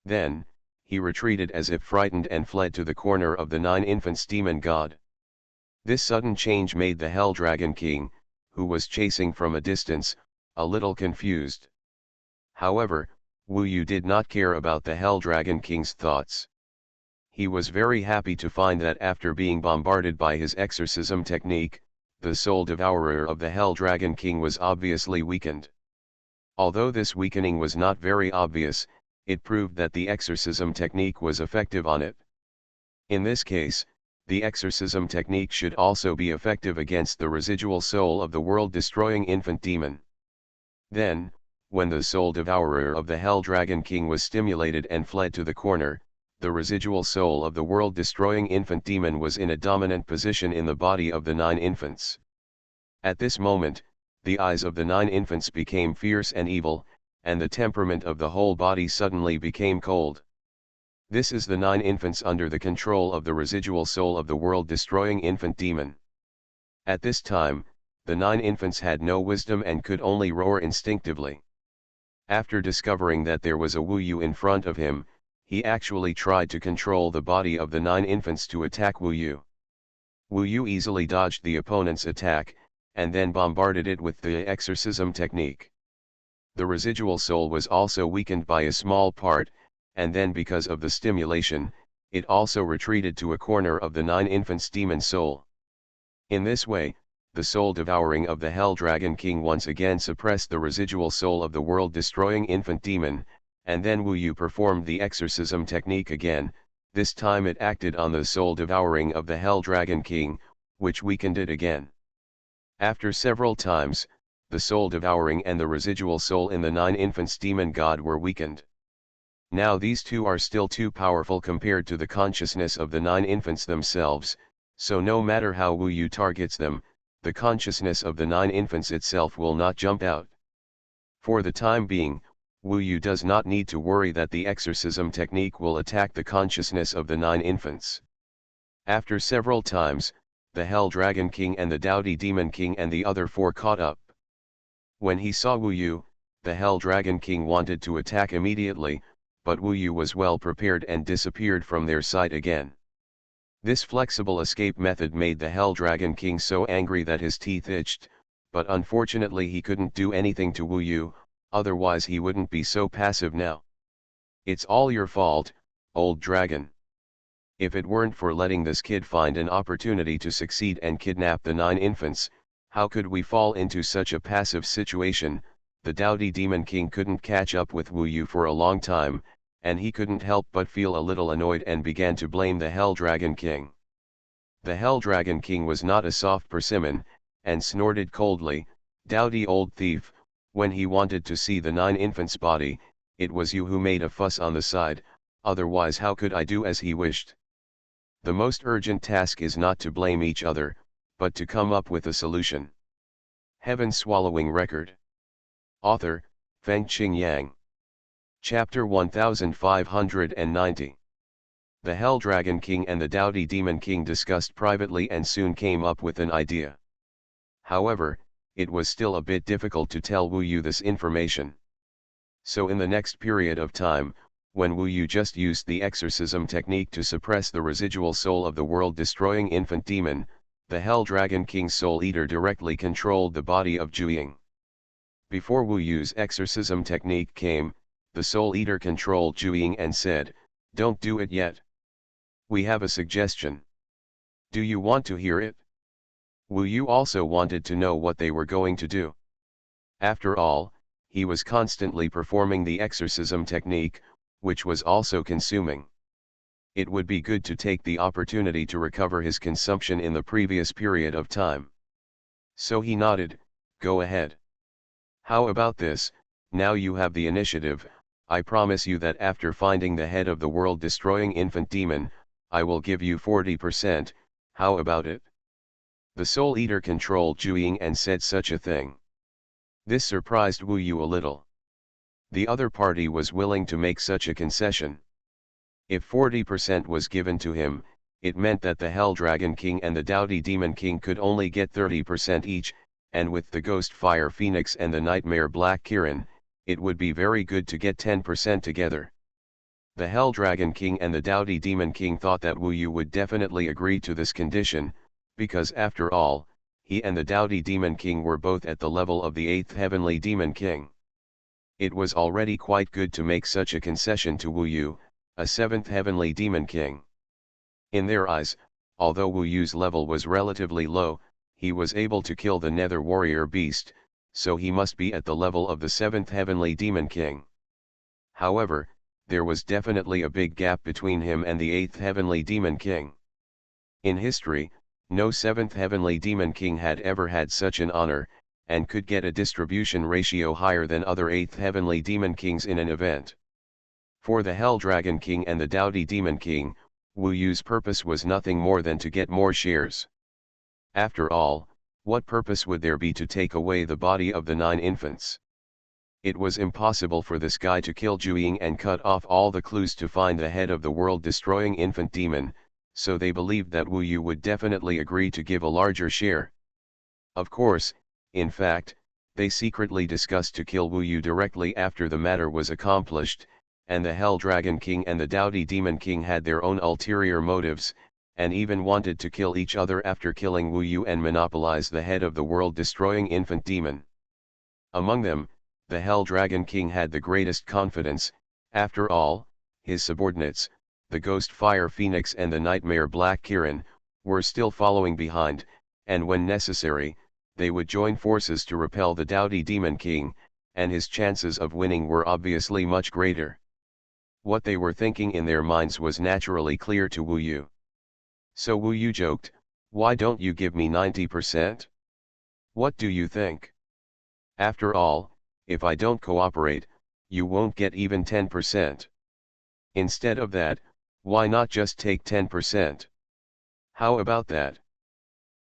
Then, he retreated as if frightened and fled to the corner of the nine infants demon god. This sudden change made the Hell Dragon King, who was chasing from a distance, a little confused. However, Wu Yu did not care about the Hell Dragon King's thoughts. He was very happy to find that after being bombarded by his exorcism technique, the soul devourer of the Hell Dragon King was obviously weakened. Although this weakening was not very obvious, it proved that the exorcism technique was effective on it. In this case, the exorcism technique should also be effective against the residual soul of the world-destroying infant demon. Then, when the soul devourer of the Hell Dragon King was stimulated and fled to the corner, the residual soul of the world-destroying infant demon was in a dominant position in the body of the nine infants. At this moment, the eyes of the nine infants became fierce and evil, and the temperament of the whole body suddenly became cold. This is the nine infants under the control of the residual soul of the world-destroying infant demon. At this time, the nine infants had no wisdom and could only roar instinctively. After discovering that there was a Wu Yu in front of him, he actually tried to control the body of the nine infants to attack Wu Yu. Wu Yu easily dodged the opponent's attack, and then bombarded it with the exorcism technique. The residual soul was also weakened by a small part, and then because of the stimulation, it also retreated to a corner of the nine infants' demon soul. In this way, the soul devouring of the Hell Dragon King once again suppressed the residual soul of the world-destroying infant demon, and then Wu Yu performed the exorcism technique again. This time it acted on the soul devouring of the Hell Dragon King, which weakened it again. After several times, the soul devouring and the residual soul in the nine infants demon god were weakened. Now these two are still too powerful compared to the consciousness of the nine infants themselves, so no matter how Wu Yu targets them, the consciousness of the nine infants itself will not jump out. For the time being, Wu Yu does not need to worry that the exorcism technique will attack the consciousness of the nine infants. After several times, the Hell Dragon King and the Dowdy Demon King and the other four caught up. When he saw Wu Yu, the Hell Dragon King wanted to attack immediately, but Wu Yu was well prepared and disappeared from their sight again. This flexible escape method made the Hell Dragon King so angry that his teeth itched, but unfortunately he couldn't do anything to Wu Yu, otherwise he wouldn't be so passive now. It's all your fault, old dragon. If it weren't for letting this kid find an opportunity to succeed and kidnap the nine infants, how could we fall into such a passive situation? The Dowdy Demon King couldn't catch up with Wu Yu for a long time, and he couldn't help but feel a little annoyed and began to blame the Hell Dragon King. The Hell Dragon King was not a soft persimmon, and snorted coldly, "Dowdy old thief, when he wanted to see the nine infants' body, it was you who made a fuss on the side, otherwise how could I do as he wished? The most urgent task is not to blame each other, but to come up with a solution." Heaven Swallowing Record. Author, Fengqing Yang. Chapter 1590. The Hell Dragon King and the Dowdy Demon King discussed privately and soon came up with an idea. However, it was still a bit difficult to tell Wu Yu this information. So in the next period of time, when Wu Yu just used the exorcism technique to suppress the residual soul of the world-destroying infant demon, the Hell Dragon King's Soul Eater directly controlled the body of Zhu. Before Wu Yu's exorcism technique came, the Soul Eater controlled Zhu and said, "Don't do it yet. We have a suggestion. Do you want to hear it?" Wu Yu also wanted to know what they were going to do. After all, he was constantly performing the exorcism technique, which was also consuming. It would be good to take the opportunity to recover his consumption in the previous period of time. So he nodded, "Go ahead. How about this, now you have the initiative, I promise you that after finding the head of the world-destroying infant demon, I will give you 40%, how about it?" The Soul Eater controlled Zhu and said such a thing. This surprised Wu Yu a little. The other party was willing to make such a concession. If 40% was given to him, it meant that the Hell Dragon King and the Dowdy Demon King could only get 30% each, and with the Ghost Fire Phoenix and the Nightmare Black Kirin, it would be very good to get 10% together. The Hell Dragon King and the Dowdy Demon King thought that Wu Yu would definitely agree to this condition, because after all, he and the Dowdy Demon King were both at the level of the 8th Heavenly Demon King. It was already quite good to make such a concession to Wu Yu, a 7th Heavenly Demon King. In their eyes, although Wu Yu's level was relatively low, he was able to kill the Nether Warrior Beast, so he must be at the level of the 7th Heavenly Demon King. However, there was definitely a big gap between him and the 8th Heavenly Demon King. In history, no 7th Heavenly Demon King had ever had such an honor, and could get a distribution ratio higher than other 8th Heavenly Demon Kings in an event. For the Hell Dragon King and the Dowdy Demon King, Wu Yu's purpose was nothing more than to get more shares. After all, what purpose would there be to take away the body of the 9 infants? It was impossible for this guy to kill Zhu and cut off all the clues to find the head of the world-destroying infant demon, so they believed that Wu Yu would definitely agree to give a larger share. Of course, in fact, they secretly discussed to kill Wu Yu directly after the matter was accomplished, and the Hell Dragon King and the Dowdy Demon King had their own ulterior motives, and even wanted to kill each other after killing Wu Yu and monopolize the head of the world-destroying infant demon. Among them, the Hell Dragon King had the greatest confidence. After all, his subordinates, the Ghost Fire Phoenix and the Nightmare Black Kirin, were still following behind, and when necessary, they would join forces to repel the Dowdy Demon King, and his chances of winning were obviously much greater. What they were thinking in their minds was naturally clear to Wu Yu. So Wu Yu joked, "Why don't you give me 90%? What do you think? After all, if I don't cooperate, you won't get even 10%. Instead of that, why not just take 10%? How about that?"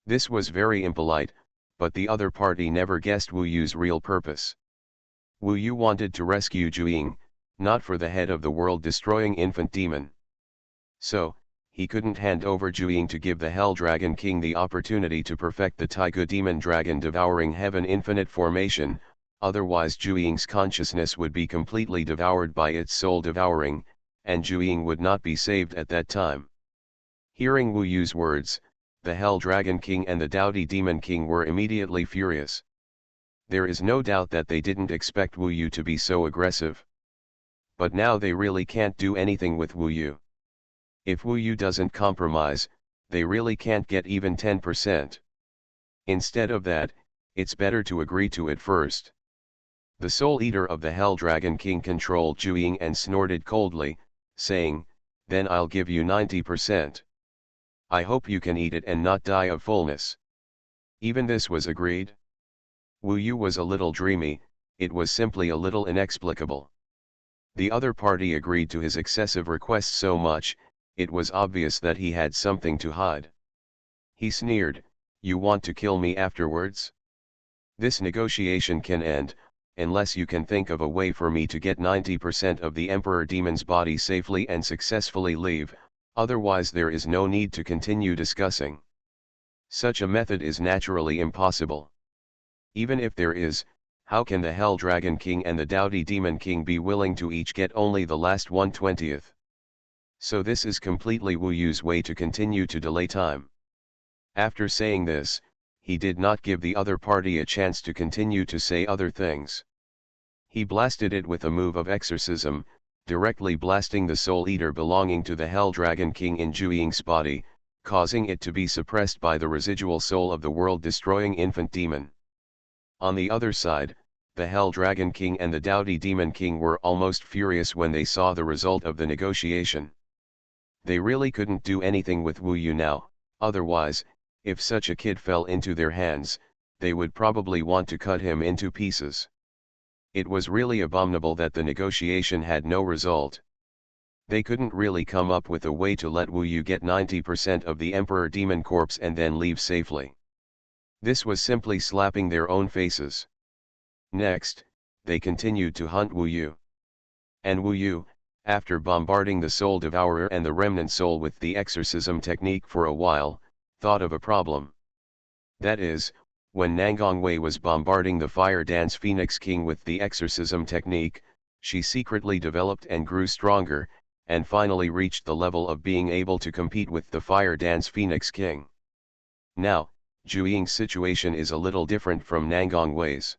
This was very impolite, but the other party never guessed Wu Yu's real purpose. Wu Yu wanted to rescue Zhu, not for the head of the world-destroying infant demon. So, he couldn't hand over Zhu to give the Hell Dragon King the opportunity to perfect the Taiga Demon Dragon Devouring Heaven Infinite formation, otherwise Zhu's consciousness would be completely devoured by its soul devouring, and Zhu would not be saved at that time. Hearing Wu Yu's words, the Hell Dragon King and the Dowdy Demon King were immediately furious. There is no doubt that they didn't expect Wu Yu to be so aggressive. But now they really can't do anything with Wu Yu. If Wu Yu doesn't compromise, they really can't get even 10%. Instead of that, it's better to agree to it first. The Soul Eater of the Hell Dragon King controlled Zhu and snorted coldly, saying, "Then I'll give you 90%. I hope you can eat it and not die of fullness." Even this was agreed. Wu Yu was a little dreamy, it was simply a little inexplicable. The other party agreed to his excessive request so much, it was obvious that he had something to hide. He sneered, "You want to kill me afterwards? This negotiation can end, unless you can think of a way for me to get 90% of the Emperor Demon's body safely and successfully leave, otherwise there is no need to continue discussing. Such a method is naturally impossible. Even if there is, How can the Hell Dragon King and the Doughty Demon King be willing to each get only the last 1/20th? So this is completely Wu Yu's way to continue to delay time. After saying this, he did not give the other party a chance to continue to say other things. He blasted it with a move of exorcism, directly blasting the Soul Eater belonging to the Hell Dragon King in Zhu-Ying's body, causing it to be suppressed by the residual soul of the world-destroying infant demon. On the other side, the Hell Dragon King and the Doughty Demon King were almost furious when they saw the result of the negotiation. They really couldn't do anything with Wu Yu now, otherwise, if such a kid fell into their hands, they would probably want to cut him into pieces. It was really abominable that the negotiation had no result. They couldn't really come up with a way to let Wu Yu get 90% of the Emperor Demon Corpse and then leave safely. This was simply slapping their own faces. Next, they continued to hunt Wu Yu. And Wu Yu, after bombarding the Soul Devourer and the Remnant Soul with the exorcism technique for a while, thought of a problem. That is, when Nangang Wei was bombarding the Fire Dance Phoenix King with the exorcism technique, she secretly developed and grew stronger, and finally reached the level of being able to compete with the Fire Dance Phoenix King. Now, Zhu Ying's situation is a little different from Nangang Wei's.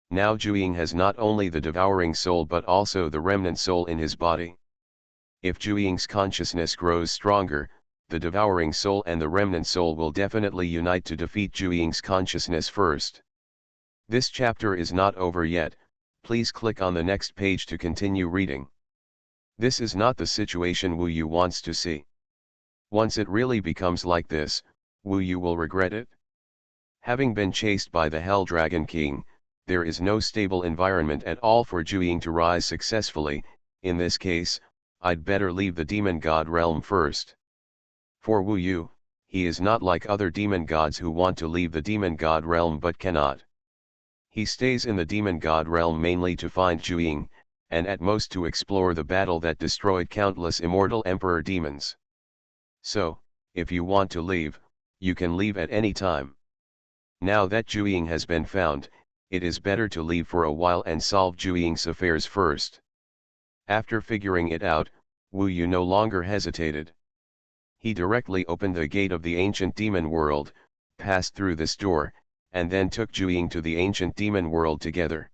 Now Zhu Ying has not only the devouring soul but also the remnant soul in his body. If Zhu Ying's consciousness grows stronger, the devouring soul and the remnant soul will definitely unite to defeat Zhu Ying's consciousness first. This chapter is not over yet, please click on the next page to continue reading. This is not the situation Wu Yu wants to see. Once it really becomes like this, Wu Yu will regret it. Having been chased by the Hell Dragon King, there is no stable environment at all for Zhu Ying to rise successfully. In this case, I'd better leave the demon god realm first. For Wu Yu, he is not like other demon gods who want to leave the demon god realm but cannot. He stays in the demon god realm mainly to find Zhu Ying, and at most to explore the battle that destroyed countless immortal emperor demons. So, if you want to leave, you can leave at any time. Now that Zhu Ying has been found, it is better to leave for a while and solve Zhu Ying's affairs first. After figuring it out, Wu Yu no longer hesitated. He directly opened the gate of the ancient demon world, passed through this door, and then took Zhu Ying to the ancient demon world together.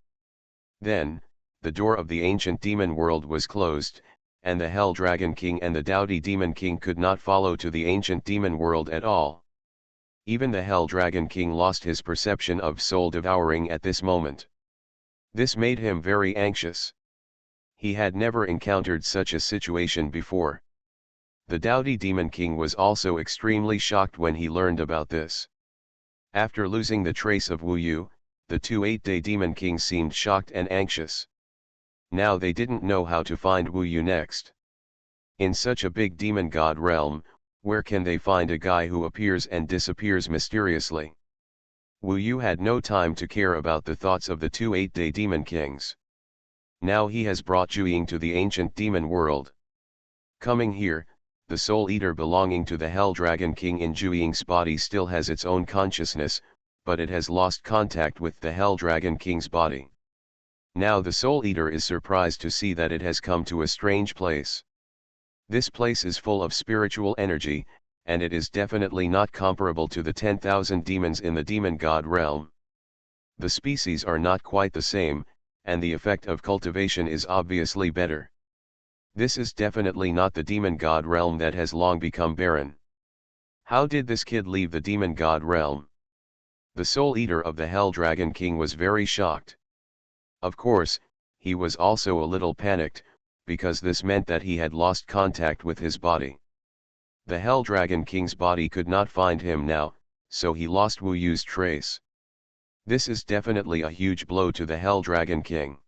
Then, the door of the ancient demon world was closed, and the Hell Dragon King and the Doughty Demon King could not follow to the ancient demon world at all. Even the Hell Dragon King lost his perception of soul devouring at this moment. This made him very anxious. He had never encountered such a situation before. The Doughty Demon King was also extremely shocked when he learned about this. After losing the trace of Wu Yu, the two 8-day Demon Kings seemed shocked and anxious. Now they didn't know how to find Wu Yu next. In such a big demon god realm, where can they find a guy who appears and disappears mysteriously? Wu Yu had no time to care about the thoughts of the two 8-day Demon Kings. Now he has brought Zhu Ying to the ancient demon world. Coming here, the Soul Eater belonging to the Hell Dragon King in Zhu Ying's body still has its own consciousness, but it has lost contact with the Hell Dragon King's body. Now the Soul Eater is surprised to see that it has come to a strange place. This place is full of spiritual energy, and it is definitely not comparable to the 10,000 demons in the demon god realm. The species are not quite the same, and the effect of cultivation is obviously better. This is definitely not the demon god realm that has long become barren. How did this kid leave the demon god realm? The Soul Eater of the Hell Dragon King was very shocked. Of course, he was also a little panicked, because this meant that he had lost contact with his body. The Hell Dragon King's body could not find him now, so he lost Wu Yu's trace. This is definitely a huge blow to the Hell Dragon King.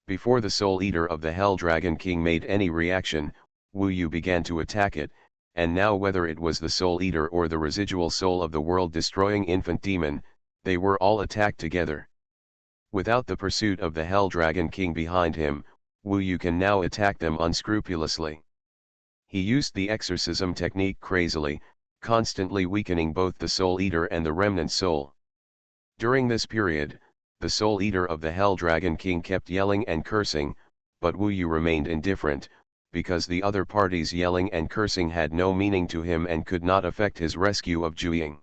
Before the Soul Eater of the Hell Dragon King made any reaction, Wu Yu began to attack it, and now whether it was the Soul Eater or the residual soul of the world-destroying infant demon, they were all attacked together. Without the pursuit of the Hell Dragon King behind him, Wu Yu can now attack them unscrupulously. He used the exorcism technique crazily, constantly weakening both the Soul Eater and the remnant soul. During this period, The Soul Eater of the Hell Dragon King kept yelling and cursing, but Wu Yu remained indifferent, because the other party's yelling and cursing had no meaning to him and could not affect his rescue of Zhuiying.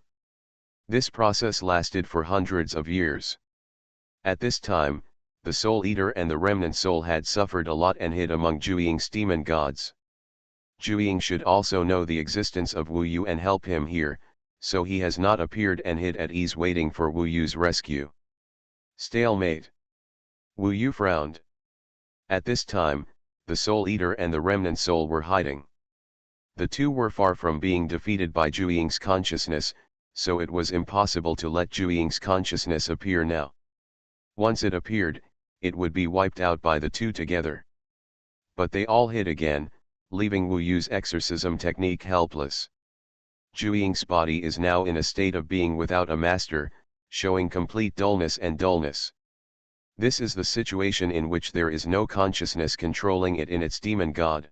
This process lasted for hundreds of years. At this time, the Soul Eater and the remnant soul had suffered a lot and hid among Zhuiying's demon gods. Zhuiying should also know the existence of Wu Yu and help him here, so he has not appeared and hid at ease waiting for Wu Yu's rescue. Stalemate. Wu Yu frowned. At this time, the Soul Eater and the remnant soul were hiding. The two were far from being defeated by Zhuiying's consciousness, so it was impossible to let Zhuiying's consciousness appear now. Once it appeared, it would be wiped out by the two together. But they all hid again, leaving Wu Yu's exorcism technique helpless. Zhuiying's body is now in a state of being without a master, showing complete dullness and dullness. This is the situation in which there is no consciousness controlling it in its demon god.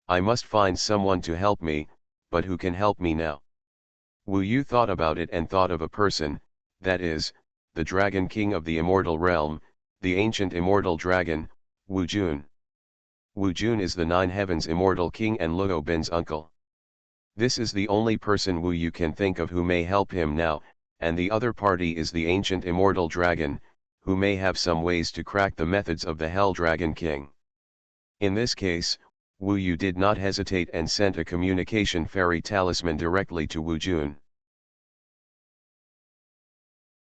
I must find someone to help me, but who can help me now? Wu Yu thought about it and thought of a person, that is, the Dragon King of the Immortal Realm, the ancient immortal dragon, Wu Jun. Wu Jun is the Nine Heavens Immortal King and Luo Bin's uncle. This is the only person Wu Yu can think of who may help him now, and the other party is the ancient immortal dragon, who may have some ways to crack the methods of the Hell Dragon King. In this case, Wu Yu did not hesitate and sent a communication fairy talisman directly to Wu Jun.